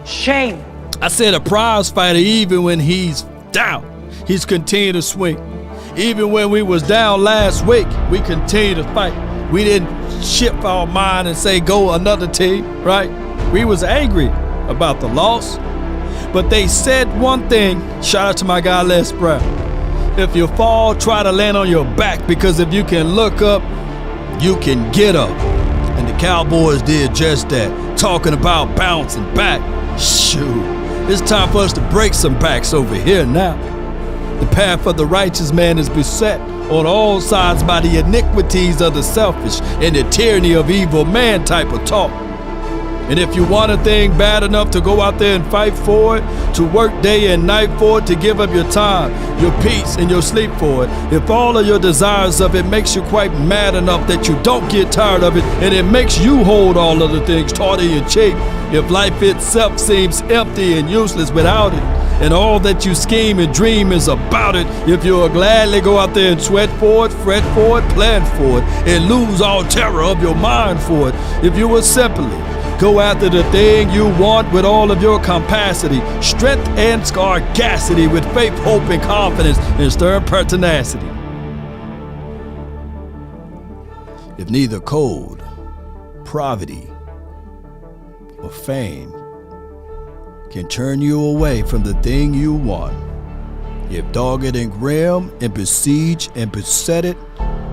Shame. I said a prize fighter, even when he's down, he's continued to swing. Even when we was down last week, we continued to fight. We didn't shift our mind and say, go another team, right? We was angry about the loss, but they said one thing. Shout out to my guy, Les Brown. If you fall, try to land on your back, because if you can look up, you can get up. And the Cowboys did just that. Talking about bouncing back. Shoot, it's time for us to break some backs over here now. The path of the righteous man is beset on all sides by the iniquities of the selfish and the tyranny of evil man type of talk. And if you want a thing bad enough to go out there and fight for it, to work day and night for it, to give up your time, your peace, and your sleep for it, if all of your desires of it makes you quite mad enough that you don't get tired of it, and it makes you hold all of the things tawdry and cheap, if life itself seems empty and useless without it, and all that you scheme and dream is about it, if you'll gladly go out there and sweat for it, fret for it, plan for it, and lose all terror of your mind for it, if you will simply go after the thing you want with all of your capacity, strength and sagacity, with faith, hope, and confidence, and stern pertinacity. If neither cold, poverty, or fame can turn you away from the thing you want, if dogged and grim and besiege and beset it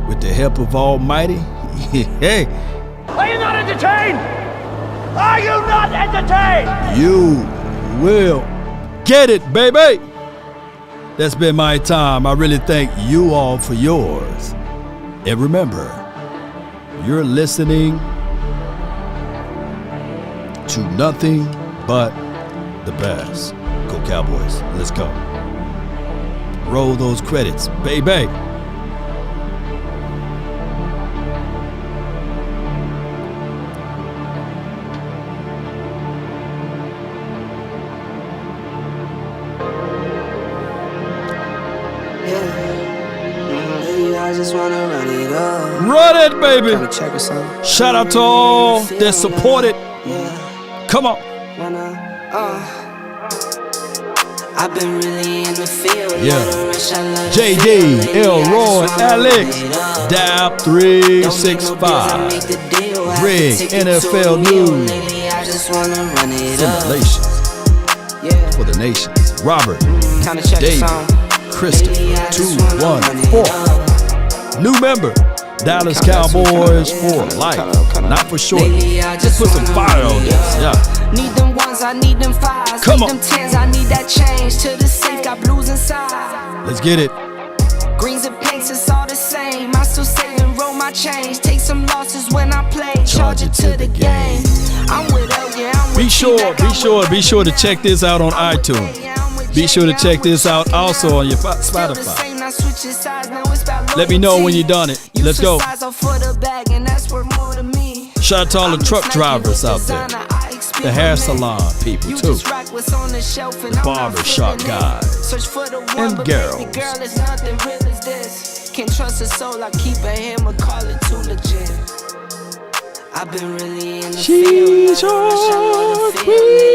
with the help of Almighty, hey, Are you not entertained? Are you not entertained? you will get it, baby. That's been my time. I really thank you all for yours. And remember, you're listening to nothing but the best. Go Cowboys. Let's go. Roll those credits, baby. I just wanna run it up. Run it, baby. Shout out to all that supported. Come on. I've been really in the field. Yeah. JD, Elroy, Alex, Dap 365, Greg, NFL News, Simulations for the Nations, Robert, David, Christopher, 214. New member, Dallas Cowboys for life, not for short. Just put some fire on this, yeah. Need them ones, I need them fives. Come need on. them tens, I need that change. To the safe, got blues inside. Let's get it. Greens and pinks, it's all the same. I still save and roll my change. Take some losses when I play. Charge it to the game. I'm with L, yeah, I'm with Be sure to check this out on iTunes. Be sure to check this out also on your Spotify. Let me know when you're done it. Let's go. Shout out to all the truck drivers out there. The hair salon people too. The barber shop guys. And girls. Can't trust a soul, I keep a hammer, call it too legit. I've been really in the She's your queen.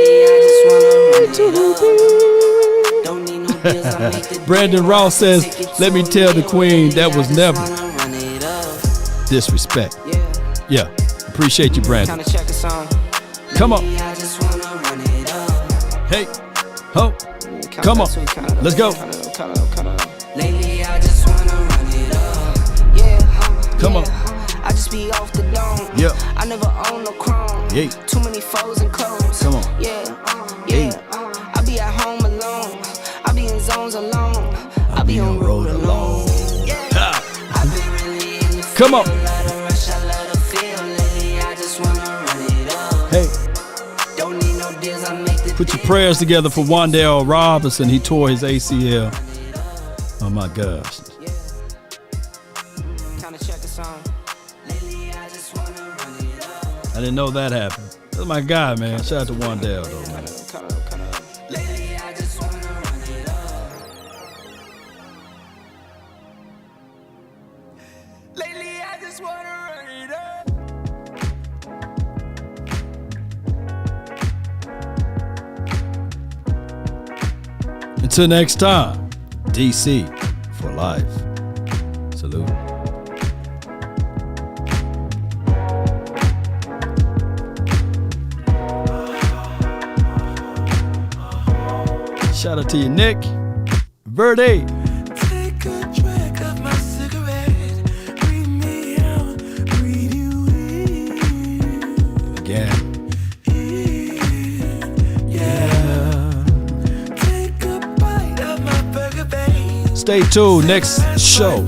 Brandon Ross says, let me tell the queen that was never disrespect. Yeah, appreciate you, Brandon. Come on. Hey, ho, come on. Let's go. Come on. I just be off the dome. Yeah. I never own no chrome. Yeah. Too many foes and clones. Come on. Yeah. I be at home alone. I be in zones alone. I be on road alone. Yeah. Come on. Hey. Put your prayers together for Wan'Dale Robinson. He tore his ACL. Oh my gosh. I didn't know that happened. That's my guy, man. Shout out to Wan'Dale, though, man. Until next time, DC for life. Salute. Shout out to you, Nick. Verde. Take a drag of my cigarette. Breathe me out, breathe you in. Again. Yeah. Take a bite of my burger, babe. Stay tuned. Next show.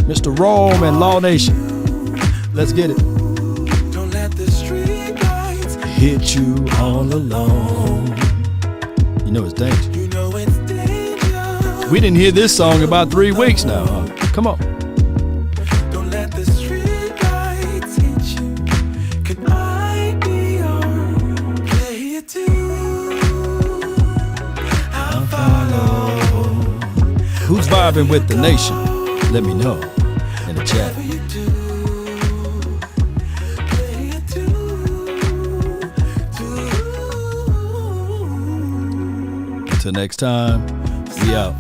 Mr. Rome and Law Nation. Let's get it. Don't let the street lights Hit you all alone. You know it's dangerous. You know it's dangerous. We didn't hear this song about 3 weeks now. Huh? Come on. Don't let the street lights hit you. Can I be your player too? I'll follow. Who's vibing with the nation? Let me know in the chat. Until next time, we out.